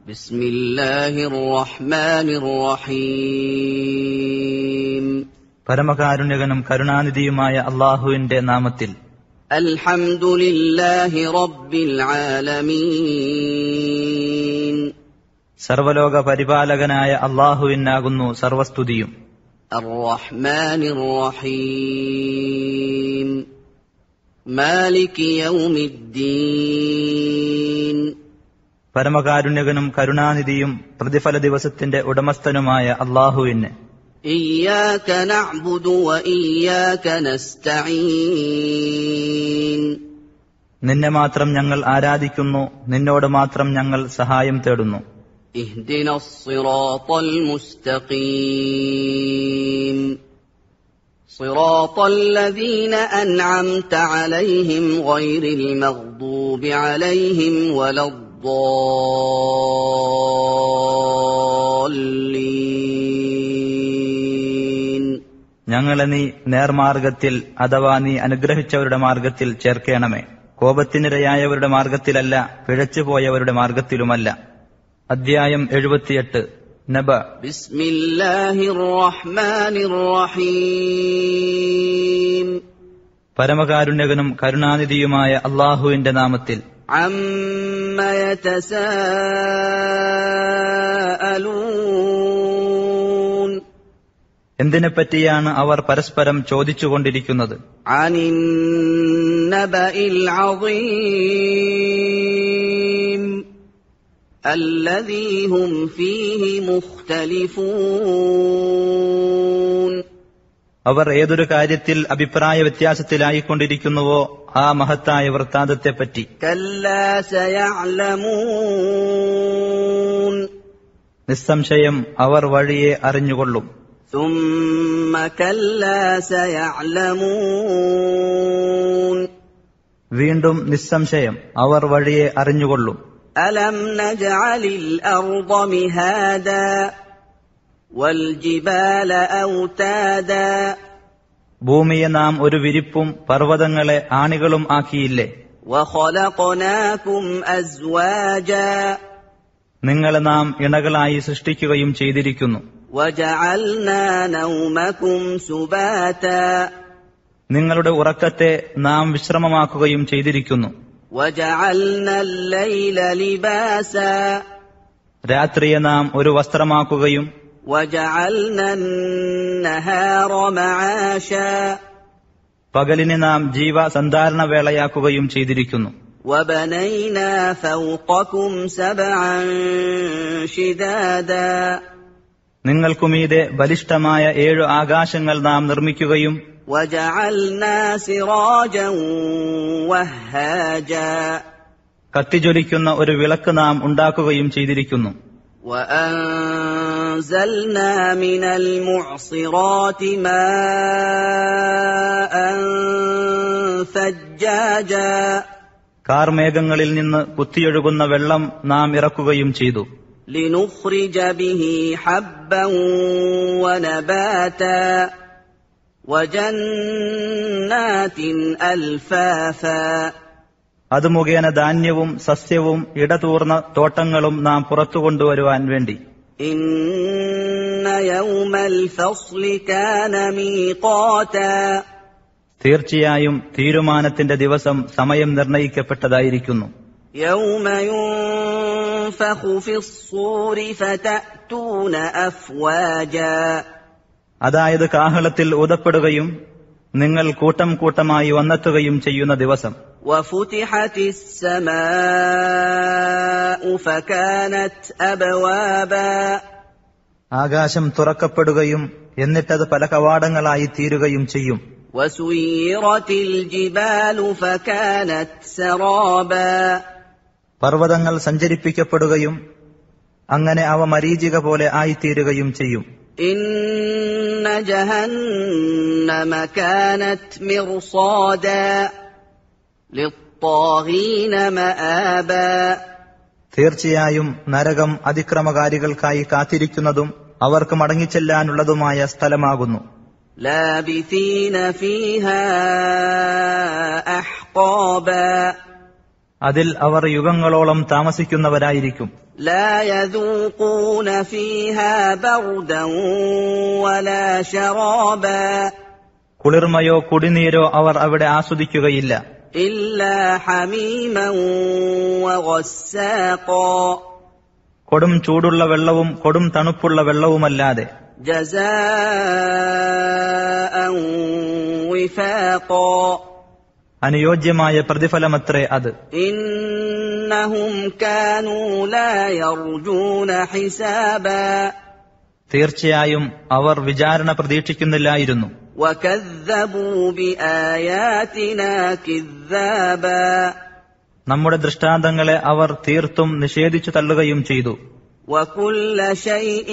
ബിസ്മില്ലാഹിർ റഹ്മാനിർ റഹീം. പരമകാരുണ്യകനും കരുണാനിധിയുമായ അല്ലാഹുവിന്റെ നാമത്തിൽ. അൽഹംദുലില്ലാഹി റബ്ബിൽ ആലമീൻ. സർവലോക പരിപാലകനായ അല്ലാഹുവിനാകുന്നു സർവസ്തുതിയും. അർ-റഹ്മാനിർ റഹീം. മാലികി യൗമിദ്ദീൻ. പരമകാരുണ്യകനും കരുണാനിധിയും പ്രതിഫല ദിവസത്തിന്റെ ഉടമസ്ഥനുമായ അല്ലാഹുവിന്. ഇയ്യാക നഅ്ബുദു വ ഇയ്യാക നസ്തഈൻ. നിന്നെ മാത്രം ഞങ്ങൾ ആരാധിക്കുന്നു, നിന്നോട് മാത്രം ഞങ്ങൾ സഹായം തേടുന്നു. ഇഹ്ദിനസ് സിറാത്തൽ മുസ്തഖീം. സിറാത്തൽ ലദീന അൻഅംത അലൈഹിം ഗൈറിൽ മഗ്ദൂബി അലൈഹിം വലദ്ദാല്ലീൻ. ഞങ്ങളെ നീ നേർമാർഗത്തിൽ അഥവാ നീ അനുഗ്രഹിച്ചവരുടെ മാർഗത്തിൽ ചേർക്കണമേ. കോപത്തിനിരയായവരുടെ മാർഗത്തിലല്ല, പിഴച്ചുപോയവരുടെ മാർഗത്തിലുമല്ല. അധ്യായം 78. നബ. ബിസ്മില്ലാഹിർ റഹ്മാനിർ റഹീം. പരമകാരുണ്യകനും കരുണാനിധിയുമായ അല്ലാഹുവിന്റെ നാമത്തിൽ. അമ്മ യതസാഅലൂൻ. എന്തിനെപ്പറ്റിയാണ് അവർ പരസ്പരം ചോദിച്ചുകൊണ്ടിരിക്കുന്നത്? അനിൻ നബഇൽ അദീം അല്ലദീ ഹും ഫീഹി മുഖ്തലിഫൂൻ. അവർ ഏതൊരു കാര്യത്തിൽ അഭിപ്രായ വ്യത്യാസത്തിലായിക്കൊണ്ടിരിക്കുന്നുവോ ആ മഹത്തായ വൃത്താന്തത്തെപ്പറ്റി. കല്ലാ സയഅലമൂൻ. നിസ്സംശയം അവർ വഴിയെ അറിഞ്ഞുകൊള്ളും. ثم كلا سيعلمون. വീണ്ടും നിസ്സംശയം അവർ വഴിയെ അറിഞ്ഞുകൊള്ളും. ألم نجعل الأرض مهادا والجبال أوتادا. ഭൂമിയെ നാം ഒരു വിരിപ്പും പർവ്വതങ്ങളെ ആണികളും ആക്കിയില്ലേ? وخلقناكم أزواجا. നിങ്ങളെ നാം ഇണകളായി സൃഷ്ടിക്കുകയും ചെയ്തിരിക്കുന്നു. وجعلنا نومكم سباتا. നിങ്ങളുടെ ഉറക്കത്തെ നാം വിശ്രമമാക്കുകയും ചെയ്തിരിക്കുന്നു. وجعلنا الليل لباسا. രാത്രിയെ നാം ഒരു വസ്ത്രമാക്കുകയും وجعلنا النهار معاشا. പകലിനെ നാം ജീവസന്ധാരണ വേളയാക്കുകയും ചെയ്തിരിക്കുന്നു. وبنينا فوقكم سبعا شدادا. നിങ്ങൾക്കുമീതെ ബലിഷ്ഠമായ 7 ആകാശങ്ങൾ നാം നിർമ്മിക്കുകയും وجعلنا سراجا وهاجا. കത്തിജ്വലിക്കുന്ന ഒരു വിളക്ക് നാം ഉണ്ടാക്കുകയും ചെയ്തിരിക്കുന്നു. وأنزلنا من المعصرات ماء ثجاجا. കാർമേഘങ്ങളിൽ നിന്ന് കുത്തിയൊഴുകുന്ന വെള്ളം നാം ഇറക്കുകയും ചെയ്തു. لنخرج به حبا ونباتا وجنات ألفافا. അത് മുഖേന ധാന്യവും സസ്യവും ഇടതൂർന്ന തോട്ടങ്ങളും നാം പുറത്തു കൊണ്ടുവരുവാൻ വേണ്ടി. إن يوم الفصل كان ميقاتا. തീർച്ചയായും തീരുമാനത്തിന്റെ ദിവസം സമയം നിർണയിക്കപ്പെട്ടതായിരിക്കുന്നു. يوم ينفخ في الصور فتأتون أفواجا. അതായത് കാഹളത്തിൽ ഊതപ്പെടുകയും നിങ്ങൾ കൂട്ടം കൂട്ടമായി വന്നെത്തുകയും ചെയ്യുന്ന ദിവസം. وفتحت السماء فكانت أبوابا. ആകാശം തുറക്കപ്പെടുകയും എന്നിട്ടത് പല കവാടങ്ങളായി തീരുകയും ചെയ്യും. وسيرت الجبال فكانت سرابا. പർവ്വതങ്ങൾ സഞ്ചരിപ്പിക്കപ്പെടുകയും അങ്ങനെ അവ മരീചിക പോലെ ആയിത്തീരുകയും ചെയ്യും. إن جهنم كانت مرصادا للطاغين مآبا. തീർച്ചയായും നരകം അതിക്രമകാരികൾക്കായി കാത്തിരിക്കുന്നതും അവർക്ക് മടങ്ങിച്ചെല്ലാനുള്ളതുമായ സ്ഥലമാകുന്നു. لابثين فيها أحقابا. അതിൽ അവർ യുഗങ്ങളോളം താമസിക്കുന്നവരായിരിക്കും. لا يذوقون فيها بردا ولا شرابا കുളിർമയോ കുടിനീരോ അവർ അവിടെ ആസ്വദിക്കുകയില്ല. إلا حميما وغساقا കൊടും ചൂടുള്ള വെള്ളവും കൊടും തണുപ്പുള്ള വെള്ളവുമല്ലാതെ. جزاء وفاقا അനുയോജ്യമായ പ്രതിഫലമത്രേ അത്. إنهم كانوا لا يرجون حسابا തീർച്ചയായും അവർ വിചാരണ പ്രതീക്ഷിക്കുന്നില്ലായിരുന്നു. وكذبوا بآياتنا كذابا നമ്മുടെ ദൃഷ്ടാന്തങ്ങളെ അവർ തീർത്തും നിഷേധിച്ചു തള്ളുകയും ചെയ്തു. وكل شيء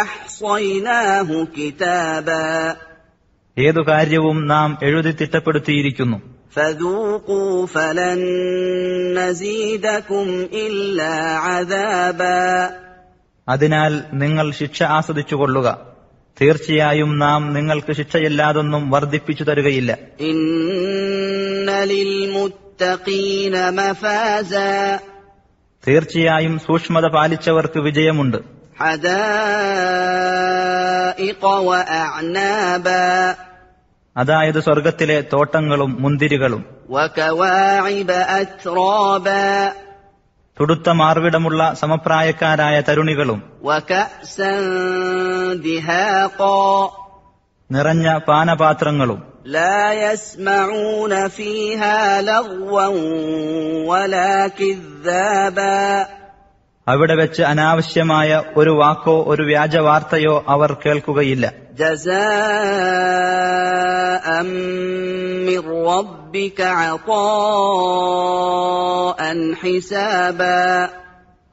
أحصيناه كتابا ഏതു കാര്യവും നാം എഴുതി തിട്ടപ്പെടുത്തിയിരിക്കുന്നു. فذوقوا فلن نزيدكم إلا عذابا അതിനാൽ നിങ്ങൾ ശിക്ഷ ആസ്വദിച്ചുകൊള്ളുക. തീർച്ചയായും നാം നിങ്ങൾക്ക് ശിക്ഷയില്ലാതൊന്നും വർദ്ധിപ്പിച്ചു തരുകയില്ല. إن للمتقين مفازا തീർച്ചയായും സൂക്ഷ്മത പാലിച്ചവർക്ക് വിജയമുണ്ട്. حدائق وأعنابا അതായത് സ്വർഗത്തിലെ തോട്ടങ്ങളും മുന്തിരികളും. وكواعب أترابا തുടുത്ത മാർവിടമുള്ള സമപ്രായക്കാരായ തരുണികളും. وكأسا دهاقا നിറഞ്ഞ പാനപാത്രങ്ങളും. لا يسمعون فيها لغوا ولا كذابا അവിടെ വെച്ച് അനാവശ്യമായ ഒരു വാക്കോ ഒരു വ്യാജ വാർത്തയോ അവർ കേൾക്കുകയില്ല. جزاء من ربك عطاء حسابا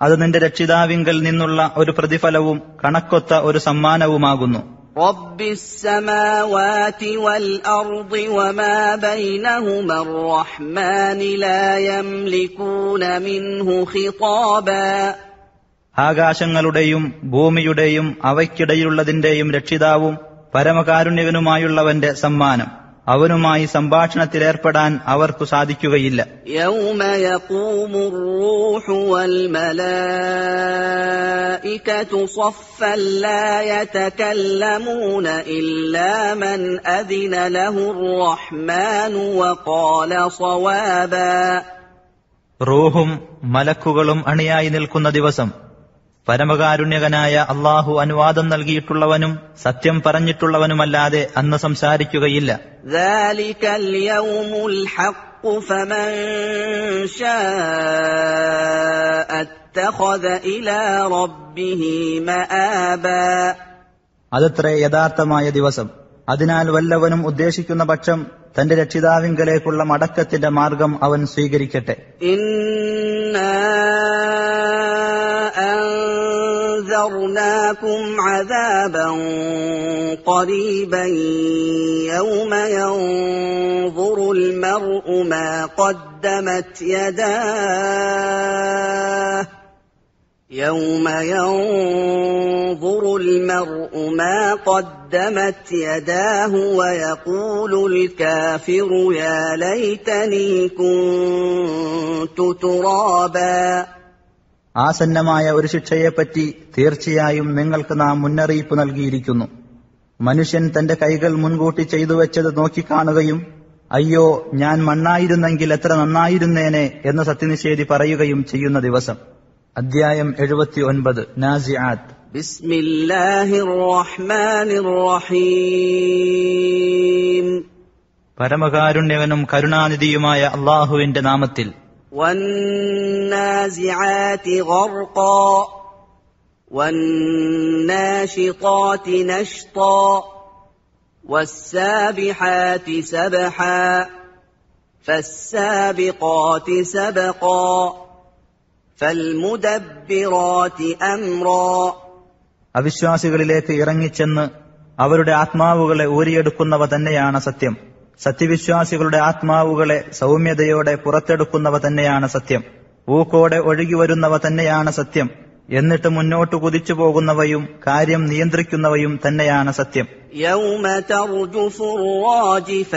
അത് നിന്റെ രക്ഷിതാവിങ്കൽ നിന്നുള്ള ഒരു പ്രതിഫലവും കണക്കൊത്ത ഒരു സമ്മാനവുമാകുന്നു. رب السماوات والأرض وما بينهما الرحمن لا يملكون منه خطابا ആകാശങ്ങളുടെയും ഭൂമിയുടെയും അവയ്ക്കിടയിലുള്ളതിന്റെയും രക്ഷിതാവും പരമകാരുണ്യകനുമായുള്ളവന്റെ സമ്മാനം. അവനുമായി സംഭാഷണത്തിലേർപ്പെടാൻ അവർക്കു സാധിക്കുകയില്ല. يوم يقوم الروح والملائكة صفا لا يتكلمون إلا من أذن له الرحمن وقال صوابا റൂഹും മലക്കുകളും അണിയായി നിൽക്കുന്ന ദിവസം പരമകാരുണ്യകനായ അല്ലാഹു അനുവാദം നൽകിയിട്ടുള്ളവനും സത്യം പറഞ്ഞിട്ടുള്ളവനുമല്ലാതെ അന്ന് സംസാരിക്കുകയില്ല. ذلك اليوم الحق فمن شاء اتخذ إلى ربه مآبا അതത്രേ യഥാർത്ഥമായ ദിവസം. അതിനാൽ വല്ലവനും ഉദ്ദേശിക്കുന്ന പക്ഷം തന്റെ രക്ഷിതാവിങ്കലേക്കുള്ള മടക്കത്തിന്റെ മാർഗം അവൻ സ്വീകരിക്കട്ടെ. إنا أنذرناكم عذابا قريبا يوم ينظر المرء ما قدمت يداه يوم ينظر المرء ما قدمت يداه ويقول الكافر يا ليتني كنت ترابا ആസന്നമായ ഒരു ശിക്ഷയെപ്പറ്റി തീർച്ചയായും നിങ്ങൾക്ക് നാം മുന്നറിയിപ്പ് നൽകിയിരിക്കുന്നു. മനുഷ്യൻ തന്റെ കൈകൾ മുൻകൂട്ടി ചെയ്തു വെച്ചത് നോക്കിക്കാണുകയും അയ്യോ ഞാൻ മണ്ണായിരുന്നെങ്കിൽ എത്ര നന്നായിരുന്നേനെ എന്ന് സത്യനിഷേധി പറയുകയും ചെയ്യുന്ന ദിവസം. അധ്യായം 79 നാസിആത്ത്. ബിസ്മില്ലാഹിർ റഹ്മാനിർ റഹീം. പരമകാരുണ്യവനും കരുണാനിധിയുമായ അല്ലാഹുവിന്റെ നാമത്തിൽ. വന്നാസിആതി ഗർഖാ വന്നാശിതാതി നശ്താ വസ്സാബിഹാതി സബ്ഹാ ഫസ്സാബിഖാതി സബ്ഖാ ഫൽമുദബ്ബിറാതി അംറാ. അവിശ്വാസികളിലേക്ക് ഇറങ്ങിച്ചെന്ന് അവരുടെ ആത്മാവുകളെ ഊരിയെടുക്കുന്നവ തന്നെയാണ് സത്യം. സത്യവിശ്വാസികളുടെ ആത്മാവുകളെ സൗമ്യതയോടെ പുറത്തെടുക്കുന്നവ തന്നെയാണ് സത്യം. ഊക്കോടെ ഒഴുകിവരുന്നവ തന്നെയാണ് സത്യം. എന്നിട്ട് മുന്നോട്ട് കുതിച്ചു പോകുന്നവയും കാര്യം നിയന്ത്രിക്കുന്നവയും തന്നെയാണ് സത്യം. യൗമ തർജുഫു റാജിഫ.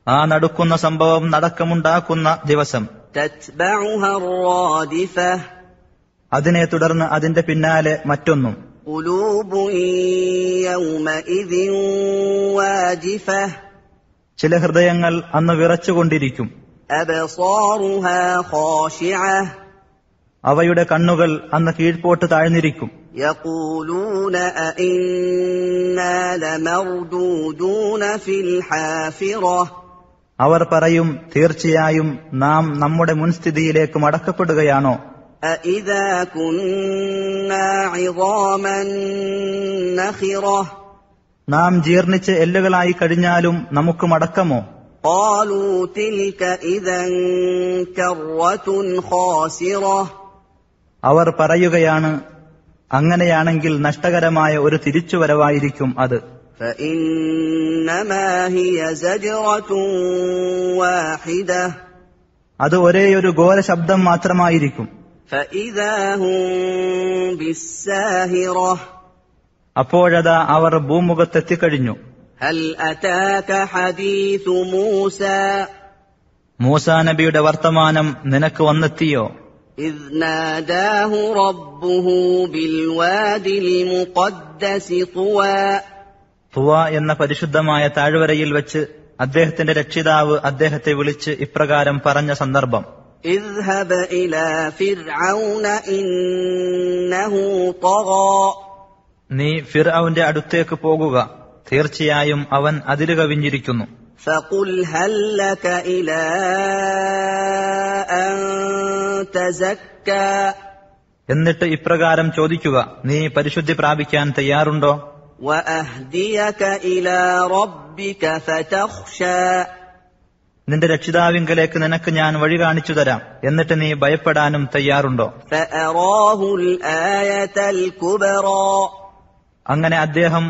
ആ നടക്കുന്ന സംഭവം നടക്കമുണ്ടാക്കുന്ന ദിവസം. تتبعها الرادفة അതിനെ തുടർന്ന് അതിന്റെ പിന്നാലെ മറ്റൊന്നും. قلوب يومئذ واجفة ചില ഹൃദയങ്ങൾ അന്ന് വിറച്ചുകൊണ്ടിരിക്കും. أبصارها خاشعة അവയുടെ കണ്ണുകൾ അന്ന് കീഴ്പോട്ട് താഴ്ന്നിരിക്കും. يقولون أئنا لمردودون في الحافرة അവർ പറയും, തീർച്ചയായും നാം നമ്മുടെ മുൻസ്ഥിതിയിലേക്ക് മടക്കപ്പെടുകയാണോ? أئذا كنا عظاما نخرة നാം ജീർണിച്ച് എല്ലുകളായി കഴിഞ്ഞാലും നമുക്ക് മടക്കമോ? قالوا تلك إذا كرة خاسرة അവർ പറയുകയാണ്, അങ്ങനെയാണെങ്കിൽ നഷ്ടകരമായ ഒരു തിരിച്ചുവരവായിരിക്കും അത്. فإنما هي زجرة واحدة അത് ഒരേയൊരു ഘോര ശബ്ദം മാത്രമായിരിക്കും. فإذا هم بالساهرة അപ്പോഴതാ അവർ ഭൂമുഖത്തെത്തിക്കഴിഞ്ഞു. هل أتاك حديث موسى മൂസാ നബിയുടെ വർത്തമാനം നിനക്ക് വന്നെത്തിയോ? إذ ناداه ربه بالواد المقدس طوى തുവ എന്ന പരിശുദ്ധമായ താഴ്വരയിൽ വെച്ച് അദ്ദേഹത്തിന്റെ രക്ഷിതാവ് അദ്ദേഹത്തെ വിളിച്ച് ഇപ്രകാരം പറഞ്ഞ സന്ദർഭം. اذهب إلى فرعون إنه طغى നീ ഫിർഔന്റെ അടുത്തേക്ക് പോകുക, തീർച്ചയായും അവൻ അതിര് കവിഞ്ഞിരിക്കുന്നു. فقل هل لك إلى أن تزكى എന്നിട്ട് ഇപ്രകാരം ചോദിക്കുക, നീ പരിശുദ്ധി പ്രാപിക്കാൻ തയ്യാറുണ്ടോ? وأهديك إلى ربك فتخشى നിന്റെ രക്ഷിതാവിങ്കലേക്ക് നിനക്ക് ഞാൻ വഴി കാണിച്ചു തരാം, എന്നിട്ട് നീ ഭയപ്പെടാനും തയ്യാറുണ്ടോ? فأراه الآية الكبرى അങ്ങനെ അദ്ദേഹം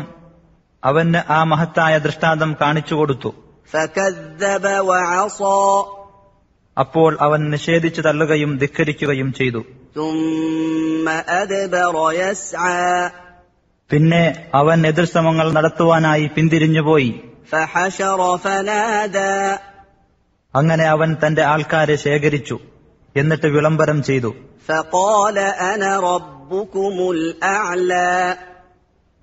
അവന് ആ മഹത്തായ ദൃഷ്ടാന്തം കാണിച്ചുകൊടുത്തു. فكذب وعصى അപ്പോൾ അവൻ നിഷേധിച്ചു തള്ളുകയും ധിക്കരിക്കുകയും ചെയ്തു. ثم أدبر يسعى പിന്നെ അവൻ എതിർശ്രമങ്ങൾ നടത്തുവാനായി പിന്തിരിഞ്ഞുപോയി. فحشر فنادى അങ്ങനെ അവൻ തന്റെ ആൾക്കാരെ ശേഖരിച്ചു, എന്നിട്ട് വിളംബരം ചെയ്തു. فقال أنا ربكم الأعلى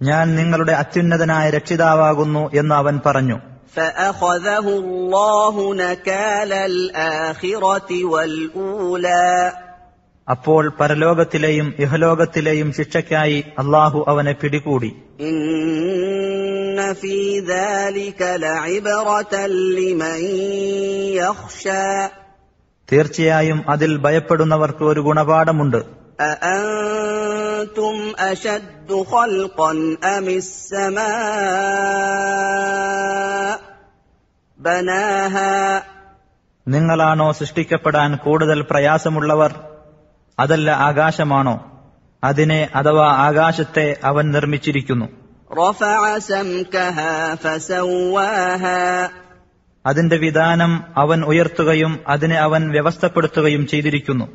ഞാൻ നിങ്ങളുടെ അത്യുന്നതനായ രക്ഷിതാവാകുന്നു എന്ന് അവൻ പറഞ്ഞു. فأخذه الله نكال الآخرة والأولى അപ്പോൾ പരലോകത്തിലെയും ഇഹലോകത്തിലെയും ശിക്ഷയ്ക്കായി അള്ളാഹു അവനെ പിടികൂടി. إن في ذلك لعبرة لمن يخشى തീർച്ചയായും അതിൽ ഭയപ്പെടുന്നവർക്ക് ഒരു ഗുണപാഠമുണ്ട്. أأنتم أشد خلقا أم السماء بناها നിങ്ങളാണോ സൃഷ്ടിക്കപ്പെടാൻ കൂടുതൽ പ്രയാസമുള്ളവർ, അതല്ല ആകാശമാണോ? അതിനെ അഥവാ ആകാശത്തെ അവൻ നിർമ്മിച്ചിരിക്കുന്നു. رفع سمكها فسواها അതിന്റെ വിധാനം അവൻ ഉയർത്തുകയും അതിനെ അവൻ വ്യവസ്ഥപ്പെടുത്തുകയും ചെയ്തിരിക്കുന്നു.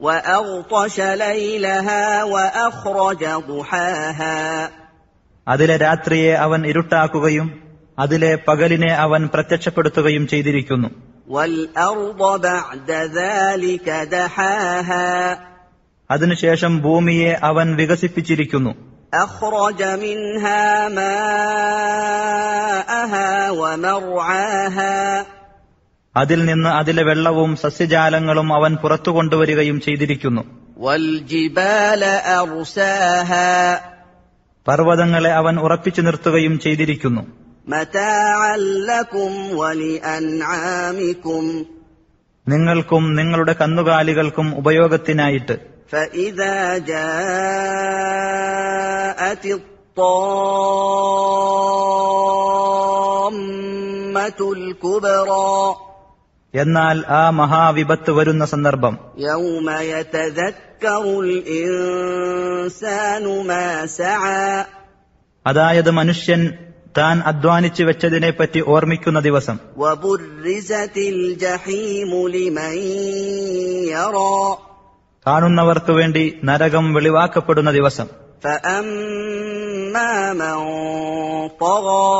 وأغطش ليلها وأخرج ضحاها അതിലെ രാത്രിയെ അവൻ ഇരുട്ടാക്കുകയും അതിലെ പകലിനെ അവൻ പ്രത്യക്ഷപ്പെടുത്തുകയും ചെയ്തിരിക്കുന്നു. والأرض بعد ذلك دحاها അതിനുശേഷം ഭൂമിയെ അവൻ വികസിപ്പിച്ചിരിക്കുന്നു. أخرج منها ماءها ومرعاها അതിൽ നിന്ന് അതിലെ വെള്ളവും സസ്യജാലങ്ങളും അവൻ പുറത്തു കൊണ്ടുവരികയും ചെയ്തിരിക്കുന്നു. والجبال أرساها പർവ്വതങ്ങളെ അവൻ ഉറപ്പിച്ചു നിർത്തുകയും ചെയ്തിരിക്കുന്നു. متاعا لكم ولأنعامكم നിങ്ങൾക്കും നിങ്ങളുടെ കന്നുകാലികൾക്കും ഉപയോഗത്തിനായിട്ട്. فإذا جاءت الطامة الكبرى എന്നാൽ ആ മഹാവിപത്ത് വരുന്ന സന്ദർഭം يوم يتذكر الإنسان ما سعى അതായത് മനുഷ്യൻ താൻ അധ്വാനിച്ചു വെച്ചതിനെപ്പറ്റി ഓർമ്മിക്കുന്ന ദിവസം. وبرزت الجحيم لمن يرى കാണുന്നവർക്ക് വേണ്ടി നരകം വെളിവാക്കപ്പെടുന്ന ദിവസം. فأما من طغى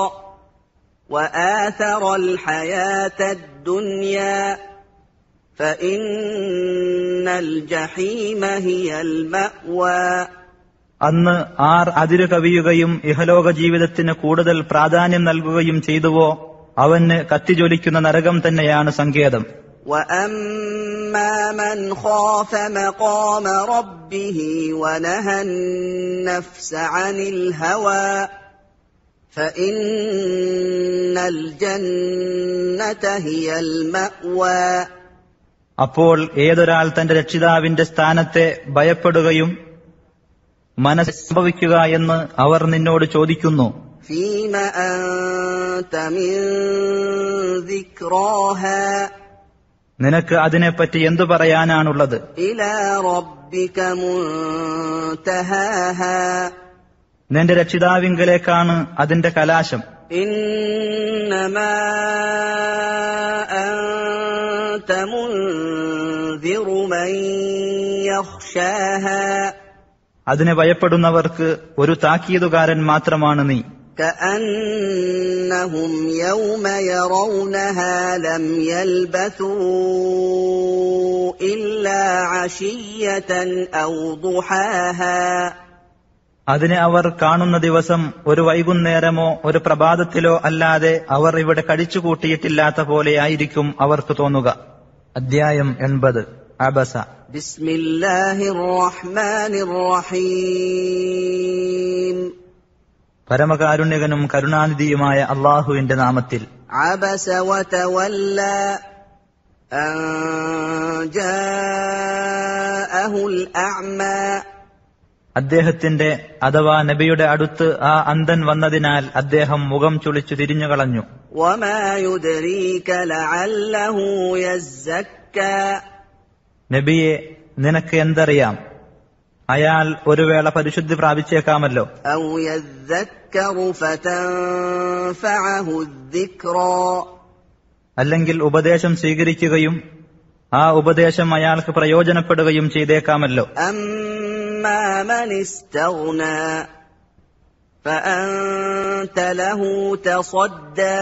وآثر الحياة الدنيا فإن الجحيم هي المأوى അന്ന് ആർ അതിരു കവിയുകയും ഇഹലോക ജീവിതത്തിന് കൂടുതൽ പ്രാധാന്യം നൽകുകയും ചെയ്തുവോ അവന് കത്തിജ്വലിക്കുന്ന നരകം തന്നെയാണ് സങ്കേതം. وأما من خاف مقام ربه ونهى النفس عن الهوى فإن الجنة هي المأوى അപ്പോൾ ഏതൊരാൾ തന്റെ രക്ഷിതാവിന്റെ സ്ഥാനത്തെ ഭയപ്പെടുകയും മനസ്സ് സംഭവിക്കുക എന്ന് അവർ നിന്നോട് ചോദിക്കുന്നു. فيم أنت من ذكراها നിനക്ക് അതിനെപ്പറ്റി എന്തു പറയാനാണുള്ളത്? إلى ربك منتهاها നിന്റെ രക്ഷിതാവിങ്കലേക്കാണ് അതിന്റെ കലാശം. إنما أنت منذر من يخشاها അതിനെ ഭയപ്പെടുന്നവർക്ക് ഒരു താക്കീതുകാരൻ മാത്രമാണ് നീ. كأنهم يوم يرونها لم يلبثوا إلا عشية أو ضحاها അതിനെ അവർ കാണുന്ന ദിവസം ഒരു വൈകുന്നേരമോ ഒരു പ്രഭാതത്തിലോ അല്ലാതെ അവർ ഇവിടെ കഴിച്ചുകൂട്ടിയിട്ടില്ലാത്ത പോലെയായിരിക്കും അവർക്ക് തോന്നുക. അധ്യായം 80 അബസ. بسم الله الرحمن الرحيم പരമകാരുണ്യകനും കരുണാനിധിയുമായ അള്ളാഹുവിന്റെ നാമത്തിൽ. عبس وتولى أن جاءه الأعمى അദ്ദേഹത്തിന്റെ അഥവാ നബിയുടെ അടുത്ത് ആ അന്ധൻ വന്നതിനാൽ അദ്ദേഹം മുഖം ചുളിച്ചു തിരിഞ്ഞുകളഞ്ഞു. وما يدريك لعله يزكى നബിയെ, നിനക്ക് എന്തറിയാം, അയാൾ ഒരു വേള പരിശുദ്ധി പ്രാപിച്ചേക്കാമല്ലോ. أو يذكر فتنفعه الذكرى അല്ലെങ്കിൽ ഉപദേശം സ്വീകരിക്കുകയും ആ ഉപദേശം അയാൾക്ക് പ്രയോജനപ്പെടുകയും ചെയ്തേക്കാമല്ലോ. أما من استغنى فأنت له تصدى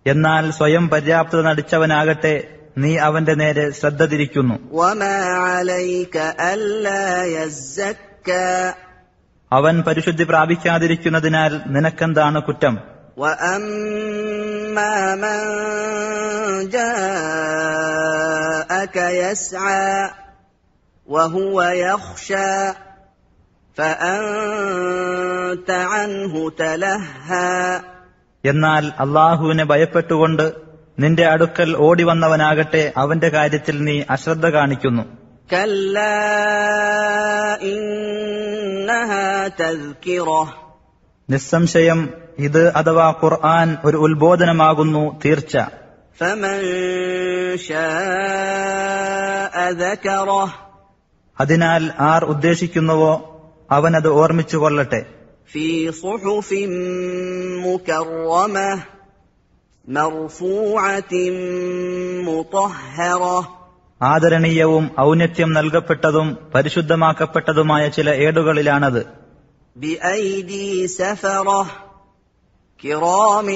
എന്നാൽ സ്വയം പര്യാപ്തത നടിച്ചവനാകട്ടെ നീ അവന്റെ നേരെ ശ്രദ്ധ തിരിക്കുന്നു. وما عليك ألا يزكى അവൻ പരിശുദ്ധി പ്രാപിക്കാതിരിക്കുന്നതിനാൽ നിനക്കെന്താണ് കുറ്റം? وأما من جاءك يسعى وهو يخشى فأنت عنه تلهى എന്നാൽ അള്ളാഹുവിനെ ഭയപ്പെട്ടുകൊണ്ട് നിന്റെ അടുക്കൽ ഓടി വന്നവനാകട്ടെ അവന്റെ കാര്യത്തിൽ നീ അശ്രദ്ധ കാണിക്കുന്നു. كلا إنها تذكرة നിസ്സംശയം ഇത് അഥവാ ഖുർആൻ ഒരു ഉത്ബോധനമാകുന്നു തീർച്ച. فمن شاء ذكره അതിനാൽ ആർ ഉദ്ദേശിക്കുന്നുവോ അവനത് ഓർമ്മിച്ചുകൊള്ളട്ടെ. في صحف مكرمة مرفوعة مطهرة ആദരണീയവും ഔന്നത്യം നൽകപ്പെട്ടതും പരിശുദ്ധമാക്കപ്പെട്ടതുമായ ചില ഏടുകളിലാണത്. بأيدي سفرة كرام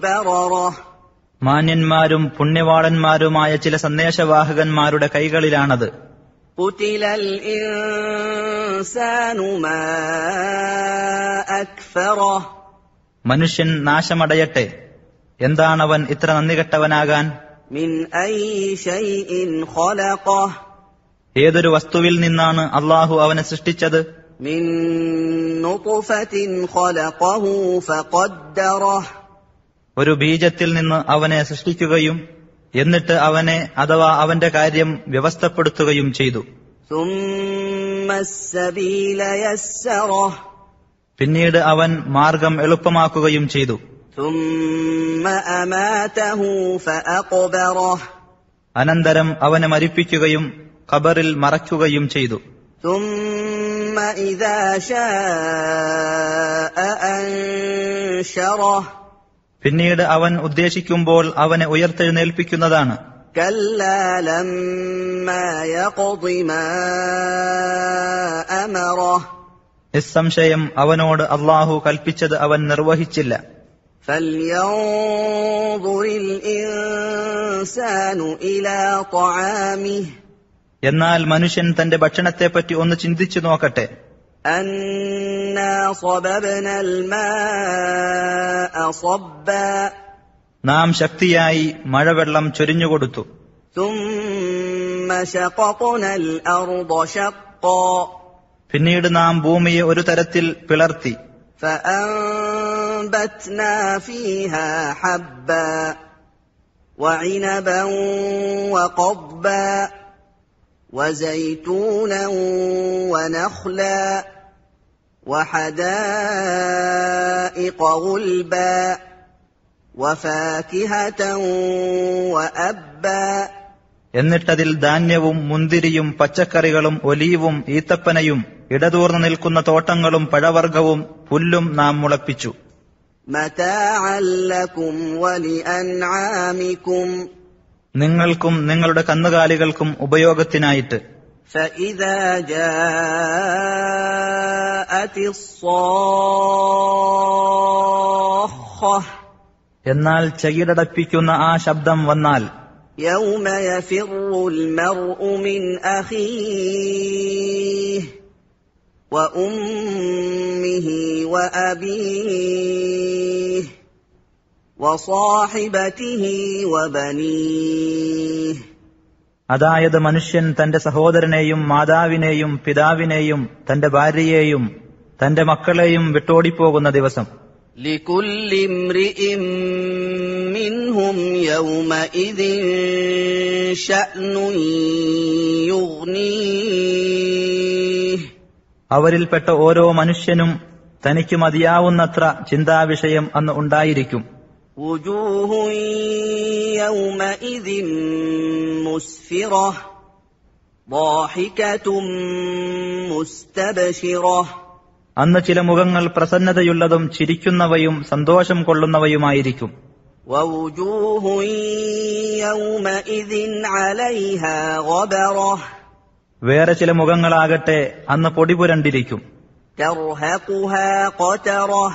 بررة മാന്യന്മാരും പുണ്യവാളന്മാരുമായ ചില സന്ദേശവാഹകന്മാരുടെ കൈകളിലാണത്. قتل الإنسان ما أكفره മനുഷ്യൻ നാശമടയട്ടെ, എന്താണവൻ ഇത്ര നന്ദികെട്ടവനാകാൻ? من أي شيء خلقه ഏതൊരു വസ്തുവിൽ നിന്നാണ് അള്ളാഹു അവനെ സൃഷ്ടിച്ചത്? من نطفة خلقه فقدره ഒരു ബീജത്തിൽ നിന്ന് അവനെ സൃഷ്ടിക്കുകയും എന്നിട്ട് അവനെ അഥവാ അവന്റെ കാര്യം വ്യവസ്ഥപ്പെടുത്തുകയും ചെയ്തു. ثم السبيل يسره പിന്നീട് അവൻ മാർഗം എളുപ്പമാക്കുകയും ചെയ്തു. ثم أماته فأقبره അനന്തരം അവനെ മരിപ്പിക്കുകയും ഖബറിൽ മറയ്ക്കുകയും ചെയ്തു. ثم إذا شاء أنشره പിന്നീട് അവൻ ഉദ്ദേശിക്കുമ്പോൾ അവനെ ഉയർത്തെഴുന്നേൽപ്പിക്കുന്നതാണ്. كلا لما يقض ما أمره നിസ്സംശയം അവനോട് അള്ളാഹു കൽപ്പിച്ചത് അവൻ നിർവഹിച്ചില്ല. فلينظر الإنسان إلى طعامه എന്നാൽ മനുഷ്യൻ തന്റെ ഭക്ഷണത്തെപ്പറ്റി ഒന്ന് ചിന്തിച്ചു നോക്കട്ടെ. أنا صببنا الماء صبا നാം ശക്തിയായി മഴവെള്ളം ചൊരിഞ്ഞുകൊടുത്തു. ثم شققنا الأرض شقا പിന്നീട് നാം ഭൂമിയെ ഒരു തരത്തിൽ പിളർത്തി. فأنبتنا فيها حبا وعنبا وقضبا وزيتونا ونخلا وحدائق غلبا وفاكهة وأبا എന്നിട്ടതിൽ ധാന്യവും മുന്തിരിയും പച്ചക്കറികളും ഒലീവും ഈത്തപ്പനയും ഇടതൂർന്നു നിൽക്കുന്ന തോട്ടങ്ങളും പഴവർഗ്ഗവും പുല്ലും നാം മുളപ്പിച്ചു. متاعا لكم ولأنعامكم നിങ്ങൾക്കും നിങ്ങളുടെ കന്നുകാലികൾക്കും ഉപയോഗത്തിനായിട്ട്. فإذا جاءت الصاخة എന്നാൽ ചെകിടടപ്പിക്കുന്ന ആ ശബ്ദം വന്നാൽ يوم يفر المرء من أخيه وأمه وأبيه وصاحبته وبنيه അതായത് മനുഷ്യൻ തന്റെ സഹോദരനെയും മാതാവിനെയും പിതാവിനെയും തന്റെ ഭാര്യയെയും തന്റെ മക്കളെയും വിട്ടോടിപ്പോകുന്ന ദിവസം. لكل امرئ منهم يومئذ شأن يغنيه അവരിൽപ്പെട്ട ഓരോ മനുഷ്യനും തനിക്ക് മതിയാവുന്നത്ര ചിന്താവിഷയം അന്ന് ഉണ്ടായിരിക്കും. وجوه يومئذ مسفرة ضاحكة مستبشرة അന്ന് ചില മുഖങ്ങൾ പ്രസന്നതയുള്ളതും ചിരിക്കുന്നവയും സന്തോഷം കൊള്ളുന്നവയുമായിരിക്കും. ووجوه يومئذ عليها غبرة വേറെ ചില മുഖങ്ങളാകട്ടെ അന്ന് പൊടിപുരണ്ടിരിക്കും. ترهقها قترة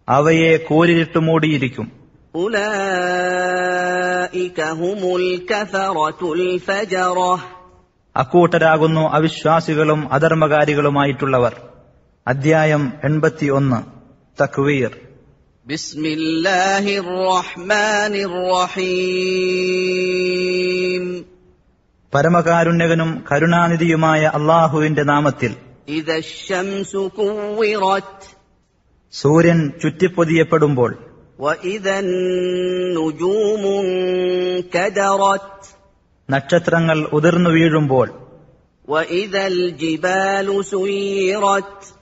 അവയെ കൂരിരുട്ട് മൂടിയിരിക്കും. أولئك هم الكفرة الفجرة അക്കൂട്ടരാകുന്നു അവിശ്വാസികളും അധർമ്മകാരികളുമായിട്ടുള്ളവർ. അധ്യായം 81 തക്വീർ. بسم الله الرحمن الرحيم പരമകാരുണ്യകനും കരുണാനിധിയുമായ അള്ളാഹുവിന്റെ നാമത്തിൽ. إذا الشمس كورت സൂര്യൻ ചുറ്റിപ്പൊതിയപ്പെടുമ്പോൾ. وإذا النجوم انكدرت നക്ഷത്രങ്ങൾ ഉതിർന്നു വീഴുമ്പോൾ. وإذا الجبال سيرت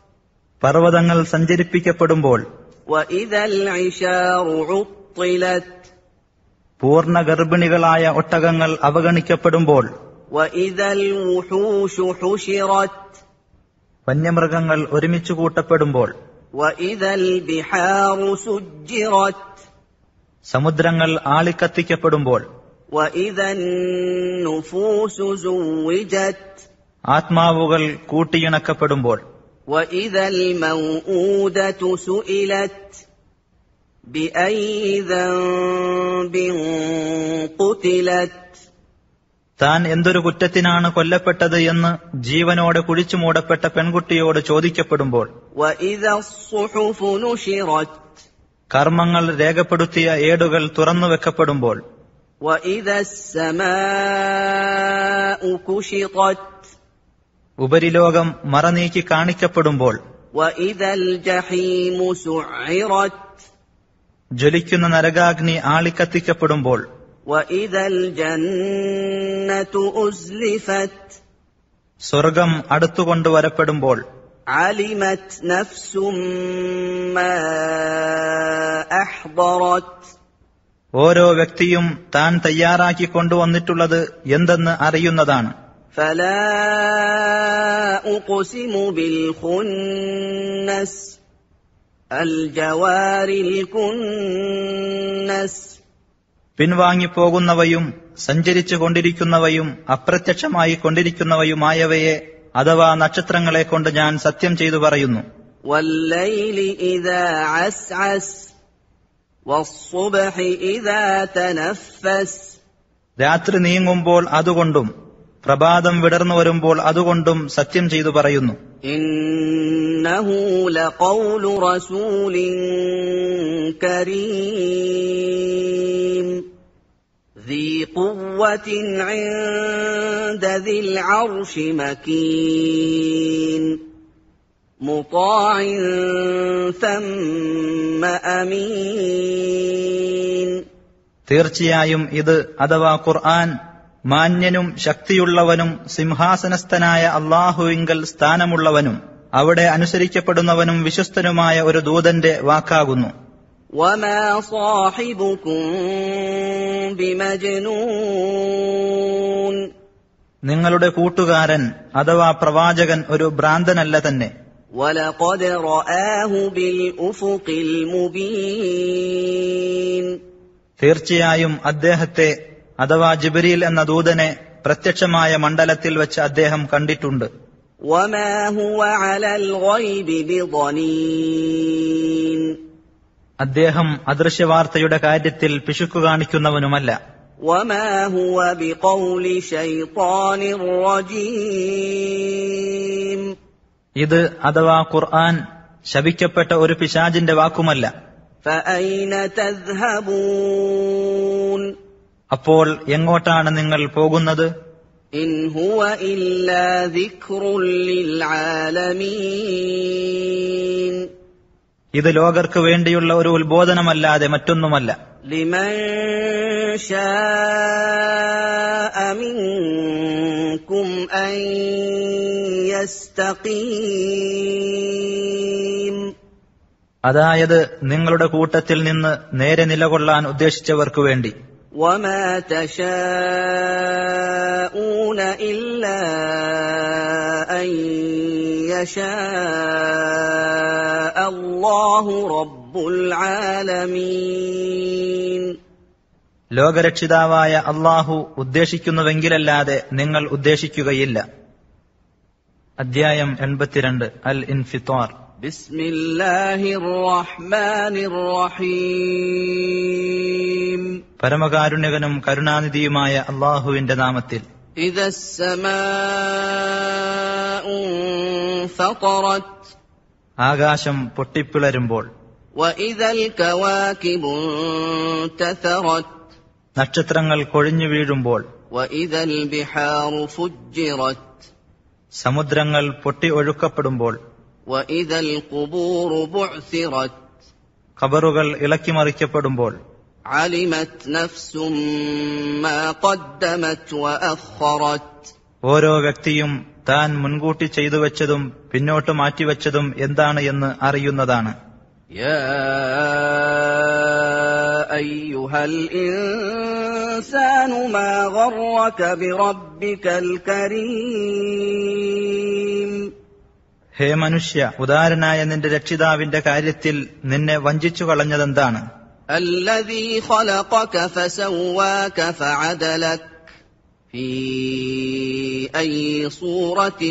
പർവ്വതങ്ങൾ സഞ്ചരിപ്പിക്കപ്പെടുമ്പോൾ. وإذا العشار عطلت പൂർണ്ണ ഗർഭിണികളായ ഒട്ടകങ്ങൾ അവഗണിക്കപ്പെടുമ്പോൾ. وإذا الوحوش حشرت വന്യമൃഗങ്ങൾ ഒരുമിച്ചു കൂട്ടപ്പെടുമ്പോൾ. وإذا البحار سجرت സമുദ്രങ്ങൾ ആളിക്കത്തിക്കപ്പെടുമ്പോൾ. وإذا النفوس زوجت ആത്മാവുകൾ കൂട്ടിയിണക്കപ്പെടുമ്പോൾ. وإذا الموءودة سئلت بأي ذنب قتلت താൻ എന്തൊരു കുറ്റത്തിനാണ് കൊല്ലപ്പെട്ടത് എന്ന് ജീവനോടെ കുഴിച്ചു മൂടപ്പെട്ട പെൺകുട്ടിയോട് ചോദിക്കപ്പെടുമ്പോൾ. وإذا الصحف نشرت കർമ്മങ്ങൾ രേഖപ്പെടുത്തിയ ഏടുകൾ തുറന്നുവെക്കപ്പെടുമ്പോൾ. وإذا السماء كشطت ഉപരിലോകം മറനീക്കി കാണിക്കപ്പെടുമ്പോൾ. وإذا الجحيم سعرت ജ്വലിക്കുന്ന നരകാഗ്നി ആളിക്കത്തിക്കപ്പെടുമ്പോൾ. وإذا الجنة أزلفت സ്വർഗം അടുത്തുകൊണ്ടുവരപ്പെടുമ്പോൾ. علمت نفس ما أحضرت ഓരോ വ്യക്തിയും താൻ തയ്യാറാക്കി കൊണ്ടുവന്നിട്ടുള്ളത് എന്തെന്ന് അറിയുന്നതാണ്. فلا أقسم بالخنس الجوار الكنس പിൻവാങ്ങിപ്പോകുന്നവയും സഞ്ചരിച്ചു കൊണ്ടിരിക്കുന്നവയും അപ്രത്യക്ഷമായി കൊണ്ടിരിക്കുന്നവയുമായവയെ അഥവാ നക്ഷത്രങ്ങളെ കൊണ്ട് ഞാൻ സത്യം ചെയ്തു പറയുന്നു. والليل إذا عسعس وَالصُّبْحِ إِذَا تَنَفَّسَ രാത്രി നീങ്ങുമ്പോൾ അതുകൊണ്ടും പ്രഭാതം വിടർന്നു വരുമ്പോൾ അതുകൊണ്ടും സത്യം ചെയ്തു പറയുന്നു. إِنَّهُ لَقَوْلُ رَسُولٍ كَرِيمٍ ذِي قُوَّةٍ عِندَ ذِي الْعَرْشِ مَكِينٍ مُطَاعٍ ثَمَّ أَمِينٍ തീർച്ചയായും ഇത് അഥവാ ഖുർആൻ മാന്യനും ശക്തിയുള്ളവനും സിംഹാസനസ്ഥനായ അല്ലാഹുവിങ്കൽ സ്ഥാനമുള്ളവനും അവിടെ അനുസരിക്കപ്പെടുന്നവനും വിശ്വസ്തനുമായ ഒരു ദൂതന്റെ വാക്കാകുന്നു. وَمَا صَاحِبُكُم بِمَجْنُونٍ നിങ്ങളുടെ കൂട്ടുകാരൻ അഥവാ പ്രവാചകൻ ഒരു ഭ്രാന്തനല്ല തന്നെ. وَلَقَدْ رَآهُ بِالْأُفُقِ الْمُبِينِ തീർച്ചയായും അദ്ദേഹത്തെ അഥവാ ജിബ്രീൽ എന്ന ദൂതനെ പ്രത്യക്ഷമായ മണ്ഡലത്തിൽ വെച്ച് അദ്ദേഹം കണ്ടിട്ടുണ്ട്. وَمَا هُوَ عَلَى الْغَيْبِ بِضَنِينٍ അദ്ദേഹം അദൃശ്യവാർത്തയുടെ കാര്യത്തിൽ പിശുക്കു കാണിക്കുന്നവനുമല്ല. وَمَا هُوَ بِقَوْلِ شَيْطَانٍ رَجِيمٍ ഇത് അഥവാ ഖുർആൻ ശപിക്കപ്പെട്ട ഒരു പിശാചിന്റെ വാക്കുമല്ല. فَأَيْنَ تَذْهَبُونَ അപ്പോൾ എങ്ങോട്ടാണ് നിങ്ങൾ പോകുന്നത്? إِنْ هُوَ إِلَّا ذِكْرٌ لِلْعَالَمِينَ ഇത് ലോകർക്ക് വേണ്ടിയുള്ള ഒരു ഉത്ബോധനമല്ലാതെ മറ്റൊന്നുമല്ല. لِمَنْ شَاءَ مِنْكُمْ أَنْ يَسْتَقِيمَ അതായത് നിങ്ങളുടെ കൂട്ടത്തിൽ നിന്ന് നേരെ നിലകൊള്ളാൻ ഉദ്ദേശിച്ചവർക്കു വേണ്ടി. وَمَا تَشَاءُونَ إِلَّا أَن يَشَاءَ اللَّهُ رَبُّ الْعَالَمِينَ ലോകരക്ഷിതാവായ അല്ലാഹു ഉദ്ദേശിക്കുന്നുവെങ്കിലല്ലാതെ നിങ്ങൾ ഉദ്ദേശിക്കുകയില്ല. അധ്യായം 82 അൽ ഇൻഫിത്താർ. بسم الله الرحمن الرحيم പരമകാരുണ്യകനും കരുണാനിധിയുമായ അല്ലാഹുവിന്റെ നാമത്തിൽ. إذا السماء انفطرت ആകാശം പൊട്ടിപ്പിളരുമ്പോൾ, وإذا الكواكب انتثرت നക്ഷത്രങ്ങൾ കൊഴിഞ്ഞു വീഴുമ്പോൾ, وإذا البحار فجرت സമുദ്രങ്ങൾ പൊട്ടി ഒഴുക്കപ്പെടുമ്പോൾ, وإذا القبور بعثرت ഖബറുകൾ ഇളക്കിമറിക്കപ്പെടുമ്പോൾ, علمت نفس ما قدمت وأخرت ഓരോ വ്യക്തിയും താൻ മുൻകൂട്ടി ചെയ്തു വെച്ചതും പിന്നോട്ട് മാറ്റിവെച്ചതും എന്താണ് എന്ന് അറിയുന്നതാണ്. يا أيها الإنسان ما غرك بربك الكريم ഹേ മനുഷ്യ, ഉദാരനായ നിന്റെ രക്ഷിതാവിന്റെ കാര്യത്തിൽ നിന്നെ വഞ്ചിച്ചു കളഞ്ഞതെന്താണ്? الذي خلقك فسواك فعدلك في أي صورة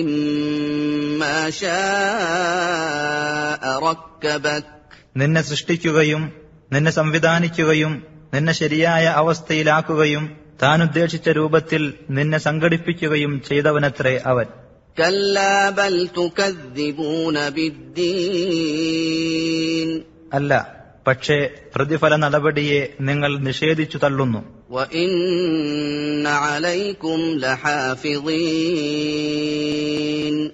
ما شاء ركبك നിന്നെ സൃഷ്ടിക്കുകയും നിന്നെ സംവിധാനിക്കുകയും നിന്നെ ശരിയായ അവസ്ഥയിലാക്കുകയും താൻ ഉദ്ദേശിച്ച രൂപത്തിൽ നിന്നെ സംഘടിപ്പിക്കുകയും ചെയ്തവനത്രേ അവൻ. كلا بل تكذبون بالدين അല്ല, പക്ഷേ പ്രതിഫല നടപടിയെ നിങ്ങൾ നിഷേധിച്ചു തള്ളുന്നു. وإن عليكم لحافظين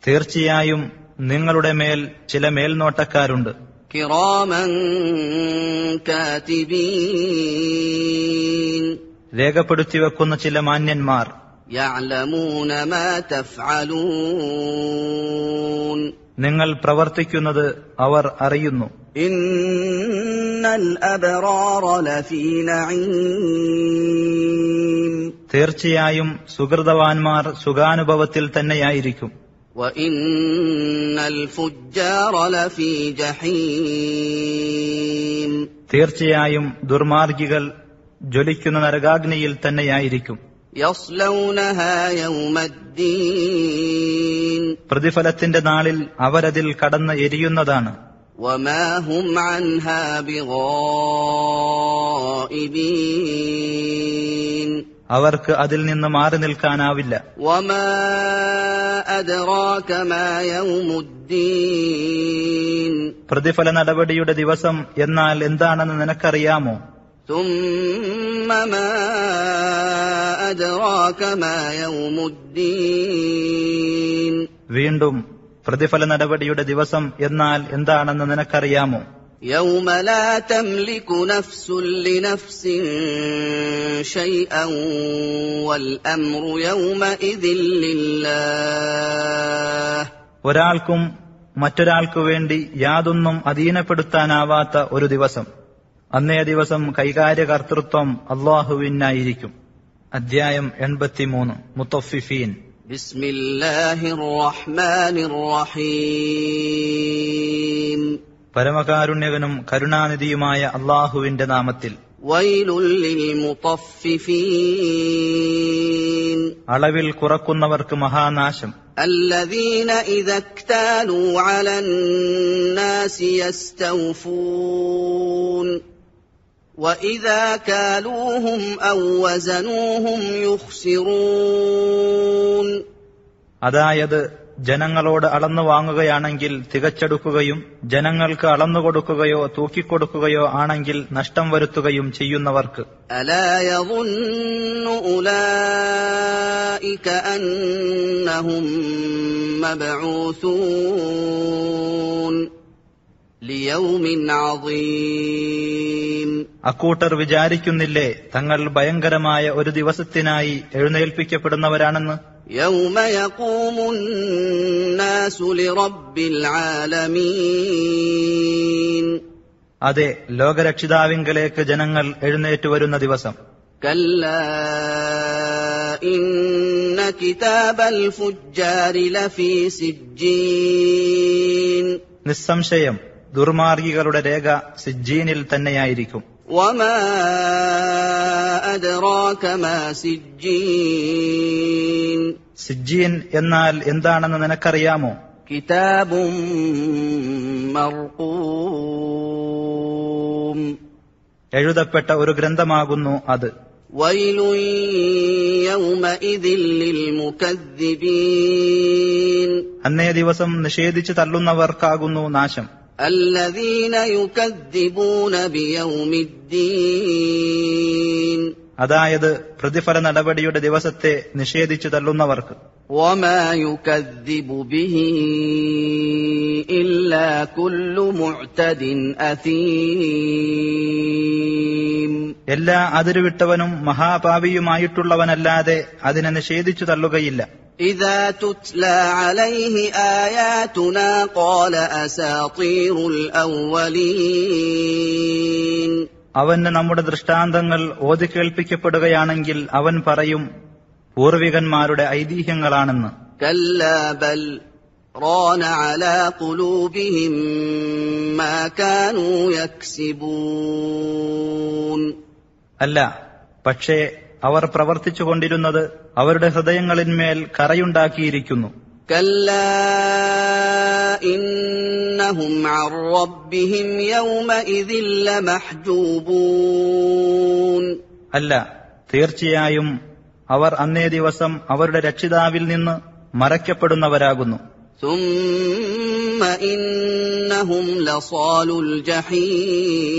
തീർച്ചയായും നിങ്ങളുടെ മേൽ ചില മേൽനോട്ടക്കാരുണ്ട്. كراما كاتبين രേഖപ്പെടുത്തിവെക്കുന്ന ചില മാന്യന്മാർ. يعلمون ما تفعلون നിങ്ങൾ പ്രവർത്തിക്കുന്നത് അവർ അറിയുന്നു. إن الأبرار لفي نعيم തീർച്ചയായും സുഹൃതവാന്മാർ സുഖാനുഭവത്തിൽ തന്നെയായിരിക്കും. وإن الفجار لفي جحيم തീർച്ചയായും ദുർമാർഗികൾ ജ്വലിക്കുന്ന നരകാഗ്നിയിൽ തന്നെയായിരിക്കും. يصلونها يوم الدين പ്രതിഫലത്തിന്റെ നാളിൽ അവരതിൽ കടന്ന് എരിയുന്നതാണ്. وما هم عنها بغائبين അവർക്ക് അതിൽ നിന്ന് മാറി നിൽക്കാനാവില്ല. وما أدراك ما يوم الدين പ്രതിഫല നടപടിയുടെ ദിവസം എന്നാൽ എന്താണെന്ന് നിനക്കറിയാമോ? ثم ما أدراك ما يوم الدين വീണ്ടും പ്രതിഫല നടപടിയുടെ ദിവസം എന്നാൽ എന്താണെന്ന് നിനക്കറിയാമോ? يوم لا تملك نفس لنفس شيئا والأمر يومئذ لله ഒരാൾക്കും മറ്റൊരാൾക്കു വേണ്ടി യാതൊന്നും അധീനപ്പെടുത്താനാവാത്ത ഒരു ദിവസം. അന്നേ ദിവസം കൈകാര്യകർത്തൃത്വം അല്ലാഹുവിനായിരിക്കും. അധ്യായം 83 മുത്തഫിഫീൻ. بسم الله الرحمن الرحيم പരമകാരുണ്യകനും കരുണാനിധിയുമായ അല്ലാഹുവിന്റെ നാമത്തിൽ. ويل للمطففين അളവിൽ കുറക്കുന്നവർക്ക് മഹാനാശം. الذين إذا اكتالوا على الناس يستوفون وإذا كالوهم أو وزنوهم يخسرون അതായത് ജനങ്ങളോട് അളന്നു വാങ്ങുകയാണെങ്കിൽ തികച്ചെടുക്കുകയും ജനങ്ങൾക്ക് അളന്നുകൊടുക്കുകയോ തൂക്കിക്കൊടുക്കുകയോ ആണെങ്കിൽ നഷ്ടം വരുത്തുകയും ചെയ്യുന്നവർക്ക്. ألا يظن أولئك أنهم مبعوثون ليوم عظيم അക്കൂട്ടർ വിചാരിക്കുന്നില്ലേ തങ്ങൾ ഭയങ്കരമായ ഒരു ദിവസത്തിനായി എഴുന്നേൽപ്പിക്കപ്പെടുന്നവരാണെന്ന്? يوم يقوم الناس لرب العالمين അതെ, ലോകരക്ഷിതാവിങ്കലേക്ക് ജനങ്ങൾ എഴുന്നേറ്റു വരുന്ന ദിവസം. كلا إن كتاب الفجار لفي سجين നിസ്സംശയം ദുർമാർഗികളുടെ രേഖ സിജ്ജീനിൽ തന്നെയായിരിക്കും. وما أدراك ما سجين സിജ്ജീൻ എന്നാൽ എന്താണെന്ന് നിനക്കറിയാമോ? كتاب مرقوم എഴുതപ്പെട്ട ഒരു ഗ്രന്ഥമാകുന്നു അത്. ويل يومئذ للمكذبين അന്നേ ദിവസം നിഷേധിച്ചു തള്ളുന്നവർക്കാകുന്നു നാശം. الذين يكذبون بيوم الدين അതായത് പ്രതിഫല നടപടിയുടെ ദിവസത്തെ നിഷേധിച്ചു തള്ളുന്നവർക്ക്. وما يكذب به إلا كل معتد أثيم എല്ലാ അതിരുവിട്ടവനും മഹാപാപിയുമായിട്ടുള്ളവനല്ലാതെ അതിനെ നിഷേധിച്ചു തള്ളുകയില്ല. إذا تتلى عليه آياتنا قال أساطير الأولين അവന് നമ്മുടെ ദൃഷ്ടാന്തങ്ങൾ ഓതിക്കേൾപ്പിക്കപ്പെടുകയാണെങ്കിൽ അവൻ പറയും പൂർവികന്മാരുടെ ഐതിഹ്യങ്ങളാണെന്ന്. كلا بل ران على قلوبهم ما كانوا يكسبون അല്ല, പക്ഷേ അവർ പ്രവർത്തിച്ചുകൊണ്ടിരുന്നത് അവരുടെ ഹൃദയങ്ങളിന്മേൽ കറയുണ്ടാക്കിയിരിക്കുന്നു. كلا إنهم عن ربهم يومئذ لمحجوبون അല്ല, തീർച്ചയായും അവർ അന്നേ ദിവസം അവരുടെ രക്ഷിതാവിൽ നിന്ന് മറയ്ക്കപ്പെടുന്നവരാകുന്നു. ثم إنهم لصالو الجحيم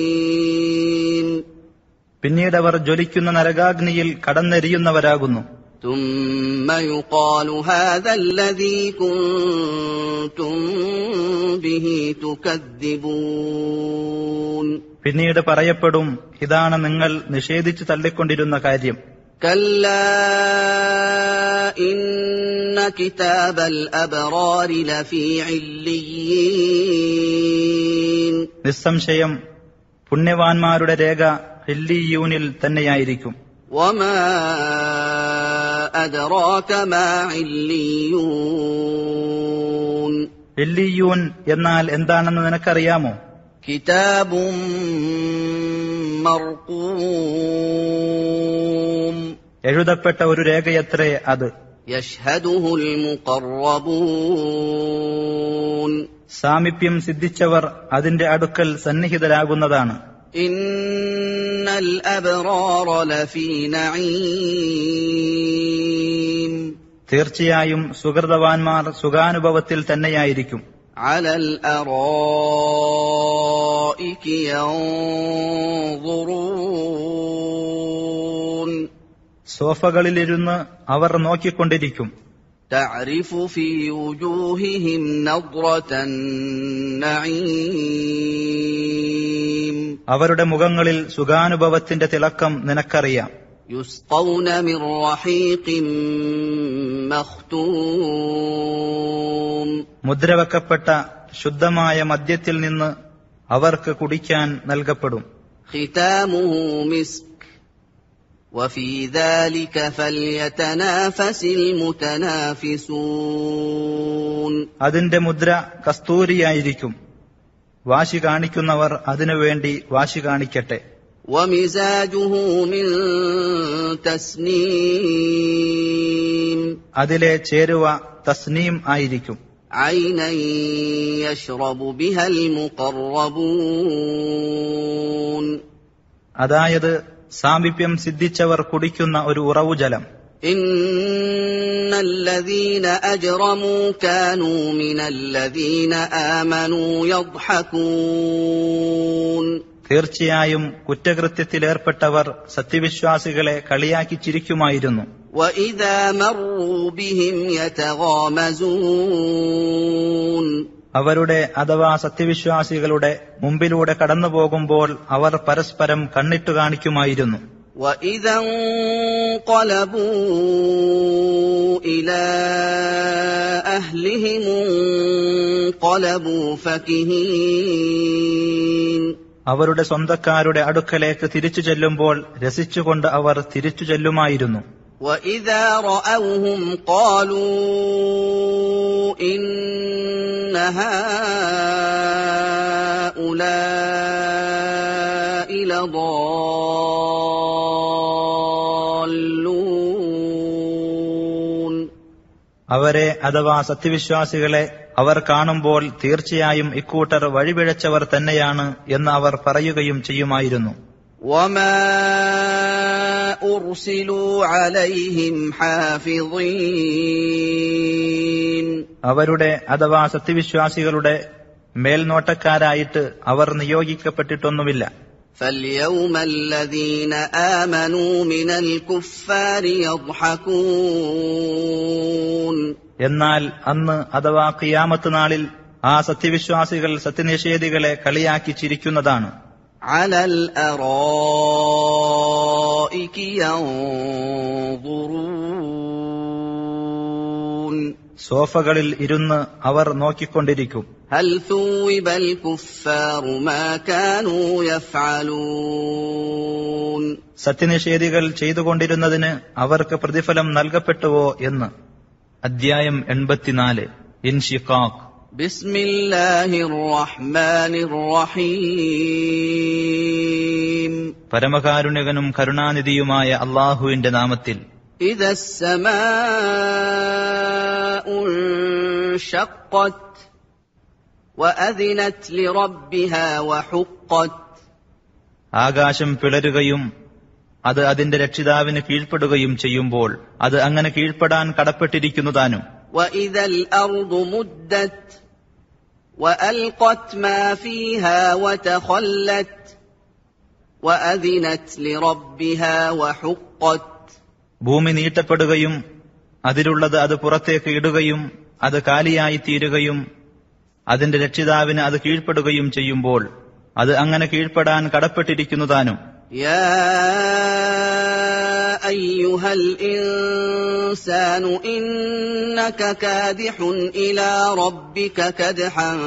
പിന്നീടവർ ജ്വലിക്കുന്ന നരകാഗ്നിയിൽ കടന്നെരിയുന്നവരാകുന്നു. ثم يقال هذا الذي كنتم به تكذبون പിന്നീട് പറയപ്പെടും, ഇതാണ് നിങ്ങൾ നിഷേധിച്ചു തള്ളിക്കൊണ്ടിരുന്ന കാര്യം. كلا إن كتاب الأبرار لفي عليين നിസ്സംശയം പുണ്യവാന്മാരുടെ രേഖ ഇല്ലിയൂനിൽ തന്നെയായിരിക്കും. وما أدراك ما عليون ഇല്ലിയൂൻ എന്നാൽ എന്താണെന്ന് നിനക്കറിയാമോ? كتاب مرقوم എഴുതപ്പെട്ട ഒരു രേഖയത്രേ അത്. يشهده المقربون സാമീപ്യം സിദ്ധിച്ചവർ അതിന്റെ അടുക്കൽ സന്നിഹിതരാകുന്നതാണ്. ഇന്നൽ അബ്റാറ ലഫീ നഈം. തീർച്ചയായും സുഹൃതവാന്മാർ സുഖാനുഭവത്തിൽ തന്നെയായിരിക്കും. അലൽ അറായികി യൻദുറൂൻ. സോഫകളിലിരുന്ന് അവർ നോക്കിക്കൊണ്ടിരിക്കും. തഅരിഫു ഫീ വുജൂഹിഹിം നദ്റതൻ നഈം. അവരുടെ മുഖങ്ങളിൽ സുഖാനുഭവത്തിന്റെ തിളക്കം നിനക്കറിയാം. യുസ്ഖൗന മിർ റഹീഖിൻ മഖ്തൂം. മുദ്രവെക്കപ്പെട്ട ശുദ്ധമായ മദ്യത്തിൽ നിന്ന് അവർക്ക് കുടിക്കാൻ നൽകപ്പെടും. ഖിതാമുഹു മിസ്ക് വഫീ ദാലിക ഫൽയതനാഫസിൽ മുതനാഫിസൂൻ. അതിന്റെ മുദ്ര കസ്തൂരിയായിരിക്കും. വാശി കാണിക്കുന്നവർ അതിനുവേണ്ടി വാശി കാണിക്കട്ടെ. വമിസാജുഹു മിൻ തസ്നീം. അതിലെ ചേരുവ തസ്നീം ആയിരിക്കും. ഐനൻ യശ്റബു ബിഹൽ മുഖറബൂൻ. അതായത് സാമീപ്യം സിദ്ധിച്ചവർ കുടിക്കുന്ന ഒരു ഉറവുജലം. ഇന്നല്ലദീന അജ്റമൂ കാനൂ മിനല്ലദീന ആമനൂ യദ്ഹകൂൻ. തീർച്ചയായും കുറ്റകൃത്യത്തിലേർപ്പെട്ടവർ സത്യവിശ്വാസികളെ കളിയാക്കി ചിരിക്കുമായിരുന്നു. വഇദാ മറൂ ബിഹിം യതഗാമസൂൻ. അവരുടെ അഥവാ സത്യവിശ്വാസികളുടെ മുമ്പിലൂടെ കടന്നുപോകുമ്പോൾ അവർ പരസ്പരം കണ്ണിട്ടു കാണിക്കുമായിരുന്നു. വഇദാ ഖലബൂ ഇലാ അഹ്ലിഹിം ഖലബൂ ഫകിഹീൻ. അവരുടെ സ്വന്തക്കാരുടെ അടുക്കലേക്ക് തിരിച്ചു ചെല്ലുമ്പോൾ രസിച്ചുകൊണ്ട് അവർ തിരിച്ചു ചെല്ലുമായിരുന്നു. وَإِذَا رَأَوْهُمْ قَالُوا إِنَّ هَؤُلَاءِ لَضَالُّونَ. അവരെ അഥവാ സത്യവിശ്വാസികളെ അവർ കാണുമ്പോൾ തീർച്ചയായും ഇക്കൂട്ടർ വഴിപിഴച്ചവർ തന്നെയാണ് എന്ന് അവർ പറയുകയും ചെയ്യുമായിരുന്നു. وَمَا أُرْسِلُوا عَلَيْهِمْ حَافِظِينَ. അവരുടെ അഥവാ സത്യവിശ്വാസികളുടെ മേൽനോട്ടക്കാരായിട്ട് അവർ നിയോഗിക്കപ്പെട്ടിട്ടൊന്നുമില്ല. فَالْيَوْمَ الَّذِينَ آمَنُوا مِنَ الْكُفَّارِ يَضْحَكُونَ. എന്നാൽ അന്ന് അഥവാ ഖിയാമത്ത് നാളിൽ ആ സത്യവിശ്വാസികൾ സത്യനിഷേധികളെ കളിയാക്കി ചിരിക്കുന്നതാണ്. على الأرائك ينظرون. സോഫകളിൽ ഇരുന്ന് അവർ നോക്കിക്കൊണ്ടിരിക്കും. هل ثوب الكفار ما كانوا يفعلون. സത്യനിഷേധികൾ ചെയ്തുകൊണ്ടിരുന്നതിന് അവർക്ക് പ്രതിഫലം നൽകപ്പെട്ടുവോ എന്ന്. അധ്യായം 84 ഇൻഷിഖാഖ്. ബിസ്മില്ലാഹിർ റഹ്മാനിർ റഹീം. പരമകാരുണികനും കരുണാനിധിയുമായ അല്ലാഹുവിന്റെ നാമത്തിൽ. ഇദസ് സമാഉ ഇൻശഖ്ഖത് വഅദിനത് ലിറബ്ബിഹാ വഹുഖ്ഖത്. ആകാശം പിളരുകയും അത് അതിന്റെ രക്ഷിതാവിന് കീഴ്പ്പെടുകയും ചെയ്യുമ്പോൾ അത് അങ്ങനെ കീഴ്പ്പെടാൻ കടപ്പെട്ടിരിക്കുന്നതാനും. وَإِذَا الْأَرْضُ مُدَّتْ وَأَلْقَتْ مَا فِيهَا وَتَخَلَّتْ وَأَذِنَتْ لِرَبِّهَا وَحُقَّتْ. ഭൂമി നീട്ടപ്പെടുകയും അതിലുള്ളത് അത് പുറത്തേക്ക് ഇടുകയും അത് കാലിയായി തീരുകയും അതിന്റെ രക്ഷിതാവിന് അത് കീഴ്പ്പെടുകയും ചെയ്യുമ്പോൾ അത് അങ്ങനെ കീഴ്പ്പെടാൻ കടപ്പെട്ടിരിക്കുന്നതാനും. يا أيها الإنسان إنك كادح إلى ربك كدحا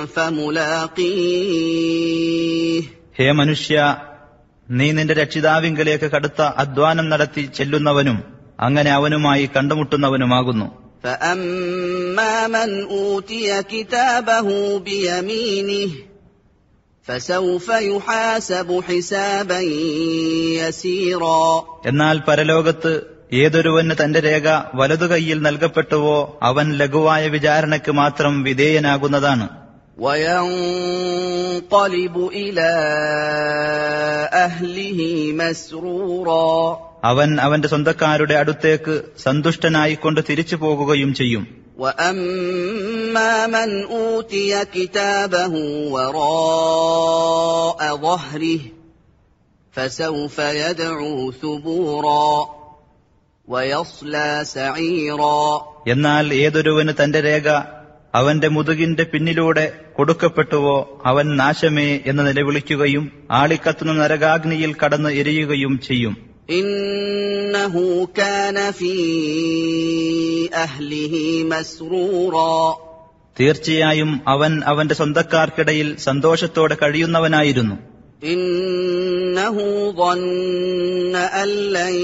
فملاقيه. ഹേ മനുഷ്യ, നീ നിന്റെ രക്ഷിതാവിങ്കലേക്ക് കടുത്ത അധ്വാനം നടത്തി ചെല്ലുന്നവനും അങ്ങനെ അവനുമായി കണ്ടുമുട്ടുന്നവനുമാകുന്നു. فأما من أوتي كتابه بيمينه فسوف يحاسب حسابا يسيرا. എന്നാൽ പരലോകത്ത് ഏതൊരുവന് തന്റെ രേഖ വലതുകൈയിൽ നൽകപ്പെട്ടുവോ അവൻ ലഘുവായ വിചാരണയ്ക്ക് മാത്രം വിധേയനാകുന്നതാണ്. وَيَنْقَلِبُ إِلَى أَهْلِهِ مَسْرُورًا അവൻ അവന്റെ സ്വന്തക്കാരുടെ അടുത്തേക്ക് സന്തുഷ്ടനായിക്കൊണ്ട് തിരിച്ചു പോകുകയും ചെയ്യും. وَأَمَّا مَنْ أُوتِيَ كِتَابَهُ وَرَاءَ ظَهْرِهِ فَسَوْفَ يَدْعُو ثُبُورًا وَيَصْلَى سَعِيرًا എന്നാൽ ഏതൊരുവന് തന്റെ രേഖ അവന്റെ മുതുകിന്റെ പിന്നിലൂടെ കൊടുക്കപ്പെട്ടുവോ അവൻ നാശമേ എന്ന് നിലവിളിക്കുകയും ആളിക്കത്തുന്ന നരകാഗ്നിയിൽ കടന്ന് എരിയുകയും ചെയ്യും. ഇന്നഹു കാന ഫീ അഹ്ലിഹി മസ്റൂറാ തീർച്ചയായും അവൻ അവന്റെ സ്വന്തക്കാർക്കിടയിൽ സന്തോഷത്തോടെ കഴിയുന്നവനായിരുന്നു. ഇന്നഹു ظن അൻ ലൻ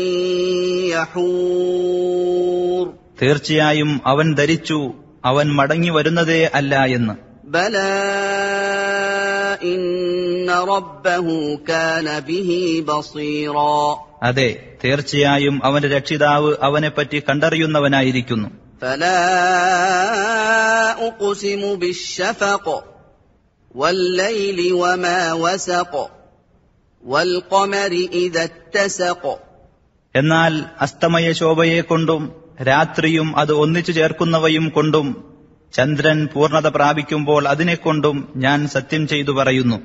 യഹൂർ തീർച്ചയായും അവൻ ധരിച്ചു അവൻ മടങ്ങി വരുന്നതേ അല്ല എന്ന്. ബലാ ഇന്ന റബ്ബഹു കാന ബിഹി ബസീറാ അതെ, തീർച്ചയായും അവന്റെ രക്ഷിതാവ് അവനെപ്പറ്റി കണ്ടറിയുന്നവനായിരിക്കുന്നു. ഫലാ ഉഖ്സിമു ബിശ്ശഫഖ് വല്ലൈലി വമാ വസഖ് വൽഖമരി ഇദാ ഇത്തസഖ് എന്നാൽ അസ്തമയ ശോഭയെക്കൊണ്ടും രാത്രിയും അത് ഒന്നിച്ചു ചേർക്കുന്നവയും കൊണ്ടും ചന്ദ്രൻ പൂർണ്ണത പ്രാപിക്കുമ്പോൾ അതിനെക്കൊണ്ടും ഞാൻ സത്യം ചെയ്തു പറയുന്നു.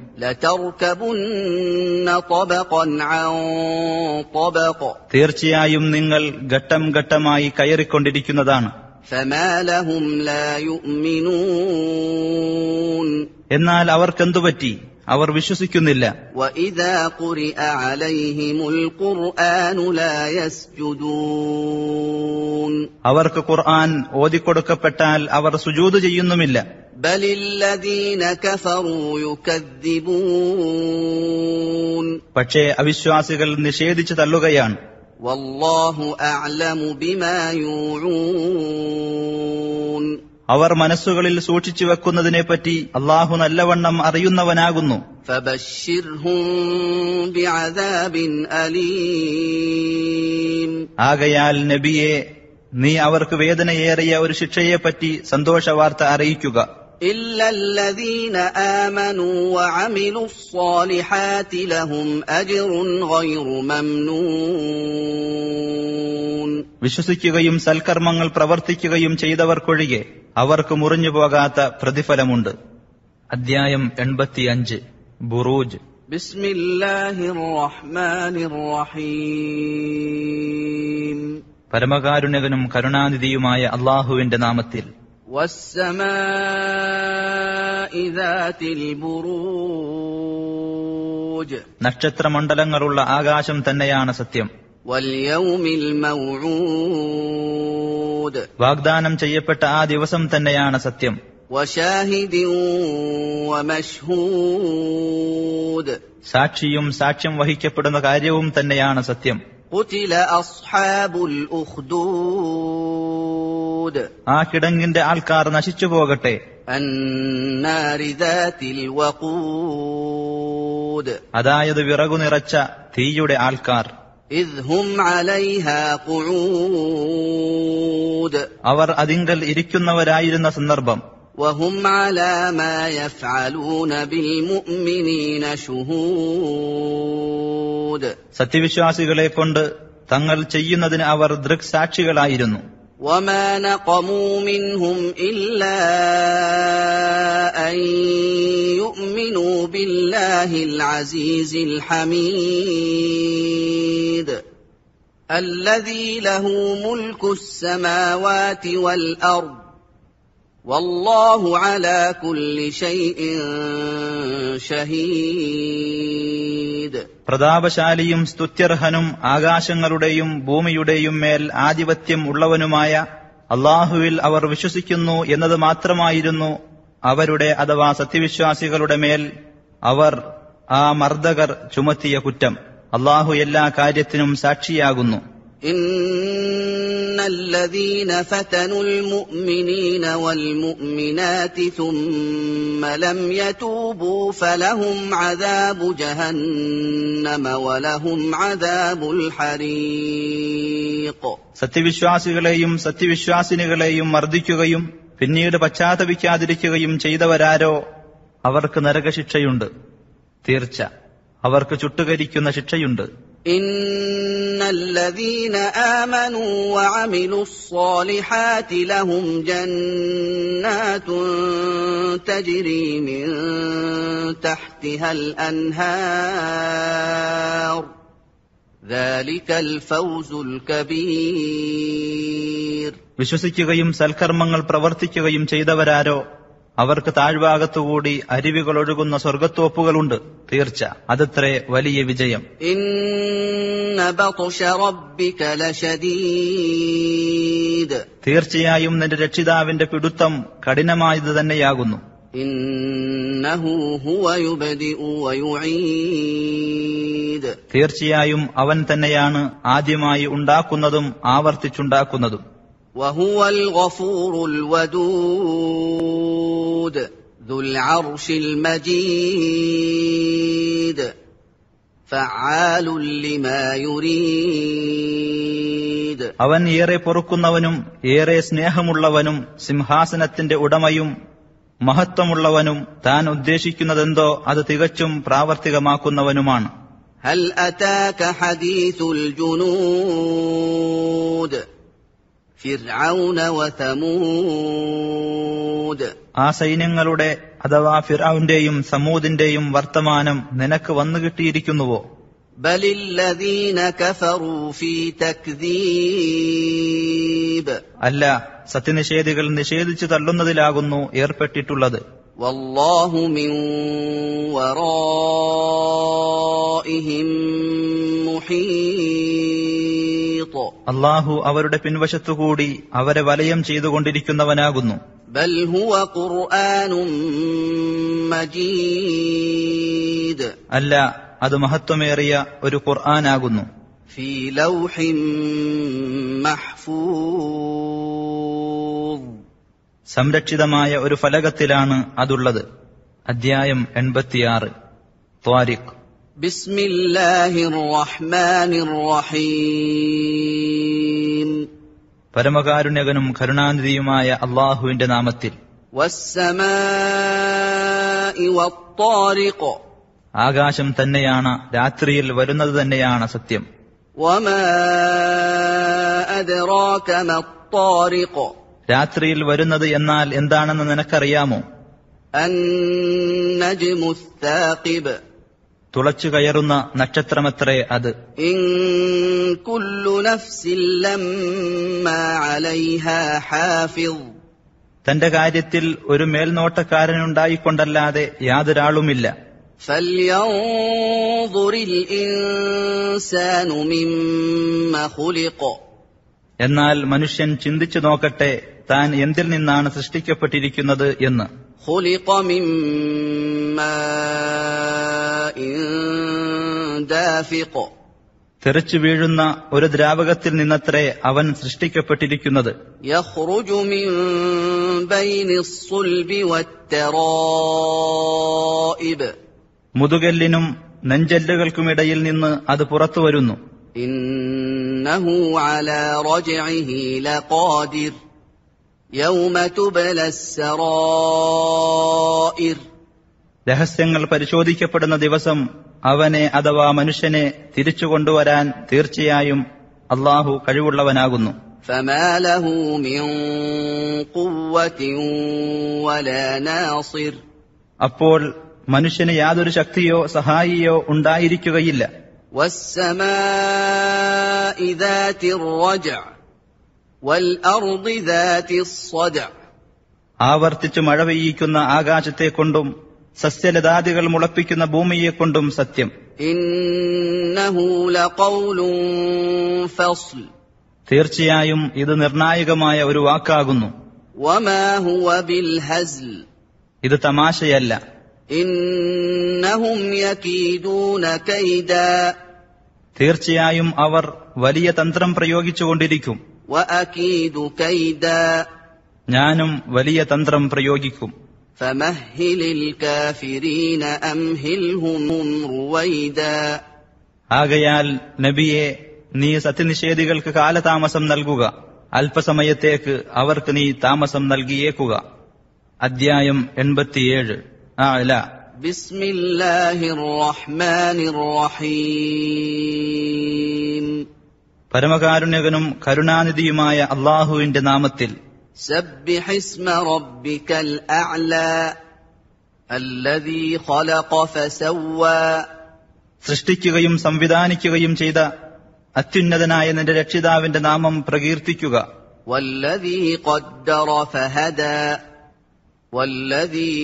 തീർച്ചയായും നിങ്ങൾ ഘട്ടം ഘട്ടമായി കയറിക്കൊണ്ടിരിക്കുന്നതാണ്. എന്നാൽ അവർക്കെന്തുപറ്റി? അവർ വിശ്വസിക്കുന്നില്ല. അവർക്ക് ഖുർആൻ ഓതിക്കൊടുക്കപ്പെട്ടാൽ അവർ സുജൂദ് ചെയ്യുന്നുമില്ല. പക്ഷേ അവിശ്വാസികൾ നിഷേധിച്ചു തള്ളുകയാണ്. വല്ലാഹു അഅലമു ബിമാ യൂഊൻ അവർ മനസ്സുകളിൽ സൂക്ഷിച്ചു വെക്കുന്നതിനെപ്പറ്റി അല്ലാഹു നല്ലവണ്ണം അറിയുന്നവനാകുന്നു. ഫബശ്ശിർഹും ബിഅദാബിൻ അലീം ആകയാൽ നബിയെ, നീ അവർക്ക് വേദനയേറിയ ഒരു ശിക്ഷയെപ്പറ്റി സന്തോഷവാർത്ത അറിയിക്കുക. ഇല്ലല്ലദീന ആമനൂ വഅമിലുസ് സ്വാലിഹാതി ലഹും അജ്റുൻ ഗൈറു മംനൂൻ വിശ്വസിക്കുകയും സൽക്കർമ്മങ്ങൾ പ്രവർത്തിക്കുകയും ചെയ്തവർക്കൊഴികെ അവർക്ക് മുറിഞ്ഞു പോകാത്ത പ്രതിഫലമുണ്ട്. അധ്യായം 85 ബുറൂജ്. ബിസ്മില്ലാഹിർ റഹ്മാനിർ റഹീം പരമകാരുണ്യകനും കരുണാനിധിയുമായ അല്ലാഹുവിന്റെ നാമത്തിൽ. വസ്സമാഇ ദാതിൽ ബുറൂജ് നക്ഷത്രമണ്ഡലങ്ങളുള്ള ആകാശം തന്നെയാണ് സത്യം. വൽയൗമിൽ മൗഊദ് വാഗ്ദാനം ചെയ്യപ്പെട്ട ആ ദിവസം തന്നെയാണ് സത്യം. വശാഹിദിൻ വമശ്ഹൂദ് സാക്ഷിയും സാക്ഷ്യം വഹിക്കപ്പെടുന്ന കാര്യവും തന്നെയാണ് സത്യം. ഖുതില അസ്ഹാബുൽ ഉഖ്ദൂദ് ആ കിടങ്ങിന്റെ ആൾക്കാർ നശിച്ചു പോകട്ടെ. അന്നാരി ദാതിൽ വഖൂദ് അതായത് വിറകു നിറച്ച തീയുടെ ആൾക്കാർ. ഇദ് ഹും അലൈഹാ ഖുഊദ് അവർ അതിങ്കൽ ഇരിക്കുന്നവരായിരുന്ന സന്ദർഭം. വഹും അലാ മാ യഫ്അലൂന ബിൽ മുഅ്മിനീന ശുഹൂദ് സത്യവിശ്വാസികളെ കൊണ്ട് തങ്ങൾ ചെയ്യുന്നതിന് അവർ ദൃക്സാക്ഷികളായിരുന്നു. വമാ നഖമൂ മിൻഹും ഇല്ലാ അൻ യുഅ്മിനൂ ബില്ലാഹിൽ അസീസിൽ ഹമീദ് അല്ലദീ ലഹു മുൽക്കുസ് സമാവാതി വൽ അർദ് വല്ലാഹു അലാ കുല്ലി ശൈഇൻ ഷഹീദ് പ്രതാപശാലിയും സ്തുത്യർഹനും ആകാശങ്ങളുടെയും ഭൂമിയുടെയും മേൽ ആധിപത്യം ഉള്ളവനുമായ അല്ലാഹുവിൽ അവർ വിശ്വസിക്കുന്നു എന്നത് മാത്രമായിരുന്നു അവരുടെ അഥവാ സത്യവിശ്വാസികളുടെ മേൽ അവർ ആ മർദ്ദകർ ചുമത്തിയ കുറ്റം. അല്ലാഹു എല്ലാ കാര്യത്തിനും സാക്ഷിയാകുന്നു. ഇന്ന الذين فتنوا المؤمنين والمؤمنات ثم لم يتوبوا فلهم عذاب جهنم ولهم عذاب الحريق. സത്യവിശ്വാസികളെയും സത്യവിശ്വാസിനികളെയും മർദ്ദിക്കുകയും പിന്നീട് പശ്ചാത്തപിക്കാതിരിക്കുകയും ചെയ്തവരാരോ അവർക്ക് നരകശിക്ഷയുണ്ട്. തീർച്ച അവർക്ക് ചുട്ടുകരിക്കുന്ന ശിക്ഷയുണ്ട്. ഇന്നല്ലദീന ആമനൂ വഅമിലുസ്സാലിഹാതി ലഹും ജന്നാതുൻ തജ്രി മിൻ തഹ്തിഹൽ അൻഹാർ ദാലികൽ ഫൗസുൽ കബീർ. വിശ്വസിക്കുകയും സൽക്കർമ്മങ്ങൾ പ്രവർത്തിക്കുകയും ചെയ്തവരാരോ അവർക്ക് താഴ്ഭാഗത്തുകൂടി അരുവികൾ ഒഴുകുന്ന സ്വർഗത്തോപ്പുകളുണ്ട്. തീർച്ച അതത്രേ വലിയ വിജയം. ഇന്ന ബത്ശ റബ്ബിക ലശദീദ്. തീർച്ചയായും നിന്റെ രക്ഷിതാവിന്റെ പിടുത്തം കഠിനമായത് തന്നെയാകുന്നു. ഇന്നഹു ഹുവ യുബ്ദിഉ വയുഈദ്. തീർച്ചയായും അവൻ തന്നെയാണ് ആദ്യമായി ഉണ്ടാക്കുന്നതും ആവർത്തിച്ചുണ്ടാക്കുന്നതും. വഹുവൽ ഗഫൂറുൽ വദൂദ് ദുൽ അർശിൽ മജീദ് ഫഅാലുൽ ലിമാ യുരീദ്. അവൻ ഏറെ പൊറുക്കുന്നവനും ഏറെ സ്നേഹമുള്ളവനും സിംഹാസനത്തിന്റെ ഉടമയും മഹത്വമുള്ളവനും താൻ ഉദ്ദേശിക്കുന്നതെന്തോ അത് തികച്ചും പ്രാവർത്തികമാക്കുന്നവനുമാണ്. ഹൽ അതാക ഹദീസുൽ ജുനൂദ് ഫിർഔന വതമൂദ്. ആ സൈന്യങ്ങളുടെ അഥവാ ഫിർഔന്റെയും സമൂദിന്റെയും വർത്തമാനം നിനക്ക് വന്നു കിട്ടിയിരിക്കുന്നുവോ? ബലില്ലദീന കഫറൂ ഫീ തക്ദീബ്. അല്ല, സത്യനിഷേധികൾ നിഷേധിച്ചു തള്ളുന്നതിലാകുന്നു ഏർപ്പെട്ടിട്ടുള്ളത്. വല്ലാഹു മിൻ വറാഇഹിം മുഹീത്. അല്ലാഹു അവരുടെ പിൻവശത്തുകൂടി അവരെ വലയം ചെയ്തുകൊണ്ടിരിക്കുന്നവനാകുന്നു. ബൽ ഹുവ ഖുർആനും മജീദ്. അല്ല, അത് മഹത്വമേറിയ ഒരു ഖുർആനാകുന്നു. ഫീ ലൗഹിൻ മഹ്ഫൂദ്. സംരക്ഷിതമായ ഒരു ഫലകത്തിലാണ് അതുള്ളത്. അധ്യായം 86. ത്വാരിഖ്. ബിസ്മില്ലാഹിർ റഹ്മാനിർ റഹീം. പരമകാരുണ്യകനും കരുണാനിധിയുമായ അല്ലാഹുവിന്റെ നാമത്തിൽ. വസ്സമാഇ വത്താരിഖ്. ആകാശം തന്നെയാണ് രാത്രിയിൽ വരുന്നത് തന്നെയാണ് സത്യം. വമാ അദ്റാക മത്താരിഖ്. രാത്രിയിൽ വരുന്നത് എന്നാൽ എന്താണെന്ന് നിനക്കറിയാമോ? അന്നജ്മുസ് സാഖിബ്. തുളച്ചു കയറുന്ന നക്ഷത്രമത്രേ അത്. ഇൻ കുല്ലു നഫ്സിൻ ലമ്മാ അലൈഹാ ഹാഫിദ്. തന്റെ കാര്യത്തിൽ ഒരു മേൽനോട്ടക്കാരനുണ്ടായിക്കൊണ്ടല്ലാതെ യാതൊരാളുമില്ല. ഫൽയൻദുറിൽ ഇൻസാനു മിമ്മാ ഖുലിഖ. എന്നാൽ മനുഷ്യൻ ചിന്തിച്ചു നോക്കട്ടെ താൻ എന്തിൽ നിന്നാണ് സൃഷ്ടിക്കപ്പെട്ടിരിക്കുന്നത് എന്ന്. ഖുലിഖ മിൻ മാഇൻ ദാഫിഖ്. തെറിച്ചു വീഴുന്ന ഒരു ദ്രാവകത്തിൽ നിന്നത്രേ അവൻ സൃഷ്ടിക്കപ്പെട്ടിരിക്കുന്നത്. യഖ്റുജു മിൻ ബൈനിസ് സുൽബി വത്തറായിബ്. മുതുകല്ലിനും നെഞ്ചെല്ലുകൾക്കുമിടയിൽ നിന്ന് അത് പുറത്തു വരുന്നു. ഇന്നഹു അലാ റജ്ഇഹി ലഖാദിർ യൗമ തുബ്ലസ് സറായിർ. രഹസ്യങ്ങൾ പരിശോധിക്കപ്പെടുന്ന ദിവസം അവനെ അഥവാ മനുഷ്യനെ തിരിച്ചു കൊണ്ടുവരാൻ തീർച്ചയായും അല്ലാഹു കഴിവുള്ളവനാകുന്നു. ഫമാ ലഹു മിൻ ഖുവ്വത്തിൻ വലാ നാസിർ. അപ്പോൾ മനുഷ്യന് യാതൊരു ശക്തിയോ സഹായിയോ ഉണ്ടായിരിക്കുകയില്ല. വസ്സമാഇ ദാതിർ റജ്അ വൽ അർദി ദാതിസ് സദഅ. ആവർത്തിച്ചു മഴ പെയ്യിക്കുന്ന ആകാശത്തെക്കൊണ്ടും സസ്യലതാദികൾ മുളപ്പിക്കുന്ന ഭൂമിയെക്കൊണ്ടും സത്യം. ഇന്നഹു ലഖൗലുൻ ഫസ്ൽ. തീർച്ചയായും ഇത് നിർണായകമായ ഒരു വാക്കാകുന്നു. വമാ ഹുവ ബിൽ ഹസ്ൽ. ഇത് തമാശയല്ല. ഇന്നഹും യകീദൂന കൈദാ. തീർച്ചയായും അവർ വലിയ തന്ത്രം പ്രയോഗിച്ചുകൊണ്ടിരിക്കും. وأكيد كيدا ഞാനും വലിയ തന്ത്രം പ്രയോഗിക്കും. فمهل الكافرين أمهلهم رويدا ആകയാൽ നബിയെ, നീ സത്യനിഷേധികൾക്ക് കാലതാമസം നൽകുക, അല്പസമയത്തേക്ക് അവർക്ക് നീ താമസം നൽകിയേക്കുക. അദ്ധ്യായം 87. അഅല. بسم الله الرحمن الرحيم പരമകാരുണ്യകനും കരുണാനിധിയുമായ അല്ലാഹുവിന്റെ നാമത്തിൽ. سبح اسم ربك الأعلى الذي خلق فسوى സൃഷ്ടിക്കുകയും സംവിധാനിക്കുകയും ചെയ്ത അത്യുന്നതനായ നിന്റെ രക്ഷിതാവിന്റെ നാമം പ്രകീർത്തിക്കുക. والذي قدر فهدى والذي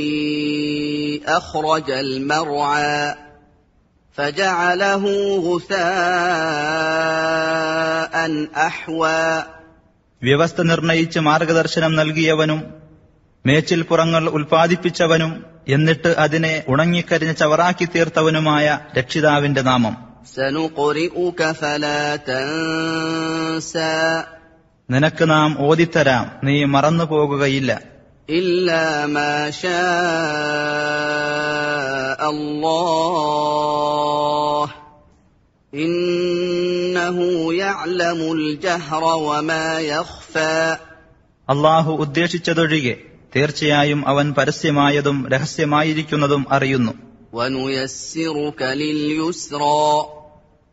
أخرج المرعى فجعله غثاء أحوى വ്യവസ്ഥ നിർണയിച്ച് മാർഗദർശനം നൽകിയവനും മേച്ചിൽപ്പുറങ്ങൾ ഉൽപ്പാദിപ്പിച്ചവനും എന്നിട്ട് അതിനെ ഉണങ്ങിക്കരിഞ്ഞ ചവറാക്കി തീർത്തവനുമായ രക്ഷിതാവിന്റെ നാമം. سنقرئك فلا تنسى നിനക്ക് നാം ഓതിത്തരാം, നീ മറന്നു പോകുകയില്ല. إلا ما شاء الله إنه يعلم الجهر وما يخفى അള്ളാഹു ഉദ്ദേശിച്ചതൊഴികെ തീർച്ചയായും അവൻ പരസ്യമായതും രഹസ്യമായിരിക്കുന്നതും അറിയുന്നു. ونيسرك لليسرى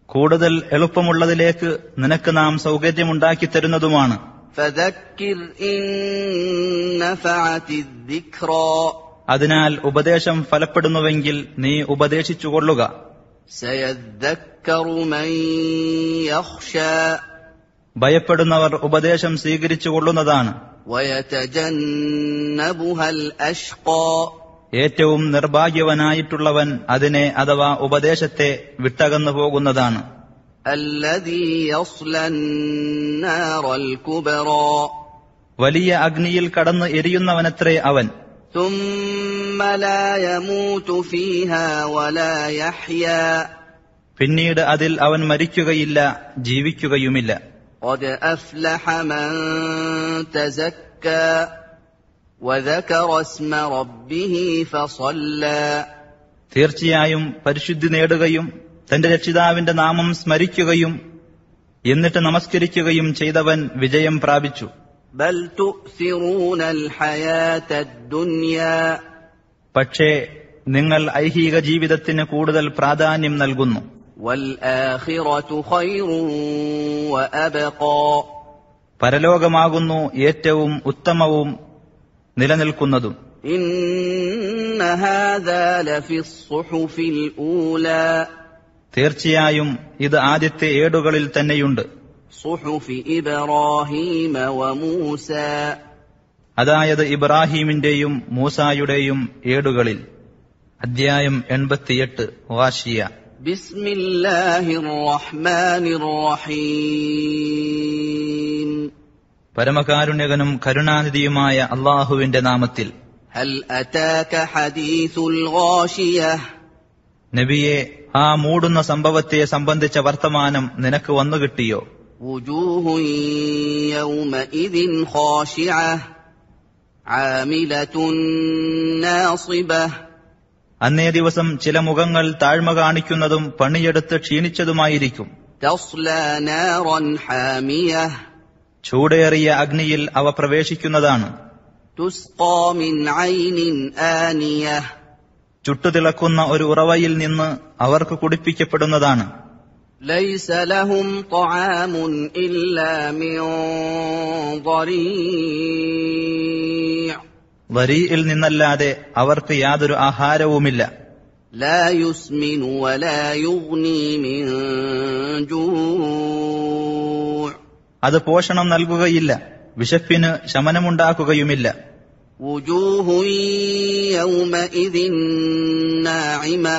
കൂടുതൽ എളുപ്പമുള്ളതിലേക്ക് നിനക്ക് നാം സൗകര്യമുണ്ടാക്കി തരുന്നതുമാണ്. فذكر إن نفعت الذكرى അതിനാൽ ഉപദേശം ഫലപ്പെടുന്നുവെങ്കിൽ നീ ഉപദേശിച്ചുകൊള്ളുക. سيذكر من يخشى ഭയപ്പെടുന്നവർ ഉപദേശം സ്വീകരിച്ചുകൊള്ളുന്നതാണ്. ويتجنبها الأشقى ഏറ്റവും നിർഭാഗ്യവനായിട്ടുള്ളവൻ അതിനെ അഥവാ ഉപദേശത്തെ വിട്ടകന്നു പോകുന്നതാണ്. الذي يصلى النار الكبرى വലിയ അഗ്നിയിൽ കടന്ന് എരിയുന്നവനത്രേ അവൻ. ثم لا يموت فيها ولا يحيا പിന്നീട് അതിൽ അവൻ മരിക്കുകയില്ല, ജീവിക്കുകയുമില്ല. قد أفلح من تزكى وذكر اسم ربه فصلى തീർച്ചയായും പരിശുദ്ധി നേടുകയും തന്റെ രക്ഷിതാവിന്റെ നാമം സ്മരിക്കുകയും എന്നിട്ട് നമസ്കരിക്കുകയും ചെയ്തവൻ വിജയം പ്രാപിച്ചു. بل تؤثرون الحياة الدنيا പക്ഷേ നിങ്ങൾ ഐഹിക ജീവിതത്തിന് കൂടുതൽ പ്രാധാന്യം നൽകുന്നു. والآخرة خير وأبقى പരലോകമാകുന്നു ഏറ്റവും ഉത്തമവും നിലനിൽക്കുന്നതും. إن هذا لفي الصحف الأولى തീർച്ചയായും ഇത് ആദ്യത്തെ ഏടുകളിൽ തന്നെയുണ്ട്. صحف إبراهيم وموسى അതായത് ഇബ്രാഹീമിന്റെയും മൂസായുടെയും ഏടുകളിൽ. അദ്ധ്യായം 88. ഗാശിയ. بسم الله الرحمن الرحيم പരമകാരുണ്യകനും കരുണാനിധിയുമായ അള്ളാഹുവിന്റെ നാമത്തിൽ. هل أتاك حديث الغاشية നബിയെ, ആ മൂടുന്ന സംഭവത്തെ സംബന്ധിച്ച വർത്തമാനം നിനക്ക് വന്നുകിട്ടിയോ? وجوه يومئذ خاشعة عاملة ناصبة അന്നേ ദിവസം ചില മുഖങ്ങൾ താഴ്മ കാണിക്കുന്നതും പണിയെടുത്ത് ക്ഷീണിച്ചതുമായിരിക്കും. تصلى نارا حامية ചൂടേറിയ അഗ്നിയിൽ അവ പ്രവേശിക്കുന്നതാണ്. تسقى من عين آنية ചുട്ടുതിളക്കുന്ന ഒരു ഉറവയിൽ നിന്ന് അവർക്ക് കുടിപ്പിക്കപ്പെടുന്നതാണ്. ليس لهم طعام إلا من ضريع വരിയിൽ നിന്നല്ലാതെ അവർക്ക് യാതൊരു ആഹാരവുമില്ല. لا يسمن ولا يغني من جوع അത് പോഷണം നൽകുകയില്ല, വിശപ്പിന് ശമനമുണ്ടാക്കുകയുമില്ല. وجوه يومئذ ناعمة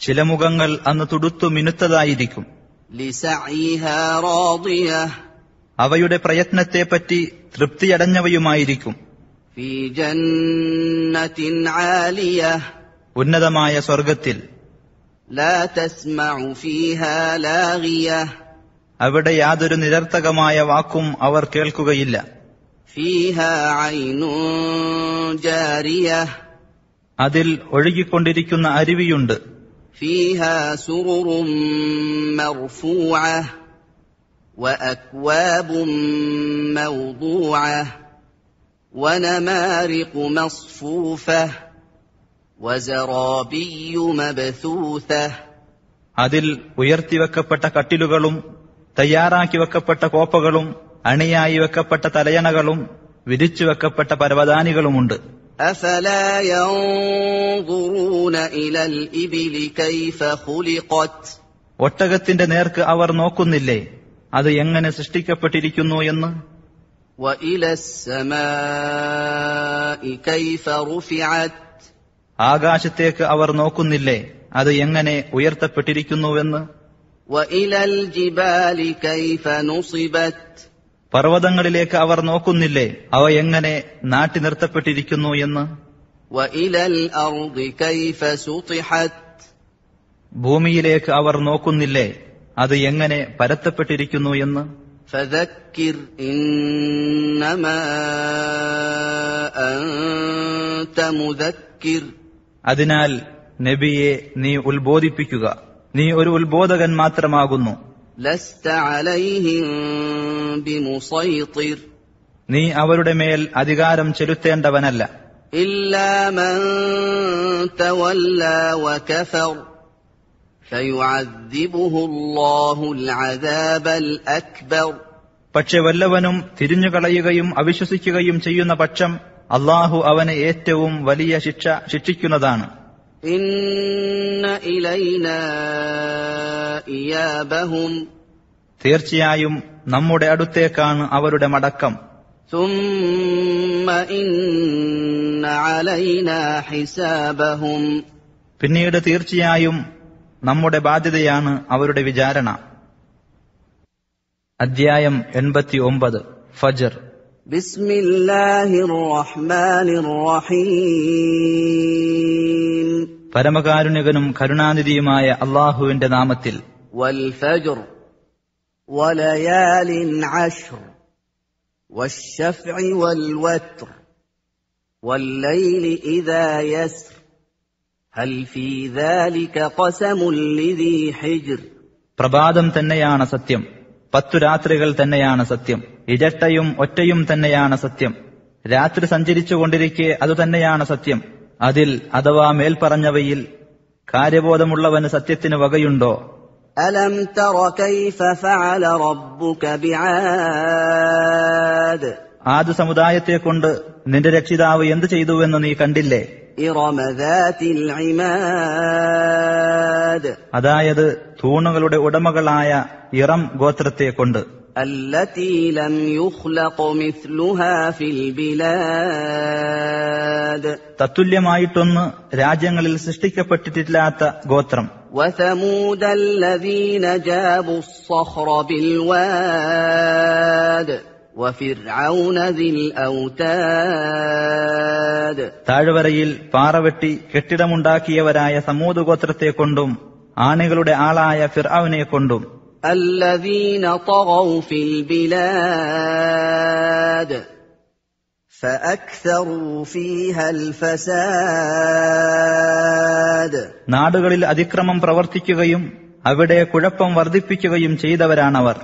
ചില മുഖങ്ങൾ അന്ന് തുടുത്തു മിനുത്തതായിരിക്കും. لسعيها راضية അവയുടെ പ്രയത്നത്തെപ്പറ്റി തൃപ്തിയടഞ്ഞവയുമായിരിക്കും. في جنة عالية ഉന്നതമായ സ്വർഗത്തിൽ. لا تسمع فيها لاغية അവിടെ യാതൊരു നിരർത്ഥകമായ വാക്കും അവർ കേൾക്കുകയില്ല. فيها عين جارية അതിൽ ഒഴുകിക്കൊണ്ടിരിക്കുന്ന അരുവിയുണ്ട്. فيها سرر مرفوعة وأكواب موضوعة ونمارق مصفوفة وزرابي مبثوثة അതിൽ ഉയർത്തിവെക്കപ്പെട്ട കട്ടിലുകളും തയ്യാറാക്കി വെക്കപ്പെട്ട കോപ്പകളും അണിയായി വെക്കപ്പെട്ട തലയണകളും വിരിച്ചു വെക്കപ്പെട്ട പരവതാനികളുമുണ്ട്. أفلا ينظرون إلى الإبل كيف خلقت ഒട്ടകത്തിന്റെ നേർക്ക് അവർ നോക്കുന്നില്ലേ അത് എങ്ങനെ സൃഷ്ടിക്കപ്പെട്ടിരിക്കുന്നു എന്ന്. وإلى السماء كيف رفعت ആകാശത്തേക്ക് അവർ നോക്കുന്നില്ലേ അത് എങ്ങനെ ഉയർത്തപ്പെട്ടിരിക്കുന്നുവെന്ന്. وإلى الجبال كيف نصبت പർവ്വതങ്ങളിലേക്ക് അവർ നോക്കുന്നില്ലേ അവ എങ്ങനെ നാട്ടി നിർത്തപ്പെട്ടിരിക്കുന്നു എന്ന്. وإلى الأرض كيف سطحت ഭൂമിയിലേക്ക് അവർ നോക്കുന്നില്ലേ അത് എങ്ങനെ പരത്തപ്പെട്ടിരിക്കുന്നു എന്ന്. فذكر إنما أنت مذكر അതിനാൽ നബിയെ നീ ഉത്ബോധിപ്പിക്കുക, നീ ഒരു ഉത്ബോധകൻ മാത്രമാകുന്നു. لست عليهم بمسيطر നീ അവരുടെ മേൽ അധികാരം ചെലുത്തേണ്ടവനല്ല. إلا من تولى وكفر فيعذبه الله العذاب الأكبر പക്ഷെ വല്ലവനും തിരിഞ്ഞുകളയുകയും അവിശ്വസിക്കുകയും ചെയ്യുന്ന പക്ഷം അള്ളാഹു അവനെ ഏറ്റവും വലിയ ശിക്ഷ ശിക്ഷിക്കുന്നതാണ്. إن إلينا إيابهم തീർച്ചയായും നമ്മുടെ അടുത്തേക്കാണ് അവരുടെ മടക്കം. ثم إن علينا حسابهم പിന്നീട് തീർച്ചയായും നമ്മുടെ ബാധ്യതയാണ് അവരുടെ വിചാരണ. അധ്യായം 89 ഫജ്ർ. بسم الله الرحمن الرحيم പരമകാരുണികനും കരുണാനിധിയുമായ അള്ളാഹുവിന്റെ നാമത്തിൽ. والفجر وليال عشر والشفع والوتر والليل إذا يسر هل في ذلك قسم لذي حجر പ്രഭാതം തന്നെയാണ് സത്യം, 10 രാത്രികൾ തന്നെയാണ് സത്യം, ഇരട്ടയും ഒറ്റയും തന്നെയാണ് സത്യം, രാത്രി സഞ്ചരിച്ചുകൊണ്ടിരിക്കെ അതുതന്നെയാണ് സത്യം. അതിൽ അഥവാ മേൽപ്പറഞ്ഞവയിൽ കാര്യബോധമുള്ളവന് സത്യത്തിന് വകയുണ്ടോ? ألم تر كيف فعل ربك بعاد ആദ് സമുദായത്തെ കൊണ്ട് നിന്റെ രക്ഷിതാവ് എന്ത് ചെയ്തുവെന്ന് നീ കണ്ടില്ലേ? إرم ذات العماد അതായത് തൂണുകളുടെ ഉടമകളായ ഇറം ഗോത്രത്തെ കൊണ്ട്. التي لم يخلق مثلها في البلاد തത്തുല്യമായിട്ടൊന്ന് രാജ്യങ്ങളിൽ സൃഷ്ടിക്കപ്പെട്ടിട്ടില്ലാത്ത ഗോത്രം. وثمود الذين جابوا الصخر بالواد وفرعون ذي الأوتاد താഴ്വരയിൽ പാറവെട്ടി കെട്ടിടമുണ്ടാക്കിയവരായ സമൂദ് ഗോത്രത്തെ കൊണ്ടും ആണികളുടെ ആളായ ഫിർഔനെ കൊണ്ടും. الذين طغوا في البلاد فأكثروا فيها الفساد നാടുകളിൽ അതിക്രമം പ്രവർത്തിക്കുകയും അവിടെ കുഴപ്പം വർദ്ധിപ്പിക്കുകയും ചെയ്തവരാണവർ.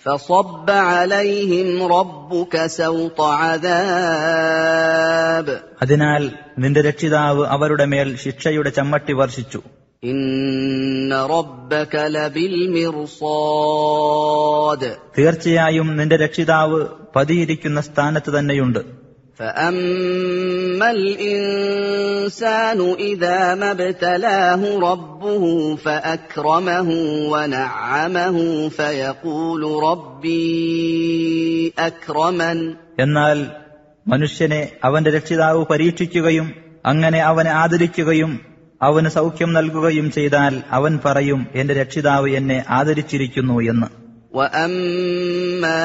فصب عليهم ربك سوط عذاب അതിനാൽ നിന്റെ രക്ഷിതാവ് അവരുടെ മേൽ ശിക്ഷയുടെ ചമ്മട്ടി വർഷിച്ചു. إن ربك لبالمرصاد തീർച്ചയായും നിന്റെ രക്ഷിതാവ് പതിയിരിക്കുന്ന സ്ഥാനത്ത് തന്നെയുണ്ട്. فأما الإنسان إذا ما ابتلاه ربه فأكرمه ونعمه فيقول ربي أكرمن എന്നാൽ മനുഷ്യനെ അവന്റെ രക്ഷിതാവ് പരീക്ഷിക്കുകയും അങ്ങനെ അവനെ ആദരിക്കുകയും അവന് സൗഖ്യം നൽകുകയും ചെയ്താൽ അവൻ പറയും, എന്റെ രക്ഷിതാവ് എന്നെ ആദരിച്ചിരിക്കുന്നു എന്ന്. وأما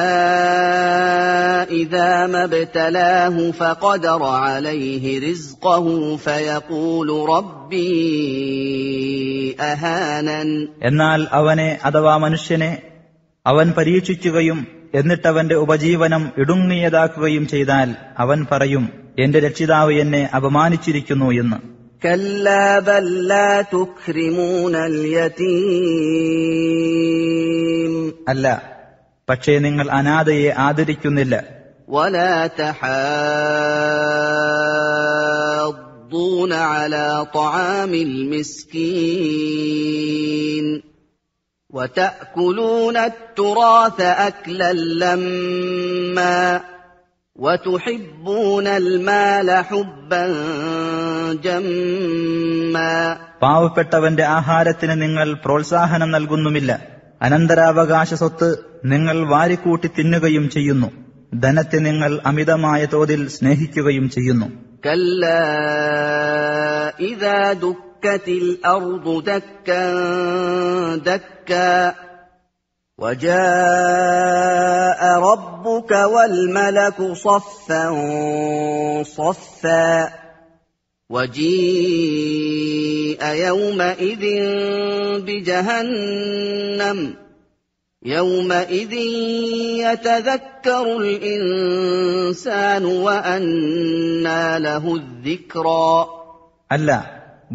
إذا ما ابتلاه فقدر عليه رزقه فيقول ربي أهانن എന്നാൽ അവനെ അഥവാ മനുഷ്യനെ അവൻ പരീക്ഷിക്കുകയും എന്നിട്ടവന്റെ ഉപജീവനം ഇടുങ്ങിയതാക്കുകയും ചെയ്താൽ അവൻ പറയും, എന്റെ രക്ഷിതാവ് എന്നെ അപമാനിച്ചിരിക്കുന്നു എന്ന്. كلا بل لا تكرمون اليتيم അല്ല, പക്ഷേ നിങ്ങൾ അനാഥയെ ആദരിക്കുന്നില്ല. ولا تحاضون على طعام المسكين وتأكلون التراث أكلا لما وتحبون المال حبا جما. പാവപ്പെട്ടവന്റെ ആഹാരത്തിന് നിങ്ങൾ പ്രോത്സാഹനം നൽകുന്നുമില്ല. അനന്തരാവകാശ സ്വത്ത് നിങ്ങൾ വാരിക്കൂട്ടി തിന്നുകയും ചെയ്യുന്നു. ധനത്തെ നിങ്ങൾ അമിതമായ തോതിൽ സ്നേഹിക്കുകയും ചെയ്യുന്നു. كلا إذا دكت الأرض دكا دكا وجاء ربك والملك صفا صفا وجيء يومئذ بجهنم يومئذ يتذكر الإنسان وأنى له الذكرى. അല്ല,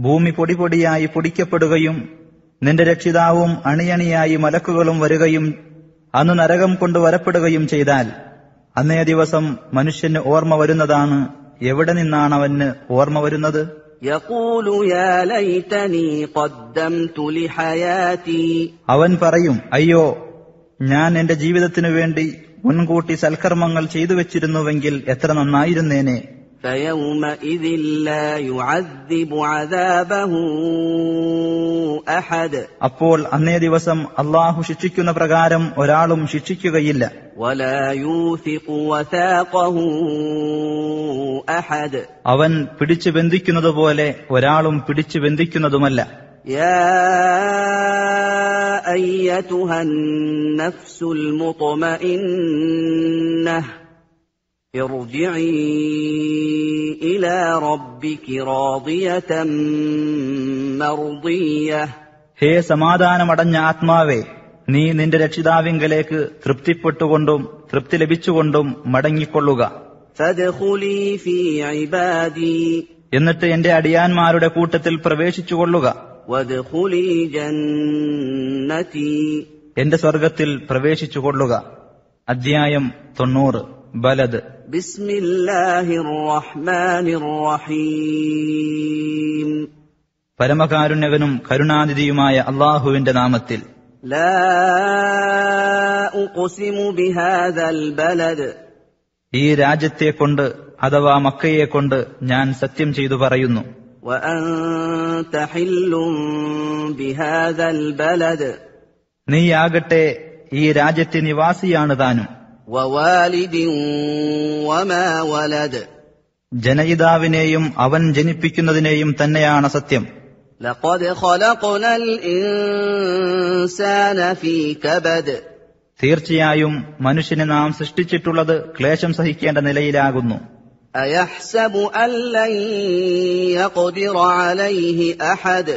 ഭൂമി പൊടിപൊടിയായി പൊടിക്കപ്പെടുകയും നിന്റെ രക്ഷിതാവും അണിയണിയായി മലക്കുകളും വരികയും അന്ന് നരകം കൊണ്ട് വരപ്പെടുകയും ചെയ്താൽ അന്നേ ദിവസം മനുഷ്യന് ഓർമ്മ വരുന്നതാണ്. എവിടെ നിന്നാണ് അവന് ഓർമ്മ വരുന്നത്? يقول يا ليتني قدمت لحياتي. അവൻ പറയും, അയ്യോ, ഞാൻ എന്റെ ജീവിതത്തിനു വേണ്ടി മുൻകൂട്ടി സൽക്കർമ്മങ്ങൾ ചെയ്തു വെച്ചിരുന്നുവെങ്കിൽ എത്ര നന്നായിരുന്നേനെ. فيومئذ لا يعذب عذابه أحد. അപ്പോൾ അന്നേ ദിവസം അള്ളാഹു ശിക്ഷിക്കുന്ന പ്രകാരം ഒരാളും ശിക്ഷിക്കുകയില്ല. ولا يوثق وثاقه أحد. അവൻ പിടിച്ചു ബന്ധിക്കുന്നതുപോലെ ഒരാളും പിടിച്ചു ബന്ധിക്കുന്നതുമല്ല. يا أيتها النفس المطمئنة ارجعي إلى ربك راضية مرضية. ഹേ സമാധാനമടഞ്ഞ ആത്മാവേ, നീ നിന്റെ രക്ഷിതാവിങ്കലേക്ക് തൃപ്തിപ്പെട്ടുകൊണ്ടും തൃപ്തി ലഭിച്ചുകൊണ്ടും മടങ്ങിക്കൊള്ളുക. فادخلي في عبادي. എന്നിട്ട് എന്റെ അടിയാന്മാരുടെ കൂട്ടത്തിൽ പ്രവേശിച്ചുകൊള്ളുക. وادخلي جنتي. എന്റെ സ്വർഗത്തിൽ പ്രവേശിച്ചുകൊള്ളുക. അധ്യായം 90 ബലദ്. بسم الله الرحمن الرحيم. പരമകാരുണ്യകനും കരുണാനിധിയുമായ അള്ളാഹുവിന്റെ നാമത്തിൽ. لا أقسم بهذا البلد. ഈ രാജ്യത്തെക്കൊണ്ട് അഥവാ മക്കയെക്കൊണ്ട് ഞാൻ സത്യം ചെയ്തു പറയുന്നു. وأنت حل بهذا البلد. നീയാകട്ടെ ഈ രാജ്യത്തെ നിവാസിയാണ് താനും. ووالد وما ولد. ജനയിതാവിനെയും അവൻ ജനിപ്പിക്കുന്നതിനെയും തന്നെയാണ് സത്യം. لقد خلقنا الإنسان في كبد. തീർച്ചയായും മനുഷ്യനെ നാം സൃഷ്ടിച്ചിട്ടുള്ളത് ക്ലേശം സഹിക്കേണ്ട നിലയിലാകുന്നു. أيحسب أن لن يقدر عليه أحد.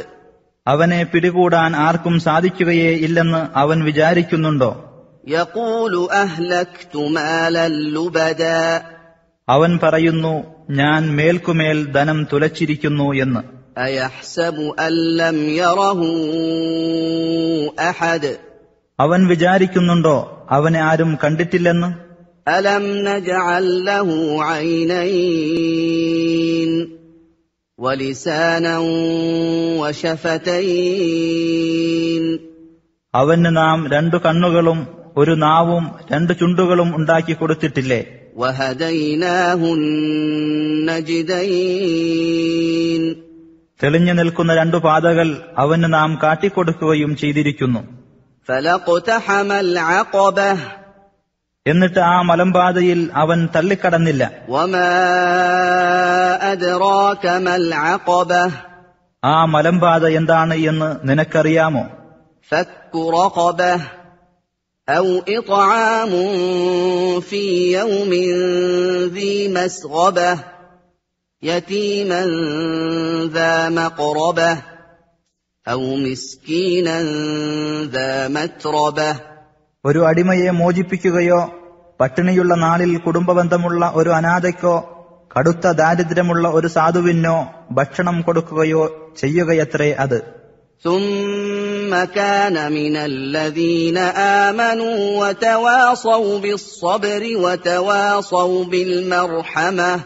അവനെ പിടികൂടാൻ ആർക്കും സാധിക്കുകയേ ഇല്ലെന്ന് അവൻ വിചാരിക്കുന്നുണ്ടോ? يقول أهلكت مالا لبدا. അവൻ പറയുന്നു, ഞാൻ മേൽക്കുമേൽ ധനം തുലച്ചിരിക്കുന്നു എന്ന്. أيحسب أن لم يره أحد. അവൻ വിചാരിക്കുന്നുണ്ടോ അവനെ ആരും കണ്ടിട്ടില്ലെന്ന്? ألم نجعل له عينين ولسانا وشفتين. അവന് നാം 2 കണ്ണുകളും ഒരു നാവും 2 ചുണ്ടുകളും ഉണ്ടാക്കി കൊടുത്തിട്ടില്ലേ? وهديناه النجدين. തെളിഞ്ഞു നിൽക്കുന്ന 2 പാതകൾ അവന് നാം കാട്ടിക്കൊടുക്കുകയും ചെയ്തിരിക്കുന്നു. فلاقتحم العقبة. എന്നിട്ട് ആ മലമ്പാതയിൽ അവൻ തള്ളിക്കടന്നില്ല. وما أدراك ما العقبة. ആ മലമ്പാത എന്താണ് എന്ന് നിനക്കറിയാമോ? فك رقبة أو إطعام في يوم ذي مسغبة يتيما ذا مقربة أو مسكينا ذا متربة ഒരു അടിമയെ മോചിപ്പിക്കുകയോ പട്ടിണിയുള്ള നാളിൽ കുടുംബബന്ധമുള്ള ഒരു അനാഥയ്ക്കോ കടുത്ത ദാരിദ്ര്യമുള്ള ഒരു സാധുവിനോ ഭക്ഷണം കൊടുക്കുകയോ ചെയ്യുകയത്രേ അത്. ثم كان من الذين آمنوا وتواصوا بالصبر وتواصوا بالمرحمة.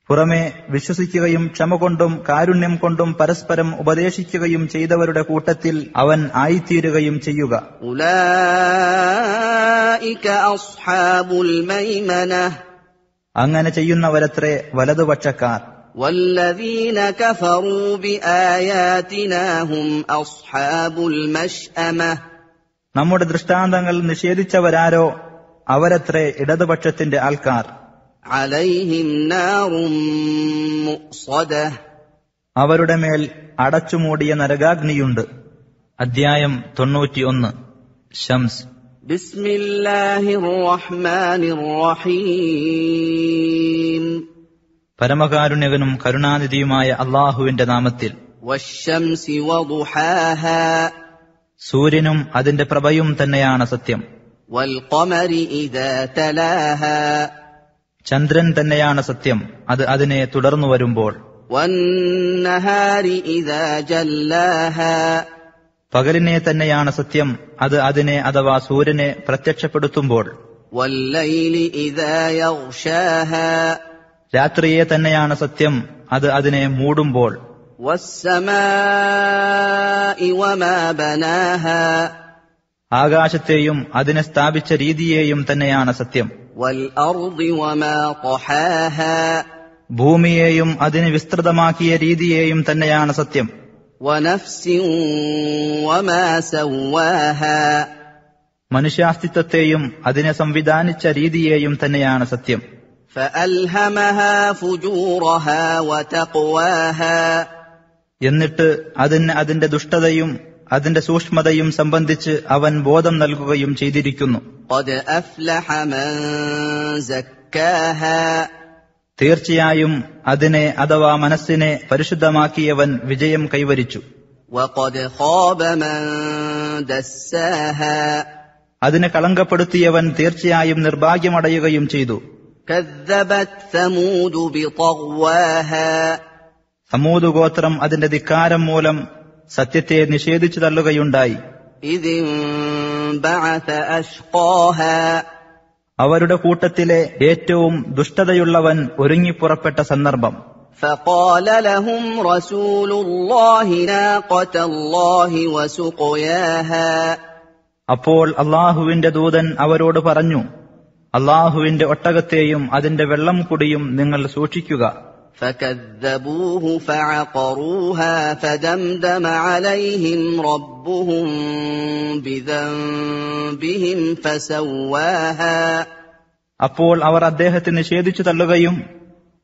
പുറമെ വിശ്വസിക്കുകയും ക്ഷമ കൊണ്ടും കാരുണ്യം കൊണ്ടും പരസ്പരം ഉപദേശിക്കുകയും ചെയ്തവരുടെ കൂട്ടത്തിൽ അവൻ ആയിത്തീരുകയും ചെയ്യുക. ഉലൈക അസ്ഹാബുൽ മൈമന. അങ്ങനെ ചെയ്യുന്നവരത്രേ വലതുപക്ഷക്കാർ. വല്ലദീന കഫറൂ ബിആയാതിനാ ഹും അസ്ഹാബുൽ മശ്അമ. നമ്മുടെ ദൃഷ്ടാന്തങ്ങൾ നിഷേധിച്ചവരാരോ അവരത്രേ ഇടതുപക്ഷത്തിന്റെ ആൾക്കാർ. അലൈഹിം നാറും മുഖ്സദ. അവരുടെ മേൽ അടച്ചുമൂടിയ നരകാഗ്നിയുണ്ട്. അധ്യായം 91 ശംസ്. ബിസ്മില്ലാഹിർ റഹ്മാനിർ റഹീം. പരമകാരുണ്യകനും കരുണാനിധിയുമായ അല്ലാഹുവിന്റെ നാമത്തിൽ. വശംസി വദുഹാഹാ. സൂര്യനും അതിന്റെ പ്രഭയും തന്നെയാണ് സത്യം. വൽഖമരി ഇദാ തലാഹാ. ചന്ദ്രൻ തന്നെയാണ് സത്യം, അത് അതിനെ തുടർന്നു വരുമ്പോൾ. വന്നഹാരി ഇദാ ജല്ലാഹാ. പകലിനെ തന്നെയാണ് സത്യം, അത് അതിനെ അഥവാ സൂര്യനെ പ്രത്യക്ഷപ്പെടുത്തുമ്പോൾ. വല്ലൈലി ഇദാ യഗ്ശാഹാ. രാത്രിയെ തന്നെയാണ് സത്യം, അത് അതിനെ മൂടുമ്പോൾ. വസ്സമാഇ വമാ ബനാഹാ. ആകാശത്തെയും അതിനെ സ്ഥാപിച്ച രീതിയെയും തന്നെയാണ് സത്യം. വൽഅർദി വമാ ത്വഹാഹാ. ഭൂമിയെയും അതിനെ വിസ്തൃതമാക്കിയ രീതിയെയും തന്നെയാണ് സത്യം. വനഫ്സിൻ വമാ സവ്വാഹാ. മനുഷ്യാസ്തിത്വത്തെയും അതിനെ സംവിധാനിച്ച രീതിയെയും തന്നെയാണ് സത്യം. ഫഅൽഹമഹാ ഫുജൂറഹാ വതഖ്വാഹാ. എന്നിട്ട് അതിന് അതിന്റെ ദുഷ്ടതയും അതിന്റെ സൂക്ഷ്മതയും സംബന്ധിച്ച് അവൻ ബോധം നൽകുകയും ചെയ്തിരിക്കുന്നു. ഖദ് അഫ്ലഹ മൻ സക്കാഹാ. തീർച്ചയായും അതിനെ അഥവാ മനസ്സിനെ പരിശുദ്ധമാക്കിയവൻ വിജയം കൈവരിച്ചു. വഖദ് ഖാബ മൻ ദസ്സാഹാ. അതിനെ കളങ്കപ്പെടുത്തിയവൻ തീർച്ചയായും നിർഭാഗ്യമടയുകയും ചെയ്തു. കദ്ദബത് സമൂദ് ബിതഗ്വാഹാ. സമൂദ് ഗോത്രം അതിന്റെ ധിക്കാരം മൂലം സത്യത്തെ നിഷേധിച്ചു തള്ളുകയുണ്ടായി. ഇദിൻ ബഅസ അശ്ഖാഹാ. അവരുടെ കൂട്ടത്തിലെ ഏറ്റവും ദുഷ്ടതയുള്ളവൻ ഒരുങ്ങിപ്പുറപ്പെട്ട സന്ദർഭം. ഫഖാല ലഹും റസൂലുള്ളാഹി നാഖതല്ലാഹി വസുഖയാഹാ. അപ്പോൾ അല്ലാഹുവിന്റെ ദൂതൻ അവരോട് പറഞ്ഞു, അല്ലാഹുവിന്റെ ഒട്ടകത്തെയും അതിന്റെ വെള്ളം കുടിയും നിങ്ങൾ സൂക്ഷിക്കുക. فكذبوه فعقروها فدمدم عليهم ربهم بذنبهم فسواها. അപ്പോൾ അവർ അദ്ദേഹത്തെ നിഷേധിച്ചു തള്ളുകയും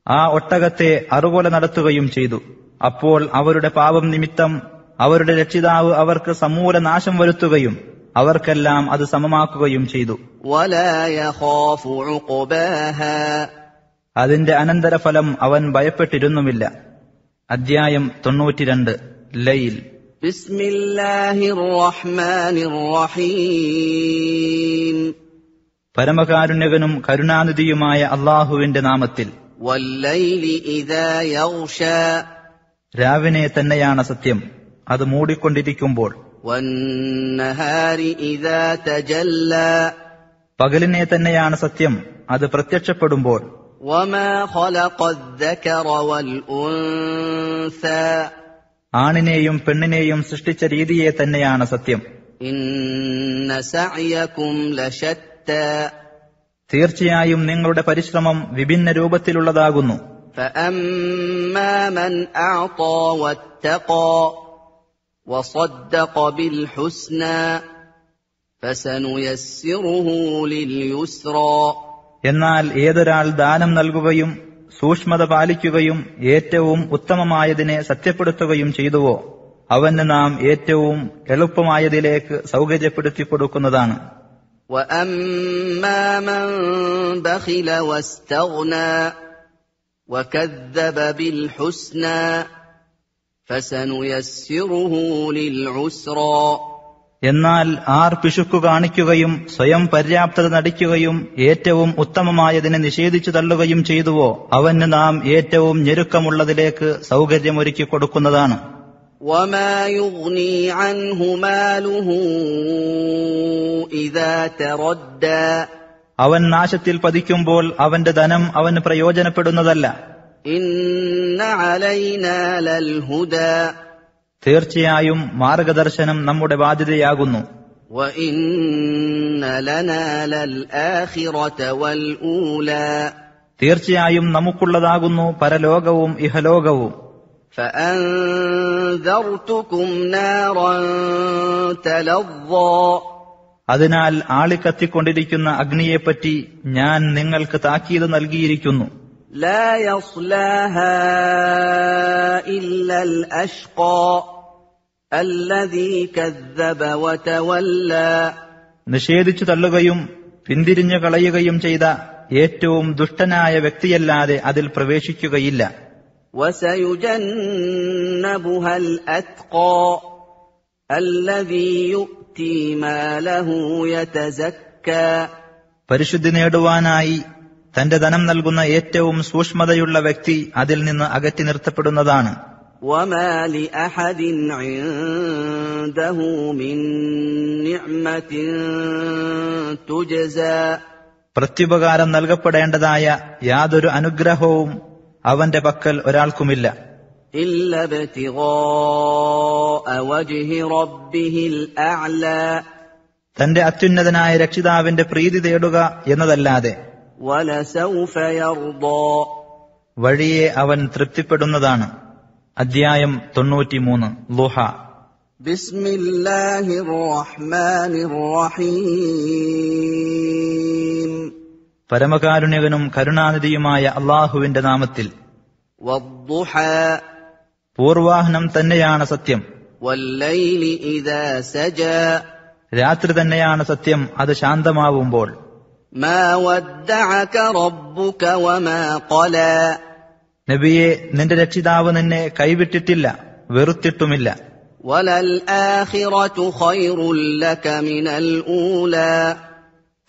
ആ ഒട്ടകത്തെ അറുകൊല നടത്തുകയും ചെയ്തു. അപ്പോൾ അവരുടെ പാപം നിമിത്തം അവരുടെ രക്ഷിതാവ് അവർക്ക് സമൂല നാശം വരുത്തുകയും അവർക്കെല്ലാം അത് സമമാക്കുകയും ചെയ്തു. ولا يخاف عقباها. അതിന്റെ അനന്തരഫലം അവൻ ഭയപ്പെട്ടിരുന്നുമില്ല. അധ്യായം 92 ലൈൽ. ബിസ്മില്ലാഹിർ റഹ്മാനിർ റഹീം. പരമകാരുണ്യകനും കരുണാനിധിയുമായ അല്ലാഹുവിന്റെ നാമത്തിൽ. വല്ലൈലി ഇദാ യഗ്ശാ. രാവിനെ തന്നെയാണ് സത്യം, അത് മൂടിക്കൊണ്ടിരിക്കുമ്പോൾ. വന്നഹാരി ഇദാ തജല്ലാ. പകലിനെ തന്നെയാണ് സത്യം, അത് പ്രത്യക്ഷപ്പെടുമ്പോൾ. വമാ ഖലഖദ് ദകറ വൽ ഉൻസാ. ആണിനെയും പെണ്ണിനെയും സൃഷ്ടിച്ച രീതിയെ തന്നെയാണ് സത്യം. ഇന്ന സഅയകും ലശത്താ. തീർച്ചയായും നിങ്ങളുടെ പരിശ്രമം വിഭിന്ന രൂപത്തിലുള്ളതാകുന്നു. ഫഅമ്മാ മൻ അഅതാ വത്തഖാ വസദ്ദഖ ബിൽ ഹുസ്നാ ഫസനുയസ്സിറുഹു ലിൽ യുസ്റാ. എന്നാൽ ഏതൊരാൾ ദാനം നൽകുകയും സൂക്ഷ്മത പാലിക്കുകയും ഏറ്റവും ഉത്തമമായതിനെ സത്യപ്പെടുത്തുകയും ചെയ്തുവോ അവന് നാം ഏറ്റവും എളുപ്പമായതിലേക്ക് സൗകര്യപ്പെടുത്തി കൊടുക്കുന്നതാണ്. وَأَمَّا مَن بَخِلَ وَاسْتَغْنَى وَكَذَّبَ بِالْحُسْنَى فَسَنُيَسِّرُهُ لِلْعُسْرَى. എന്നാൽ ആർ പിശുക്കു കാണിക്കുകയും സ്വയം പര്യാപ്തത നടിക്കുകയും ഏറ്റവും ഉത്തമമായതിനെ നിഷേധിച്ചു തള്ളുകയും ചെയ്തുവോ, അവന് നാം ഏറ്റവും ഞെരുക്കമുള്ളതിലേക്ക് സൗകര്യമൊരുക്കി കൊടുക്കുന്നതാണ്. وَمَا يُغْنِي عَنْهُ مَالُهُ إِذَا تَرَدَّى അവൻ നാശത്തിൽ പതിക്കുമ്പോൾ അവന്റെ ധനം അവന് പ്രയോജനപ്പെടുന്നതല്ല. إِنَّ عَلَيْنَا لَلْهُدَى തീർച്ചയായും മാർഗദർശനം നമ്മുടെ ബാധ്യതയാകുന്നു. وَإِنَّ لَنَا لَلْآخِرَةَ وَالْأُولَى തീർച്ചയായും നമുക്കുള്ളതാകുന്നു പരലോകവും ഇഹലോകവും. فَأَنذَرْتُكُمْ نَارًا تَلَظَّى അതിനാൽ ആളിക്കത്തിക്കൊണ്ടിരിക്കുന്ന അഗ്നിയെപ്പറ്റി ഞാൻ നിങ്ങൾക്ക് താക്കീത് നൽകിയിരിക്കുന്നു. لا يصلاها إلا الأشقى الذي كذب وتولى നിഷേധിച്ചു തള്ളുകയും പിന്തിരിഞ്ഞു കളയുകയും ചെയ്ത ഏറ്റവും ദുഷ്ടനായ വ്യക്തിയല്ലാതെ അതിൽ പ്രവേശിക്കുകയില്ല. وسيجنبها الأتقى الذي يؤتي ماله يتزكى പരിശുദ്ധി നേടുവാനായി തന്റെ ധനം നൽകുന്ന ഏറ്റവും സൂക്ഷ്മതയുള്ള വ്യക്തി അതിൽ നിന്ന് അകറ്റി നിർത്തപ്പെടുന്നതാണ്. وما لأحد عنده من نعمة تجزى പ്രത്യുപകാരം നൽകപ്പെടേണ്ടതായ യാതൊരു അനുഗ്രഹവും അവന്റെ പക്കൽ ഒരാൾക്കുമില്ല. إلا ابتغاء وجه ربه الأعلى തന്റെ അത്യുന്നതനായ രക്ഷിതാവിന്റെ പ്രീതി തേടുക എന്നതല്ലാതെ. وَلَسَوْفَ يَرْضَى വഴിയെ അവൻ തൃപ്തിപ്പെടുന്നതാണ്. അധ്യായം 93 ളുഹ. بسم الله الرحمن الرحيم പരമകാരുണ്യകനും കരുണാനിധിയുമായ അള്ളാഹുവിന്റെ നാമത്തിൽ. وَالضُّحَى പൂർവാഹനം തന്നെയാണ് സത്യം. وَاللَّيْلِ إِذَا سَجَى രാത്രി തന്നെയാണ് സത്യം അത് ശാന്തമാവുമ്പോൾ. مَا وَدَّعَكَ رَبُّكَ وَمَا قَلَى നബിയെ, നിന്റെ രക്ഷിതാവ് നിന്നെ കൈവിട്ടിട്ടില്ല, വെറുത്തിട്ടുമില്ല. وَلَلْآخِرَةُ خَيْرٌ لَكَ مِنَ الْأُولَى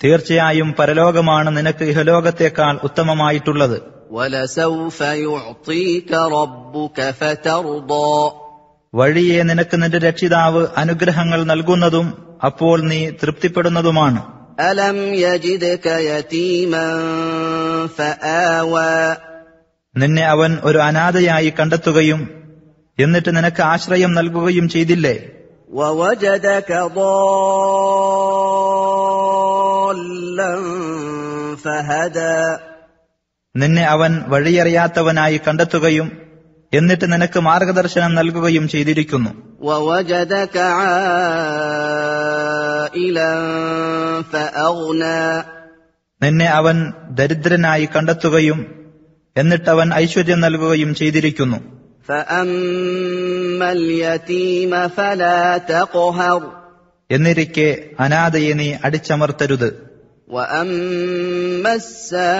തീർച്ചയായും പരലോകമാണ് നിനക്ക് ഇഹലോകത്തേക്കാൾ ഉത്തമമായിട്ടുള്ളത്. وَلَسَوْفَ يُعْطِيكَ رَبُّكَ فَتَرْضَى വഴിയെ നിനക്ക് നിന്റെ രക്ഷിതാവ് അനുഗ്രഹങ്ങൾ നൽകുന്നതും അപ്പോൾ നീ തൃപ്തിപ്പെടുന്നതുമാണ്. أَلَمْ يَجِدْكَ يَتِيمًا فَآوَى നിന്നെ അവൻ ഒരു അനാഥയായി കണ്ടെത്തുകയും എന്നിട്ട് നിനക്ക് ആശ്രയം നൽകുകയും ചെയ്തില്ലേ? وَوَجَدَكَ ضَالًّا فَهَدَى നിന്നെ അവൻ വഴിയറിയാത്തവനായി കണ്ടെത്തുകയും എന്നിട്ട് നിനക്ക് മാർഗദർശനം നൽകുകയും ചെയ്തിരിക്കുന്നു. وَوَجَدَكَ عَائِلًا فَأَغْنَى നിന്നെ അവൻ ദരിദ്രനായി കണ്ടെത്തുകയും എന്നിട്ടവൻ ഐശ്വര്യം നൽകുകയും ചെയ്തിരിക്കുന്നു. فَأَمَّا الْيَتِيمَ فَلَا تَقْهَرْ എന്നിരിക്കെ അനാഥയെ നീ അടിച്ചമർത്തരുത്. وَأَمَّا السَّائِلَ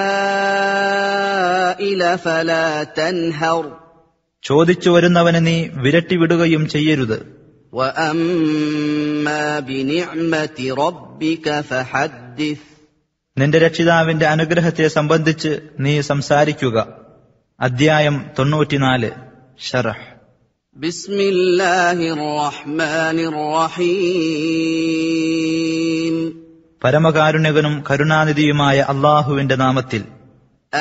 فَلَا تَنْهَرْ ചോദിച്ചു വരുന്നവനെ നീ വിരട്ടിവിടുകയും ചെയ്യരുത്. وَأَمَّا بِنِعْمَةِ رَبِّكَ فَحَدِّثْ നിന്റെ രക്ഷിതാവിന്റെ അനുഗ്രഹത്തെ സംബന്ധിച്ച് നീ സംസാരിക്കുക. അധ്യായം 94 ശറഹ്. بسم الله الرحمن الرحيم പരമകാരുണ്യകനും കരുണാനിധിയുമായ അള്ളാഹുവിന്റെ നാമത്തിൽ.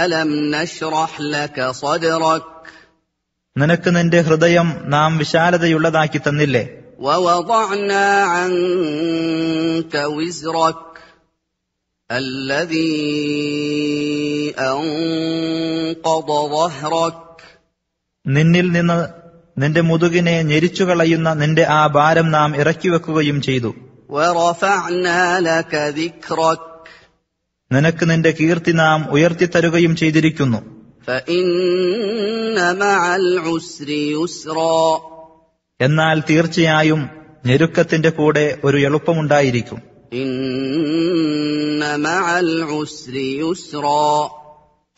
ألم نشرح لك صدرك നിനക്ക് നിന്റെ ഹൃദയം നാം വിശാലതയുള്ളതാക്കി തന്നില്ലേ? ووضعنا عنك وزرك الذي أنقض ظهرك നിന്നിൽ നിന്ന് നിന്റെ മുതുകിനെ ഞെരിച്ചുകളയുന്ന നിന്റെ ആ ഭാരം നാം ഇറക്കിവെക്കുകയും ചെയ്തു. وَرَفَعْنَا لَكَ ذِكْرَكَ നിനക്ക് നിന്റെ കീർത്തി നാം ഉയർത്തിത്തരുകയും ചെയ്തിരിക്കുന്നു. فَإِنَّ مَعَ الْعُسْرِ يُسْرًا എന്നാൽ തീർച്ചയായും ഞെരുക്കത്തിന്റെ കൂടെ ഒരു എളുപ്പമുണ്ടായിരിക്കും. إِنَّ مَعَ الْعُسْرِ يُسْرًا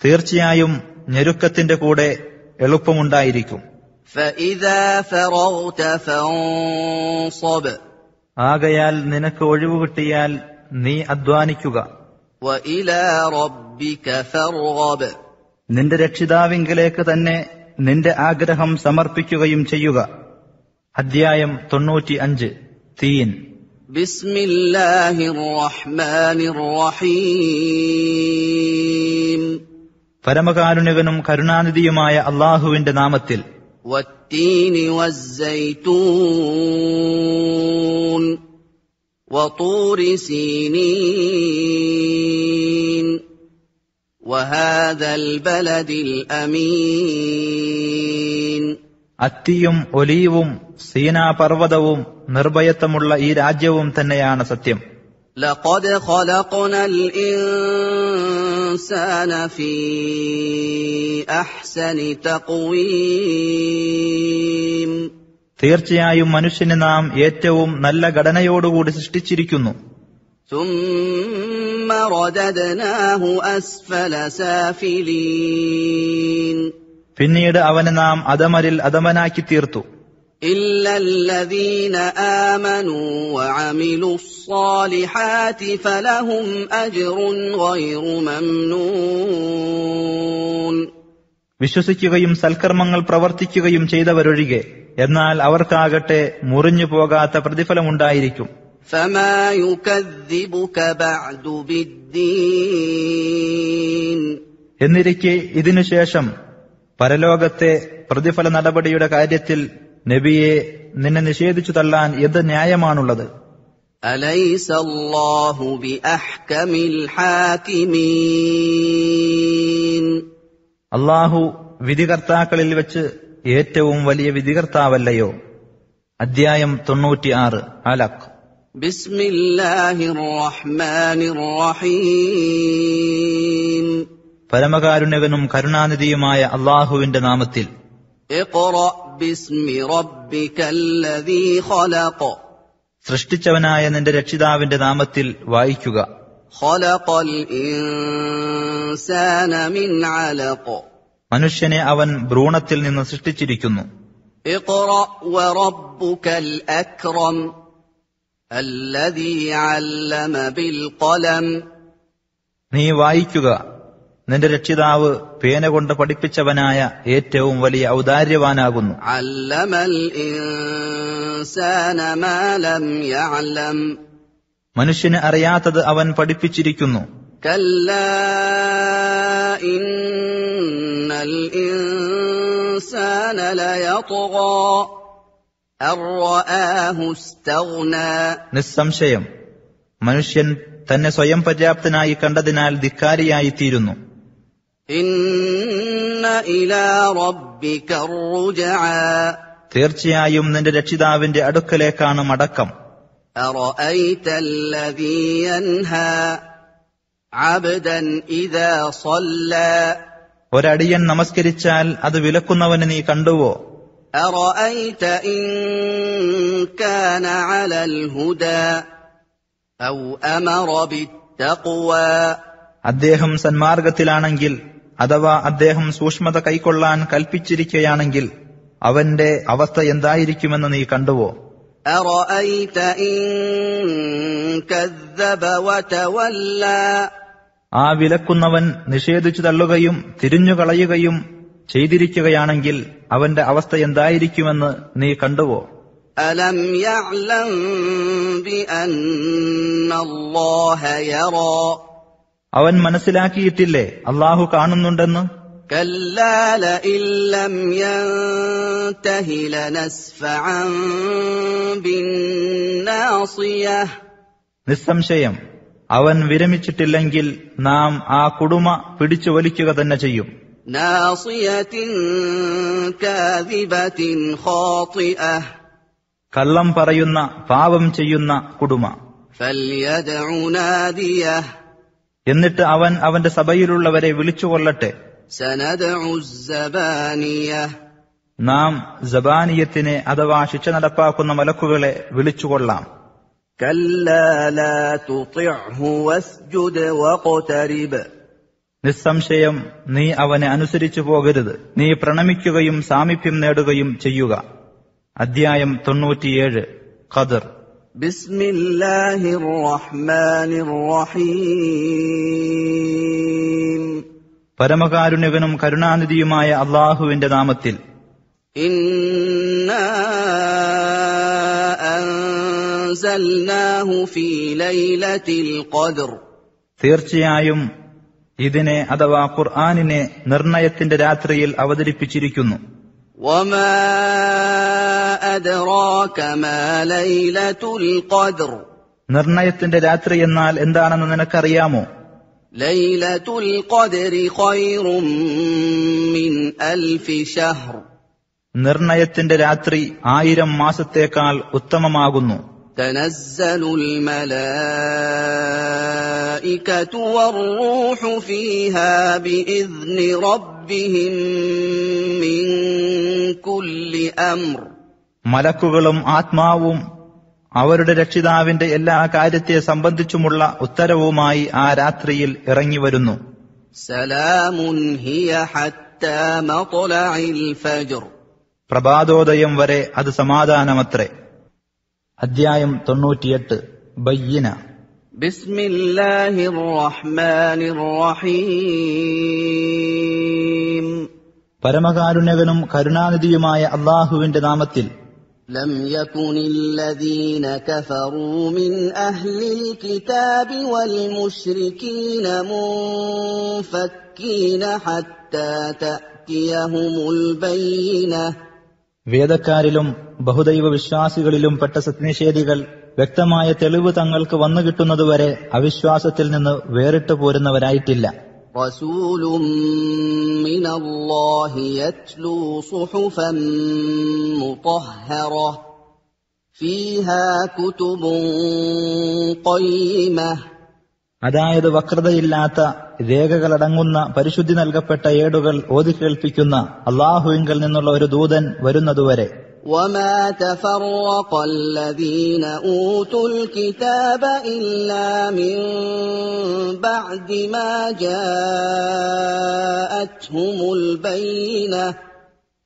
തീർച്ചയായും ഞെരുക്കത്തിന്റെ കൂടെ എളുപ്പമുണ്ടായിരിക്കും. فَإِذَا فَرَغْتَ فَانصَبْ ആകയാൽ നിനക്ക് ഒഴിവ് കിട്ടിയാൽ നീ അധ്വാനിക്കുക. وإلى ربك فارغب. നിന്റെ രക്ഷിതാവിങ്കലേക്ക് തന്നെ നിന്റെ ആഗ്രഹം സമർപ്പിക്കുകയും ചെയ്യുക. അധ്യായം 95 തീൻ. بسم الله الرحمن الرحيم. പരമകാരുണികനും കരുണാനിധിയുമായ അല്ലാഹുവിന്റെ നാമത്തിൽ. والتين والزيتون وطور سينين وهذا البلد الأمين. അത്തിയും ഒലീവും സീനാ പർവ്വതവും നിർഭയത്വമുള്ള ഈ രാജ്യവും തന്നെയാണ് സത്യം. لقد خلقنا الإنسان في أحسن تقويم. തീർച്ചയായും മനുഷ്യനെ നാം ഏറ്റവും നല്ല ഘടനയോടുകൂടി സൃഷ്ടിച്ചിരിക്കുന്നു. ثم رددناه أسفل سافلين. പിന്നീട് അവനെ നാം അധമരിൽ അധമനാക്കി തീർത്തു. إلا الذين آمنوا وعملوا الصالحات فلهم أجر غير ممنون. വിശ്വസിക്കുകയും സൽക്കർമ്മങ്ങൾ പ്രവർത്തിക്കുകയും ചെയ്തവരൊഴികെ, എന്നാൽ അവർക്കാകട്ടെ മുറിഞ്ഞു പോകാത്ത പ്രതിഫലമുണ്ടായിരിക്കും. فما يكذبك بعد بالدين. എന്നിരിക്കെ ഇതിനുശേഷം പരലോകത്തെ പ്രതിഫല നടപടിയുടെ കാര്യത്തിൽ നബിയെ നിന്നെ നിഷേധിച്ചു തള്ളാൻ എന്ത് ന്യായമാണുള്ളത്? أليس الله بأحكم الحاكمين. അല്ലാഹു വിധികർത്താക്കളിൽ വെച്ച് ഏറ്റവും വലിയ വിധികർത്താവല്ലയോ? അധ്യായം 96 അലഖ്. بسم الله الرحمن الرحيم. പരമകാരുണ്യകനും കരുണാനിധിയുമായ അല്ലാഹുവിന്റെ നാമത്തിൽ. اقرأ باسم ربك الذي خلق. സൃഷ്ടിച്ചവനായ നിന്റെ രക്ഷിതാവിന്റെ നാമത്തിൽ വായിക്കുക. خلق الإنسان من علق. മനുഷ്യനെ അവൻ ഭ്രൂണത്തിൽ നിന്ന് സൃഷ്ടിച്ചിരിക്കുന്നു. اقرأ وربك الأكرم الذي علم بالقلم. നീ വായിക്കുക, നിന്റെ രക്ഷിതാവ് പേന കൊണ്ട് പഠിപ്പിച്ചവനായ ഏറ്റവും വലിയ ഔദാര്യവാനാകുന്നു. علم الإنسان ما لم يعلم. മനുഷ്യന് അറിയാത്തത് അവൻ പഠിപ്പിച്ചിരിക്കുന്നു. كلا إن الإنسان ليطغى أن رآه استغنى. നിസ്സംശയം മനുഷ്യൻ തന്നെ സ്വയം പര്യാപ്തനായി കണ്ടതിനാൽ ധിക്കാരിയായിത്തീരുന്നു. إن إلى ربك الرجعى. തീർച്ചയായും നിന്റെ രക്ഷിതാവിന്റെ അടുക്കലേക്കാണ് മടക്കം. أرأيت الذي ينهى عبدا إذا صلى. ഒരടിയൻ നമസ്കരിച്ചാൽ അത് വിലക്കുന്നവനെ നീ കണ്ടുവോ? أرأيت إن كان على الهدى أو أمر بالتقوى. അദ്ദേഹം സന്മാർഗത്തിലാണെങ്കിൽ അഥവാ അദ്ദേഹം സൂക്ഷ്മത കൈക്കൊള്ളാൻ കൽപ്പിച്ചിരിക്കുകയാണെങ്കിൽ അവന്റെ അവസ്ഥ എന്തായിരിക്കുമെന്ന് നീ കണ്ടുവോ? أرأيت إن كذب وتولى. ആ വിലക്കുന്നവൻ നിഷേധിച്ചു തള്ളുകയും തിരിഞ്ഞുകളയുകയും ചെയ്തിരിക്കുകയാണെങ്കിൽ അവന്റെ അവസ്ഥ എന്തായിരിക്കുമെന്ന് നീ കണ്ടുവോ? ألم يعلم بأن الله يرى. അവൻ മനസ്സിലാക്കിയിട്ടില്ലേ അല്ലാഹു കാണുന്നുണ്ടെന്ന്? كلا لئن لم ينته لنسفعا بالناصية. നിസ്സംശയം അവൻ വിരമിച്ചിട്ടില്ലെങ്കിൽ നാം ആ കുടുമ പിടിച്ചു വലിക്കുക തന്നെ ചെയ്യും. ناصية كاذبة خاطئة. കള്ളം പറയുന്ന പാപം ചെയ്യുന്ന കുടുമ. فليدع ناديه. എന്നിട്ട് അവൻ അവന്റെ സഭയിലുള്ളവരെ വിളിച്ചുകൊള്ളട്ടെ. سندع الزبانية. നാം സബാനിയത്തിനെ അഥവാ ശിക്ഷ നടപ്പാക്കുന്ന മലക്കുകളെ വിളിച്ചുകൊള്ളാം. كلا لا تطعه واسجد واقترب. നിസ്സംശയം നീ അവനെ അനുസരിച്ചു പോകരുത്, നീ പ്രണമിക്കുകയും സാമീപ്യം നേടുകയും ചെയ്യുക. അധ്യായം 97 ഖദർ. بسم الله الرحمن الرحيم പരമകാരുണ്യകനും കരുണാനിധിയുമായ അല്ലാഹുവിന്റെ നാമത്തിൽ. إنا أنزلناه في ليلة القدر തീർച്ചയായും ഇതിനെ അഥവാ ഖുർആനിനെ നിർണയത്തിന്റെ രാത്രിയിൽ അവതരിപ്പിച്ചിരിക്കുന്നു. وما أدراك ما ليلة القدر നിർണയത്തിന്റെ രാത്രി എന്നാൽ എന്താണെന്ന് നിനക്കറിയാമോ? ليلة القدر خير من 1000 شهر നിർണയത്തിന്റെ രാത്രി 1000 മാസത്തേക്കാൾ ഉത്തമമാകുന്നു. تنزل الملائكة والروح فيها بإذن ربهم من كل أمر മലക്കുകളും ആത്മാവും അവരുടെ രക്ഷിതാവിന്റെ എല്ലാ കാര്യത്തെ സംബന്ധിച്ചുമുള്ള ഉത്തരവുമായി ആ രാത്രിയിൽ ഇറങ്ങിവരുന്നു. سلام هي حتى مطلع الفجر പ്രഭാതോദയം വരെ അത് സമാധാനമത്രേ. അധ്യായം 98 ബയ്യിന. بسم الله الرحمن الرحيم പരമകാരുണ്യകനും കരുണാനിധിയുമായ അല്ലാഹുവിന്റെ നാമത്തിൽ. لم يكن الذين كفروا من أهل الكتاب والمشركين منفكين حتى تأتيهم البينة വേദക്കാരിലും ബഹുദൈവ വിശ്വാസികളിലും പെട്ട സത്യനിഷേധികൾ വ്യക്തമായ തെളിവ് തങ്ങൾക്ക് വന്നുകിട്ടുന്നതുവരെ അവിശ്വാസത്തിൽ നിന്ന് വേറിട്ടു പോരുന്നവരായിട്ടില്ല. رسول من الله يتلو صحفا مطهرة فيها كتب قيمة അതായത് വക്രതയില്ലാത്ത രേഖകളടങ്ങുന്ന പരിശുദ്ധി നൽകപ്പെട്ട ഏടുകൾ ഓതിക്കേൾപ്പിക്കുന്ന അല്ലാഹുവിങ്കൽ നിന്നുള്ള ഒരു ദൂതൻ വരുന്നതുവരെ. وما تفرق الذين أوتوا الكتاب إلا من بعد ما جاءتهم البينة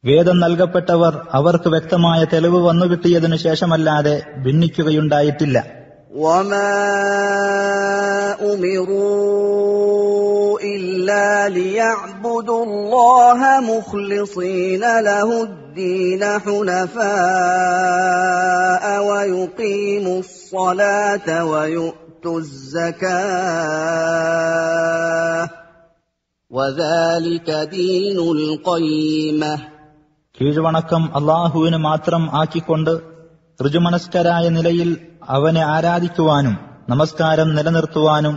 വേദം നൽകപ്പെട്ടവർ അവർക്ക് വ്യക്തമായ തെളിവ് വന്നുകിട്ടിയതിനു ശേഷമല്ലാതെ ഭിന്നിക്കുകയുണ്ടായിട്ടില്ല. وما أمروا إلا ليعبدوا الله مخلصين له الدين حنفاء ويقيموا الصلاة ويؤتوا الزكاة وذلك دين القيمة കീഴ്വണക്കം അല്ലാഹുവിന് മാത്രം ആക്കിക്കൊണ്ട് ഋജുമനസ്കരായ നിലയിൽ അവനെ ആരാധിക്കുവാനും നമസ്കാരം നിലനിർത്തുവാനും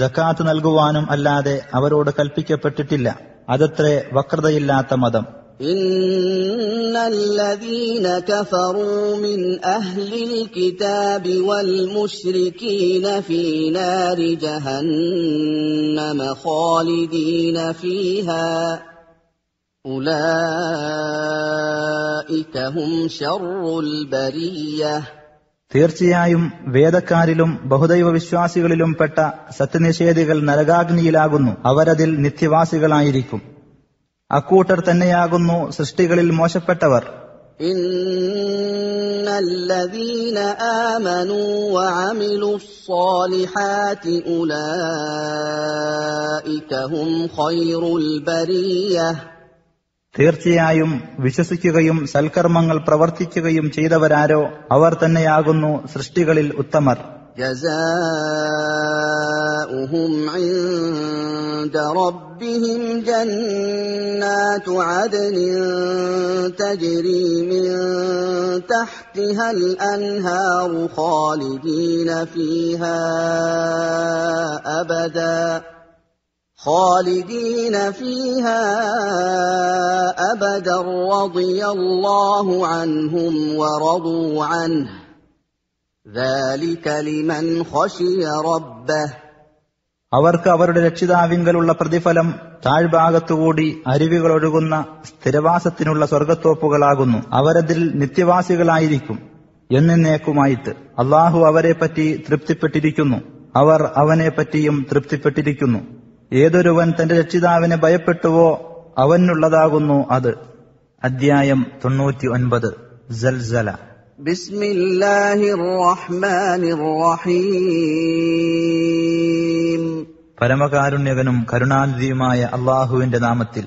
സകാത്ത് നൽകുവാനും അല്ലാതെ അവരോട് കൽപ്പിക്കപ്പെട്ടിട്ടില്ല. അതത്രേ വക്രതയില്ലാത്ത മതം. إن الذين كفروا من أهل الكتاب والمشركين في نار جهنم خالدين فيها أولئك هم شر البرية തീർച്ചയായും വേദക്കാരിലും ബഹുദൈവ വിശ്വാസികളിലും പെട്ട സത്യനിഷേധികൾ നരകാഗ്നിയിലാകുന്നു. അവരതിൽ നിത്യവാസികളായിരിക്കും. അക്കൂട്ടർ തന്നെയാകുന്നു സൃഷ്ടികളിൽ മോശപ്പെട്ടവർ. إن الذين آمنوا وعملوا الصالحات أولئك هم خير البرية തീർച്ചയായും വിശ്വസിക്കുകയും സൽക്കർമ്മങ്ങൾ പ്രവർത്തിക്കുകയും ചെയ്തവരാരോ അവർ തന്നെയാകുന്നു സൃഷ്ടികളിൽ ഉത്തമർ. جزاؤهم عند ربهم جنات عدن تجري من تحتها الأنهار خالدين فيها أبدا رضي الله عنهم ورضوا عنه ذلك لمن خشي ربه അവർക്ക് അവരുടെ രക്ഷിതാവിങ്കലുള്ള പ്രതിഫലം താഴ്ഭാഗത്തുകൂടി അരുവികളൊഴുകുന്ന സ്ഥിരവാസത്തിനുള്ള സ്വർഗത്തോപ്പുകളാകുന്നു. അവരതിൽ നിത്യവാസികളായിരിക്കും എന്നേക്കുമായിട്ട്. അല്ലാഹു അവരെപ്പറ്റി തൃപ്തിപ്പെട്ടിരിക്കുന്നു, അവർ അവനെപ്പറ്റിയും തൃപ്തിപ്പെട്ടിരിക്കുന്നു. ഏതൊരുവൻ തന്റെ രക്ഷിതാവിനെ ഭയപ്പെട്ടുവോ അവനുള്ളതാകുന്നു അത്. അധ്യായം 99 സൽസല. ബിസ്മില്ലാഹിർ റഹ്മാനിർ റഹീം. പരമകാരുണ്യകനും കരുണാനിധിയുമായ അല്ലാഹുവിന്റെ നാമത്തിൽ.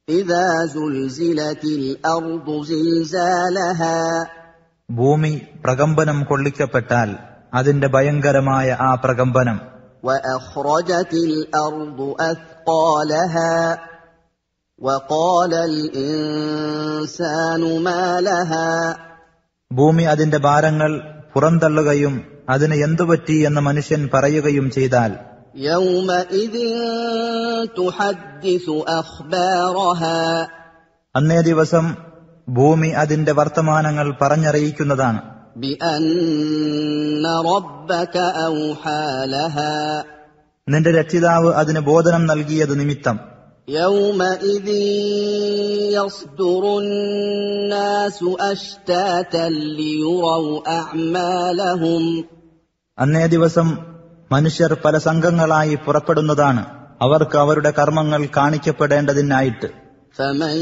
ഇദാ സുൽസിലത്തിൽ അർദു സിൽസാലഹാ. ഭൂമി പ്രകമ്പനം കൊള്ളിക്കപ്പെട്ടാൽ അതിന്റെ ഭയങ്കരമായ ആ പ്രകമ്പനം. വഅഖ്റജത്തിൽ അർദു അത്ഖാലഹാ. വഖാലൽ ഇൻസാനു മാ ലഹാ. ഭൂമി അതിന്റെ ഭാരങ്ങൾ പുറന്തള്ളുകയും അതിന് എന്തുപറ്റി എന്ന് മനുഷ്യൻ പറയുകയും ചെയ്താൽ. യൗമഇദിൻ തുഹദ്ദിസു അഖ്ബാറഹാ. അന്നേ ദിവസം ഭൂമി അതിന്റെ വർത്തമാനങ്ങൾ പറഞ്ഞറിയിക്കുന്നതാണ്. ബിഅന്ന റബ്ബക ഔഹാ ലഹാ. നിന്റെ രക്ഷിതാവ് അതിന് ബോധനം നൽകിയത് നിമിത്തം. യൗമഇദിൻ യസ്ദുറുന്നാസു അശ്താതൻ ലിയുറൗ അഅ്മാലഹും. അന്നേ ദിവസം മനുഷ്യർ പല സംഘങ്ങളായി പുറപ്പെടുന്നതാണ്, അവർക്ക് അവരുടെ കർമ്മങ്ങൾ കാണിക്കപ്പെടേണ്ടതിനായിട്ട്. ഫമൻ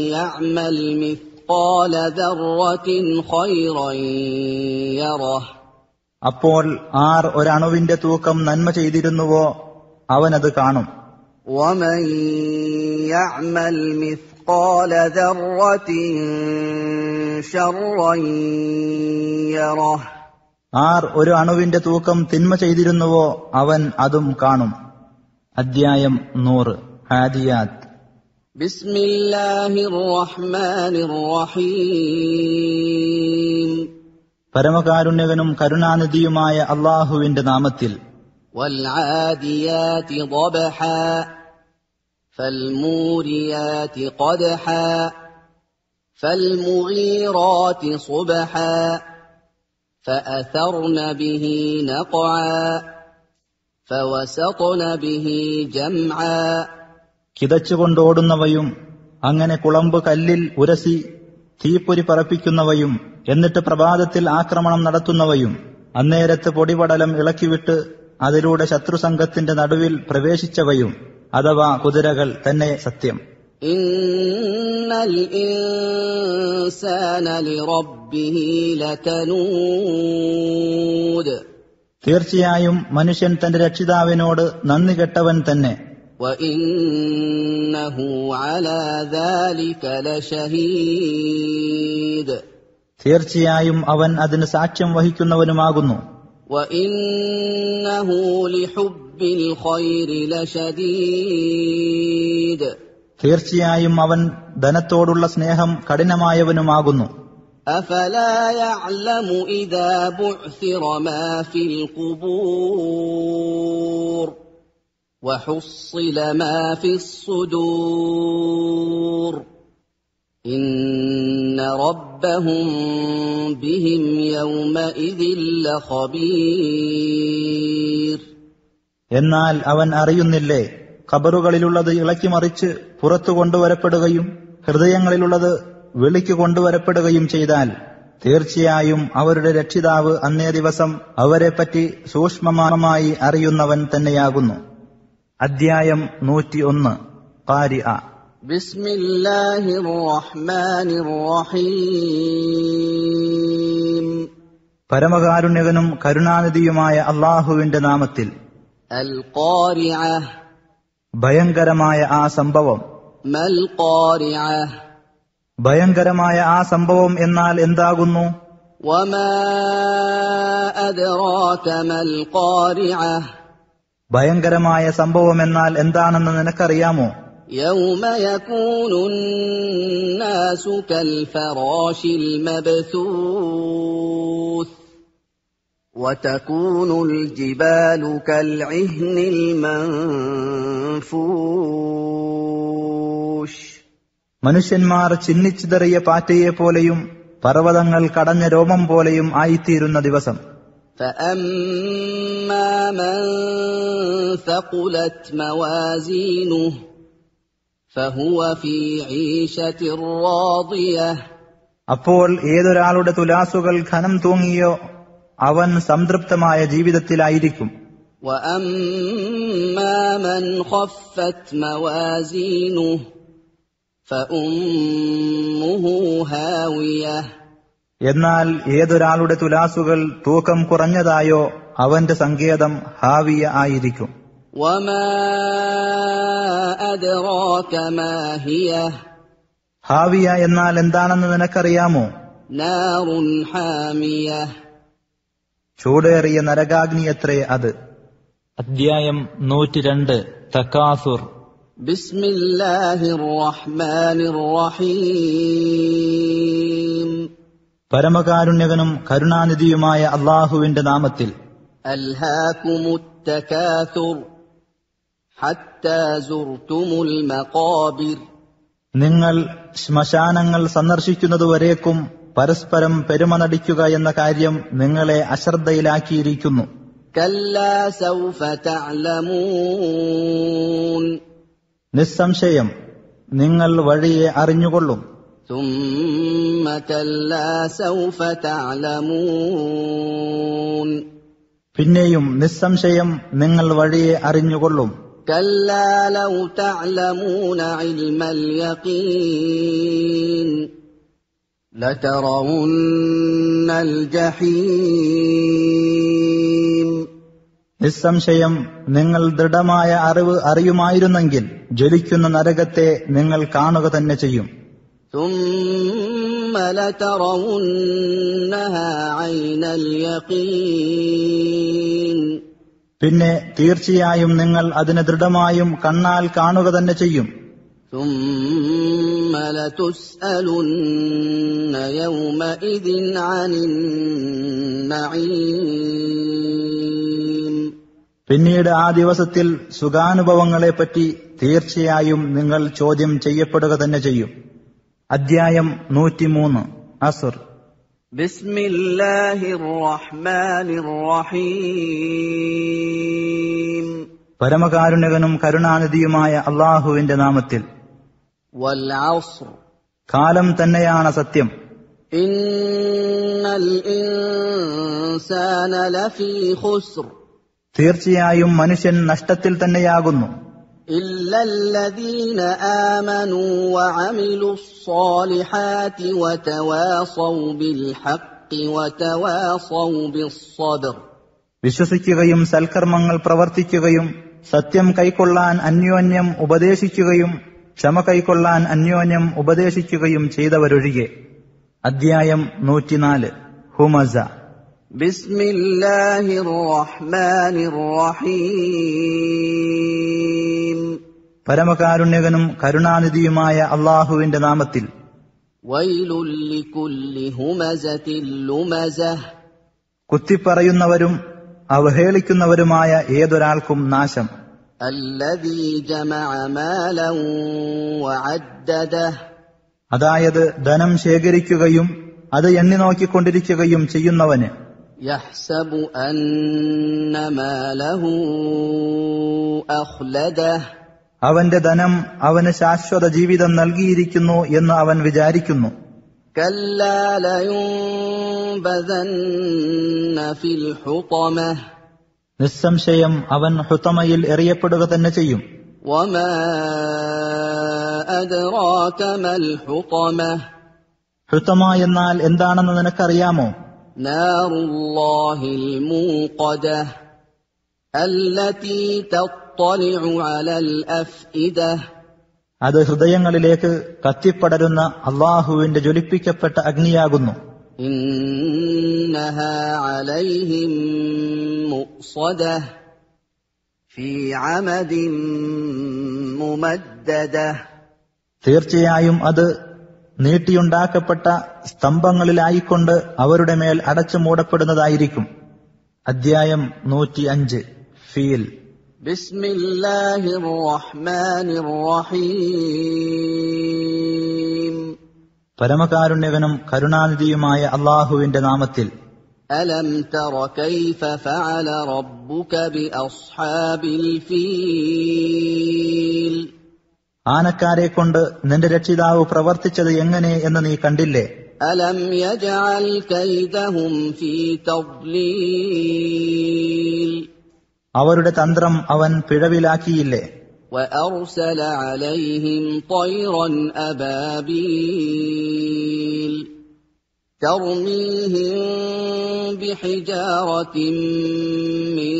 യഅ്മൽ മിസ്ഖാല ദർറത്തിൻ ഖൈറൻ യറഹ്. അപ്പോൾ ആർ ഒരണുവിന്റെ തൂക്കം നന്മ ചെയ്തിരുന്നുവോ അവനത് കാണും. വമൻ യഅ്മൽ മിസ്ഖാല ദർറത്തിൻ ശർറൻ യറഹ്. ആർ ഒരു അണുവിന്റെ തൂക്കം തിന്മ ചെയ്തിരുന്നുവോ അവൻ അതും കാണും. അധ്യായം 100 ഹാദിയാത്ത്. ബിസ്മില്ലാഹിർ റഹ്മാനിർ റഹീം. പരമകാരുണ്യകനും കരുണാനിധിയുമായ അല്ലാഹുവിന്റെ നാമത്തിൽ. വൽആദിയാതി ളബ്ഹാ. ഫൽമൂരിയാതി ഖദ്ഹാ. ഫൽമുഗീറാതി സുബ്ഹാ. فأثرن به نقعا. فوسطن به جمعا. കിതച്ചുകൊണ്ടോടുന്നവയും അങ്ങനെ കുളമ്പ് കല്ലിൽ ഉരസി തീപ്പൊരി പറപ്പിക്കുന്നവയും എന്നിട്ട് പ്രഭാതത്തിൽ ആക്രമണം നടത്തുന്നവയും അന്നേരത്ത് പൊടിപടലം ഇളക്കിവിട്ട് അതിലൂടെ ശത്രുസംഘത്തിന്റെ നടുവിൽ പ്രവേശിച്ചവയും അഥവാ കുതിരകൾ തന്നെ സത്യം. ഇന്നൽ ഇൻസാന ലിറബ്ബിഹി ലകനൂദ്. തീർച്ചയായും മനുഷ്യൻ തന്റെ രക്ഷിതാവിനോട് നന്ദി കെട്ടവൻ തന്നെ. വഇന്നഹു അലാ ദാലിക ലശഹീദ്. തീർച്ചയായും അവൻ അതിന് സാക്ഷ്യം വഹിക്കുന്നവനുമാകുന്നു. വഇന്നഹു ലിഹുബ്ബിൽ ഖൈരി ലശദീദ്. തീർച്ചയായും അവൻ ധനത്തോടുള്ള സ്നേഹം കഠിനമായവനുമാകുന്നു. അഫലാ യഅലമു ഇദാ ബുഅ്സിറ മാ ഫിൽ ഖുബൂർ വഹുസ്സില മാ ഫിസ് സുദൂർ ഇന്ന റബ്ബഹും ബിഹിം യൗമഇദിൻ ലഖബീർ. എന്നാൽ അവൻ അറിയുന്നില്ലേ, ഖബറുകളിലുള്ളത് ഇളക്കിമറിച്ച് പുറത്തു കൊണ്ടുവരപ്പെടുകയും ഹൃദയങ്ങളിലുള്ളത് വെളിക്ക് കൊണ്ടുവരപ്പെടുകയും ചെയ്താൽ തീർച്ചയായും അവരുടെ രക്ഷിതാവ് അന്നേ ദിവസം അവരെപ്പറ്റി സൂക്ഷ്മമായി അറിയുന്നവൻ തന്നെയാകുന്നു. അധ്യായം 101 ഖാരിഅ. ബിസ്മില്ലാഹിർ റഹ്മാനിർ റഹീം. പരമകാരുണ്യകനും കരുണാനിധിയുമായ അല്ലാഹുവിന്റെ നാമത്തിൽ. അൽ ഖാരിഅ. ഭയങ്കരമായ ആ സംഭവം. മൽ ഖാരിഅ. ഭയങ്കരമായ ആ സംഭവം എന്നാൽ എന്താകുന്നു? വമാ അദ്റാക മൽ ഖാരിഅ. ഭയങ്കരമായ സംഭവം എന്നാൽ എന്താണെന്ന് നിനക്കറിയാമോ? യൗമ യകൂനുൻ നാസു കൽ ഫറാശിൽ മബ്സൂസ് വതകൂനുൽ ജിബാലു കൽ ഇഹ്നിൽ മൻഫൂഷ്. മനുഷ്യന്മാർ ചിന്നിച്ചിതറിയ പാറ്റയെപ്പോലെയും പർവ്വതങ്ങൾ കടഞ്ഞ രോമം പോലെയും ആയിത്തീരുന്ന ദിവസം. فأما من ثقلت موازينه فهو في عيشة راضية. അപ്പോൾ ഏതൊരാളുടെ തുലാസുകൾ ഘനം തൂങ്ങിയോ അവൻ സംതൃപ്തമായ ജീവിതത്തിലായിരിക്കും. وأما من خفت موازينه فأمه هاوية. എന്നാൽ ഏതൊരാളുടെ തുലാസുകൾ തൂക്കം കുറഞ്ഞതായോ അവന്റെ സങ്കേതം ഹാവിയ ആയിരിക്കും. وما أدراك ما هي ഹാവിയ എന്നാൽ എന്താണെന്ന് നിനക്കറിയാമോ? نار حامية ചൂടേറിയ നരകാഗ്നിയത്രേ അത്. അധ്യായം 102 തകാസുർ. بسم الله الرحمن الرحيم പരമകാരുണ്യകനും കരുണാനിധിയുമായ അല്ലാഹുവിന്റെ നാമത്തിൽ. ألهاكم التكاثر حتى زرتم المقابر നിങ്ങൾ ശ്മശാനങ്ങൾ സന്ദർശിക്കുന്നതുവരേക്കും പരസ്പരം പെരുമ നടിക്കുക എന്ന കാര്യം നിങ്ങളെ അശ്രദ്ധയിലാക്കിയിരിക്കുന്നു. كلا سوف تعلمون നിസ്സംശയം നിങ്ങൾ വഴിയെ അറിഞ്ഞുകൊള്ളും. ثم كلا سوف تعلمون പിന്നെയും നിസ്സംശയം നിങ്ങൾ വഴിയെ അറിഞ്ഞുകൊള്ളും. كلا لو تعلمون علم اليقين لترون الجحيم നിസ്സംശയം നിങ്ങൾ ദൃഢമായ അറിവ് അറിയുമായിരുന്നെങ്കിൽ ജ്വലിക്കുന്ന നരകത്തെ നിങ്ങൾ കാണുക തന്നെ ചെയ്യും. ثم لترونها عين اليقين പിന്നെ തീർച്ചയായും നിങ്ങൾ അതിനെ ദൃഢമായും കണ്ണാൽ കാണുക തന്നെ ചെയ്യും. ثم لتسألن يومئذ عن النعيم പിന്നീട് ആ ദിവസത്തിൽ സുഖാനുഭവങ്ങളെപ്പറ്റി തീർച്ചയായും നിങ്ങൾ ചോദ്യം ചെയ്യപ്പെടുക തന്നെ ചെയ്യും. അധ്യായം 103 അസ്ർ. بسم الله الرحمن الرحيم പരമകാരുണ്യകനും കരുണാനിധിയുമായ അല്ലാഹുവിന്റെ നാമത്തിൽ. والعصر കാലം തന്നെയാണ് സത്യം. إن الإنسان لفي خسر തീർച്ചയായും മനുഷ്യൻ നഷ്ടത്തിൽ തന്നെയാകുന്നു. إلا الذين آمنوا وعملوا الصالحات وتواصوا بالحق وتواصوا بالصبر വിശ്വസിക്കുകയും സൽക്കർമ്മങ്ങൾ പ്രവർത്തിക്കുകയും സത്യം കൈക്കൊള്ളാൻ അന്യോന്യം ഉപദേശിക്കുകയും ക്ഷമ കൈക്കൊള്ളാൻ അന്യോന്യം ഉപദേശിക്കുകയും ചെയ്തവരൊഴികെ. അധ്യായം 104 ഹുമസ. بسم الله الرحمن الرحيم പരമകാരുണ്യകനും കരുണാനിധിയുമായ അല്ലാഹുവിന്റെ നാമത്തിൽ. ويل لكل همزة لمزة കുത്തിപ്പറയുന്നവരും അവഹേളിക്കുന്നവരുമായ ഏതൊരാൾക്കും നാശം. الذي جمع مالا وعدده അതായത് ധനം ശേഖരിക്കുകയും അത് എണ്ണി നോക്കിക്കൊണ്ടിരിക്കുകയും ചെയ്യുന്നവന്. يحسب أن ماله أخلده അവന്റെ ധനം അവന് ശാശ്വത ജീവിതം നൽകിയിരിക്കുന്നു എന്ന് അവൻ വിചാരിക്കുന്നു. كلا لينبذن في الحطمة നിസ്സംശയം അവൻ ഹുതമയിൽ എറിയപ്പെടുക തന്നെ ചെയ്യും. وما أدراك ما الحطمة ഹുതമ എന്നാൽ എന്താണെന്ന് നിനക്കറിയാമോ? نار الله الموقدة التي تطلع على الأفئدة അത് ഹൃദയങ്ങളിലേക്ക് കത്തിപ്പടരുന്ന അള്ളാഹുവിന്റെ ജ്വലിപ്പിക്കപ്പെട്ട അഗ്നിയാകുന്നു. إنها عليهم مؤصدة في عمد ممددة തീർച്ചയായും അത് നീട്ടിയുണ്ടാക്കപ്പെട്ട സ്തംഭങ്ങളിലായിക്കൊണ്ട് അവരുടെ മേൽ അടച്ചു മൂടപ്പെടുന്നതായിരിക്കും. അധ്യായം 105 ഫീൽ. بسم الله الرحمن الرحيم പരമകാരുണ്യകനും കരുണാനിധിയുമായ അള്ളാഹുവിന്റെ നാമത്തിൽ. ألم تر كيف فعل ربك بأصحاب الفيل ആനക്കാരെ കൊണ്ട് നിന്റെ രക്ഷിതാവ് പ്രവർത്തിച്ചത് എങ്ങനെ എന്ന് നീ കണ്ടില്ലേ? ألم يجعل كيدهم في تضليل അവരുടെ തന്ത്രം അവൻ പിഴവിലാക്കിയില്ലേ? وأرسل عليهم طيرا أبابيل ترميهم بحجارة من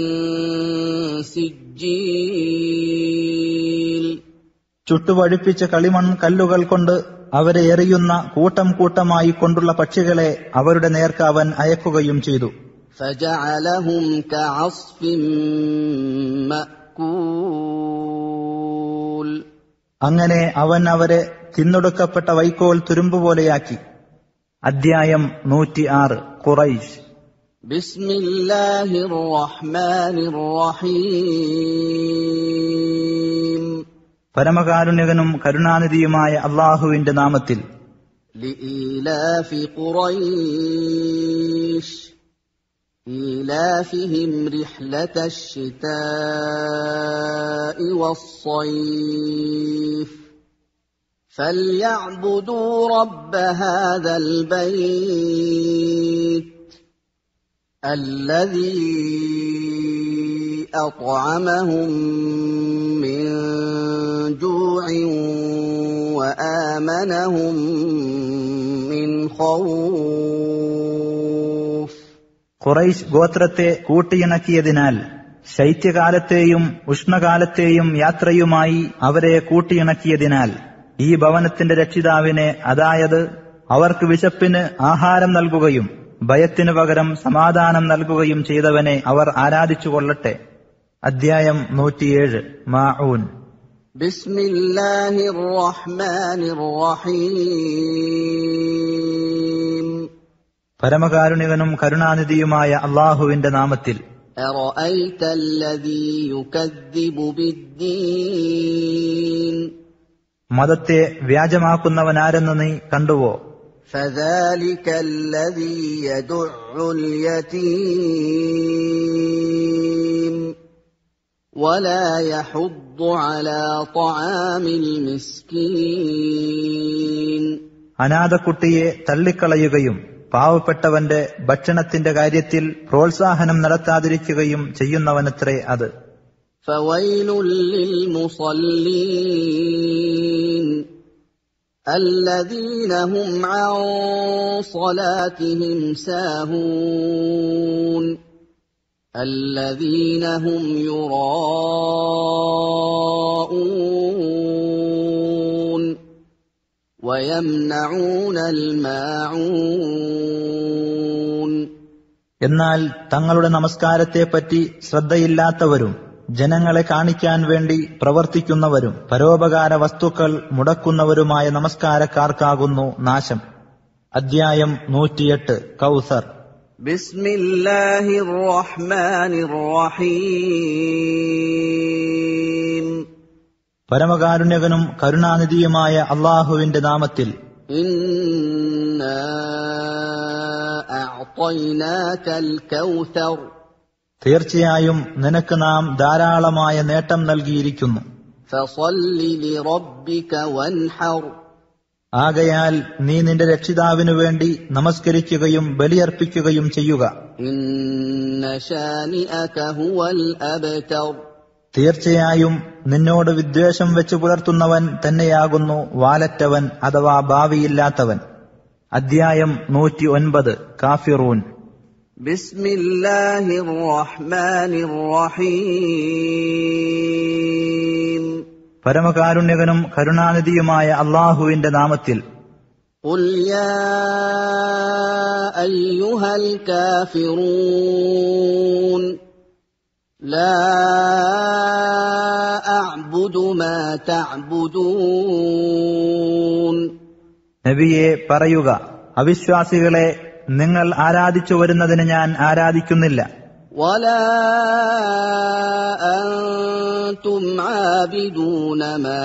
سجيل ചുട്ടുപഴുപ്പിച്ച കളിമൺ കല്ലുകൾ കൊണ്ട് അവരെ എറിയുന്ന കൂട്ടം കൂട്ടമായി കൊണ്ടുള്ള പക്ഷികളെ അവരുടെ നേർക്ക് അവൻ അയക്കുകയും ചെയ്തു. فجعلهم كعصف مأكول അങ്ങനെ അവൻ അവരെ തിന്നൊടുക്കപ്പെട്ട വൈക്കോൽ തുരുമ്പുപോലെയാക്കി. അദ്ധ്യായം 106 ഖുറൈശ്. ബിസ്മില്ലാഹിർ റഹ്മാനിർ റഹീം. പരമകാരുണ്യകനും കരുണാനിധിയുമായ അല്ലാഹുവിന്റെ നാമത്തിൽ. ലഇലാഫി ഖുറൈശ് إيلافهم رحلة الشتاء والصيف فليعبدوا رب هذا البيت الذي أطعمهم من جوع وآمنهم من خوف. ഖുറൈശ് ഗോത്രത്തെ കൂട്ടിയിണക്കിയതിനാൽ ശൈത്യകാലത്തെയും ഉഷ്ണകാലത്തെയും യാത്രയുമായി അവരെ കൂട്ടിയിണക്കിയതിനാൽ ഈ ഭവനത്തിന്റെ രക്ഷിതാവിനെ, അതായത് അവർക്ക് വിശപ്പിന് ആഹാരം നൽകുകയും ഭയത്തിനു പകരം സമാധാനം നൽകുകയും ചെയ്തവനെ അവർ ആരാധിച്ചുകൊള്ളട്ടെ. അദ്ധ്യായം 107 മാഊൻ. ബിസ്മില്ലാഹിർ റഹ്മാനിർ റഹീം. പരമകാരുണികനും കരുണാനിധിയുമായ അല്ലാഹുവിന്റെ നാമത്തിൽ. അറഅയ്ത അല്ലദീ യുകദ്ദിബു ബിദ്ദീൻ. മതത്തെ വ്യാജമാക്കുന്നവനാരെന്ന് നീ കണ്ടുവോ? ഫദാലിക അല്ലദീ യദുഉൽ യതീം വലാ യഹുദ്ദു അലാ ത്വആമിൽ മിസ്കീൻ. അനാഥക്കുട്ടിയെ തള്ളിക്കളയുകയും പാവപ്പെട്ടവന്റെ ഭക്ഷണത്തിന്റെ കാര്യത്തിൽ പ്രോത്സാഹനം നടത്താതിരിക്കുകയും ചെയ്യുന്നവനത്രേ അത്. ഫവൈലുൽ ലിൽമുസല്ലീൻ അല്ലദീന ഹും അൻ സ്വലാത്തിഹിം സാഹൂൻ അല്ലദീന ഹും യുറാഊൻ വയംനഊനൽ മാഊൻ. എന്നാൽ തങ്ങളുടെ നമസ്കാരത്തെപ്പറ്റി ശ്രദ്ധയില്ലാത്തവരും ജനങ്ങളെ കാണിക്കാൻ വേണ്ടി പ്രവർത്തിക്കുന്നവരും പരോപകാര വസ്തുക്കൾ മുടക്കുന്നവരുമായ നമസ്കാരക്കാർക്കാകുന്നു നാശം. അദ്ധ്യായം 108 കൗസർ. ബിസ്മില്ലാഹിർ റഹ്മാനിർ റഹീം. പരമകാരുണ്യകനും കരുണാനിധിയുമായ അല്ലാഹുവിന്റെ നാമത്തിൽ. ഇന്നാ അഅ്തൈനാകൽ കൗസർ. തീർച്ചയായും നിനക്ക് നാം ധാരാളമായ നേട്ടം നൽകിയിരിക്കുന്നു. ഫസല്ലി ലിറബ്ബിക വൻഹർ. ആകയാൽ നീ നിന്റെ രക്ഷിതാവിനു വേണ്ടി നമസ്കരിക്കുകയും ബലിയർപ്പിക്കുകയും ചെയ്യുക. ഇന്ന ശാനിഅക ഹുവൽ അബ്തർ. തീർച്ചയായും നിന്നോട് വിദ്വേഷം വെച്ചു പുലർത്തുന്നവൻ തന്നെയാകുന്നു വാലറ്റവൻ അഥവാ ഭാവിയില്ലാത്തവൻ. അദ്ധ്യായം 109 കാഫിറൂൻ. ബിസ്മില്ലാഹിർ റഹ്മാനിർ റഹീം. പരമകാരുണ്യകനും കരുണാനിധിയുമായ അല്ലാഹുവിന്റെ നാമത്തിൽ. ഖുൽ യാ അയ്യുഹൽ കാഫിറൂൻ ലാ അഅ്ബുദു മാ തഅ്ബുദൂൻ. നബിയെ പറയുക, അവിശ്വാസികളെ, നിങ്ങൾ ആരാധിച്ചു വരുന്നതിന് ഞാൻ ആരാധിക്കുന്നില്ല. വലാ അൻതും ആബിദൂന മാ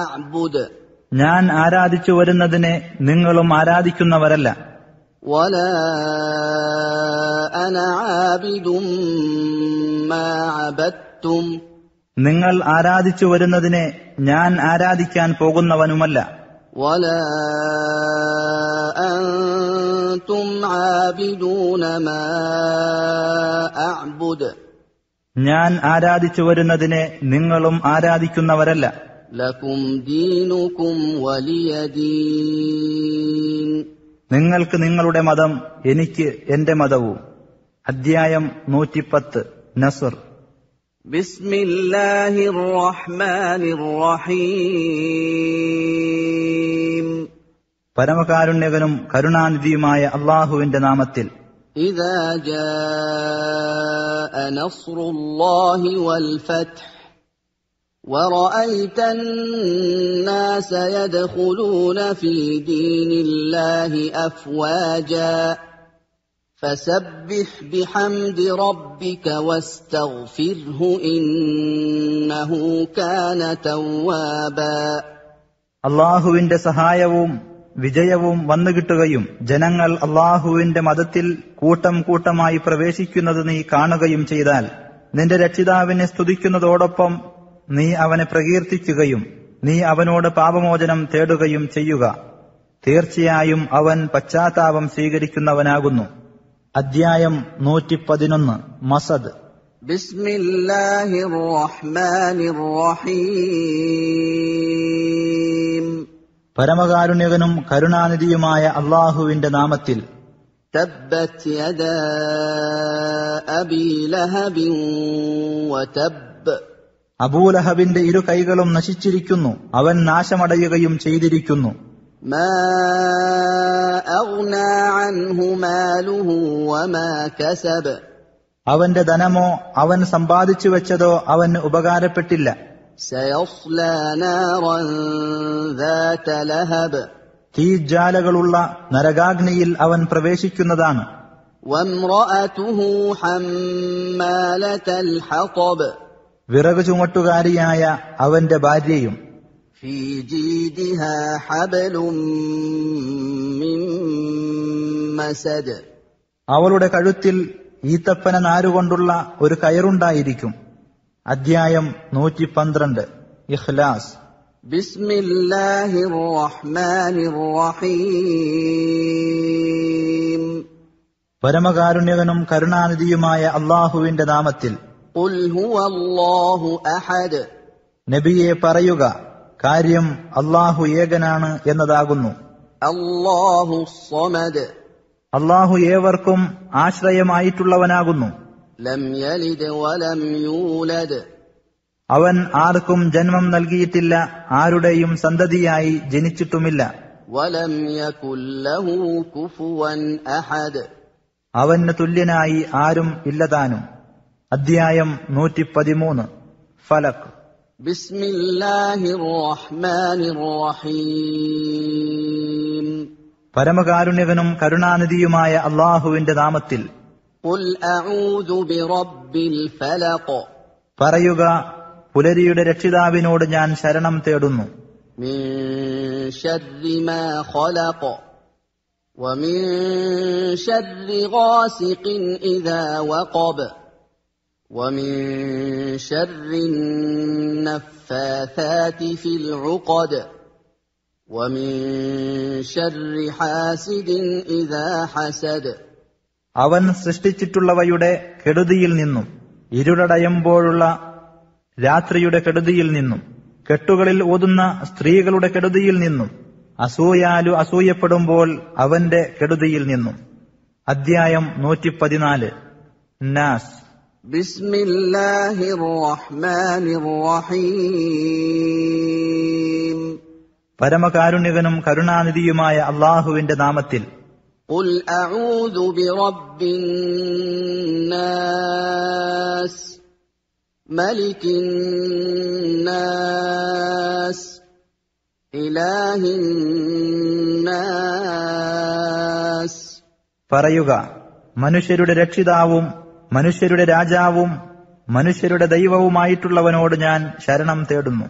അഅ്ബുദു. ഞാൻ ആരാധിച്ചു വരുന്നതിനെ നിങ്ങളും ആരാധിക്കുന്നവരല്ല. വലാ അന ആബിദും മാ അബദ്തും. നിങ്ങൾ ആരാധിച്ചു വരുന്നതിനെ ഞാൻ ആരാധിക്കാൻ പോകുന്നവനുമല്ല. വലാ അൻതും ആബിദൂന മാ അഅ്ബുദു. ഞാൻ ആരാധിച്ചു വരുന്നതിനെ നിങ്ങളും ആരാധിക്കുന്നവരല്ല. ലകും ദീനുകും വലിയ ദീൻ. നിങ്ങൾക്ക് നിങ്ങളുടെ മതം, എനിക്ക് എന്റെ മതവും. അധ്യായം 110 നസ്ർ. ബിസ്മില്ലാഹിർ റഹ്മാനിർ റഹീം. പരമകാരുണ്യകനും കരുണാനിധിയുമായ അല്ലാഹുവിന്റെ നാമത്തിൽ. ഇദാ ജാഅ നസ്റുല്ലാഹി വൽ ഫത്ഹ് وَرَأَيْتَ النَّاسَ يَدْخُلُونَ فِي دِينِ اللَّهِ أَفْوَاجًا فَسَبِّحْ بِحَمْدِ رَبِّكَ وَاسْتَغْفِرْهُ إِنَّهُ كَانَ تَوَّابًا. അല്ലാഹുവിന്റെ സഹായവും വിജയവും വന്നുകിട്ടുകയും ജനങ്ങൾ അല്ലാഹുവിന്റെ മതത്തിൽ കൂട്ടം കൂട്ടമായി പ്രവേശിക്കുന്നത് നീ കാണുകയും ചെയ്താൽ നിന്റെ രക്ഷിതാവിനെ സ്തുതിക്കുന്നതോടൊപ്പം നീ അവനെ പ്രകീർത്തിക്കുകയും നീ അവനോട് പാപമോചനം തേടുകയും ചെയ്യുക. തീർച്ചയായും അവൻ പശ്ചാത്താപം സ്വീകരിക്കുന്നവനാകുന്നു. അധ്യായം 111 മസദ്. ബിസ്മില്ലാഹിർ റഹ്മാനിർ റഹീം. പരമകാരുണ്യകനും കരുണാനിധിയുമായ അല്ലാഹുവിന്റെ നാമത്തിൽ. തബ്ബത് യദാ അബീ ലഹബിൻ വതബ്. അബൂലഹബിന്റെ ഇരു കൈകളും നശിച്ചിരിക്കുന്നു, അവൻ നാശമടയുകയും ചെയ്തിരിക്കുന്നു. മാ അഗ്നാ അൻഹു മാലുഹു വമാ കസബ്. അവന്റെ ധനമോ അവൻ സമ്പാദിച്ചു വെച്ചതോ അവന് ഉപകാരപ്പെട്ടില്ല. സയസ്ലാ നാറൻ ദാത ലഹബ്. തീജ്വാലകളുള്ള നരകാഗ്നിയിൽ അവൻ പ്രവേശിക്കുന്നതാണ്. വംറഅതുഹു ഹമ്മാലതൽ ഹതബ്. വിറകു ചുമട്ടുകാരിയായ അവന്റെ ഭാര്യയും. ഫീ ജീദിഹാ ഹബ്ലും മിൻ മസദ്. അവളുടെ കഴുത്തിൽ ഈത്തപ്പന നാരുകൊണ്ടുള്ള ഒരു കയറുണ്ടായിരിക്കും. അധ്യായം 112 ഇഖ്ലാസ്. ബിസ്മില്ലാഹിർ റഹ്മാനിർ റഹീം. പരമകാരുണ്യകനും കരുണാനിധിയുമായ അല്ലാഹുവിന്റെ നാമത്തിൽ. ഖുൽ ഹുവല്ലാഹു അഹദ്. നബിയെ പറയുക, കാര്യം അല്ലാഹു ഏകനാണ് എന്നതാകുന്നു. അല്ലാഹു സ്വമദ്. അല്ലാഹു ഏവർക്കും ആശ്രയമായിട്ടുള്ളവനാകുന്നു. ലം യലിദ് വലം യൂലദ്. അവൻ ആർക്കും ജന്മം നൽകിയിട്ടില്ല, ആരുടെയും സന്തതിയായി ജനിച്ചിട്ടുമില്ല. വലം യകുൽ ലഹു കുഫുവൻ അഹദ്. അവന് തുല്യനായി ആരും ഇല്ലതാനും. അധ്യായം 113 ഫലക്. ബിസ്മില്ലാഹിർ റഹ്മാനിർ റഹീം. പരമകാരുണ്യകനും കരുണാനിധിയുമായ അല്ലാഹുവിന്റെ നാമത്തിൽ. ഖുൽ അഊദു ബിറബ്ബിൽ ഫലഖ്. പറയുക, പുലരിയുടെ രക്ഷിതാവിനോട് ഞാൻ ശരണം തേടുന്നു. മിൻ ശർരി മാ ഖലഖ് വമിൻ ശർരി ഗാസിഖിൻ ഇദാ വഖബ് ومن شر النفاثات في العقد ومن شر حاسد إذا حسد. അവൻ സൃഷ്ടിച്ചിട്ടുള്ളവയുടെ കെടുതിയിൽ നിന്നും ഇരുളടയുമ്പോഴുള്ള രാത്രിയുടെ കെടുതിയിൽ നിന്നും കെട്ടുകളിൽ ഓതുന്ന സ്ത്രീകളുടെ കെടുതിയിൽ നിന്നും അസൂയാലു അസൂയപ്പെടുമ്പോൾ അവന്റെ കെടുതിയിൽ നിന്നും. അധ്യായം 114 നാസ്. ബിസ്മില്ലാഹിർ റഹ്മാനിർ റഹീം. പരമകാരുണ്യകനും കരുണാനിധിയുമായ അല്ലാഹുവിന്റെ നാമത്തിൽ. ഖുൽ അഊദു ബിറബ്ബിൻ നാസ് മലികിൻ നാസ് ഇലാഹിൻ നാസ്. പറയുക, മനുഷ്യരുടെ രക്ഷിതാവും മനുഷ്യരുടെ രാജാവും മനുഷ്യരുടെ ദൈവവുമായിട്ടുള്ളവനോട് ഞാൻ ശരണം തേടുന്നു.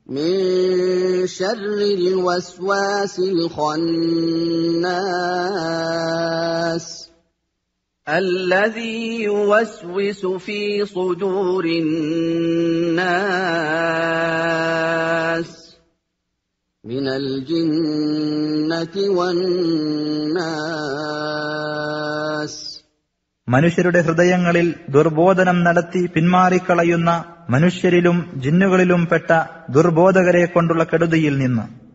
മിൻ ശർരിൽ വസ്വാസിൽ ഖന്നാസ് അല്ലദീ യുവസ്വിസു ഫീ സുദൂരിൻ നാസ് മിനൽ ജിന്നതി വന്നാസ്. മനുഷ്യരുടെ ഹൃദയങ്ങളിൽ ദുർബോധനം നടത്തി പിന്മാറിക്കളയുന്ന മനുഷ്യരിലും ജിന്നുകളിലും പെട്ട ദുർബോധകരെ കൊണ്ടുള്ള കെടുതിയിൽ നിന്ന്.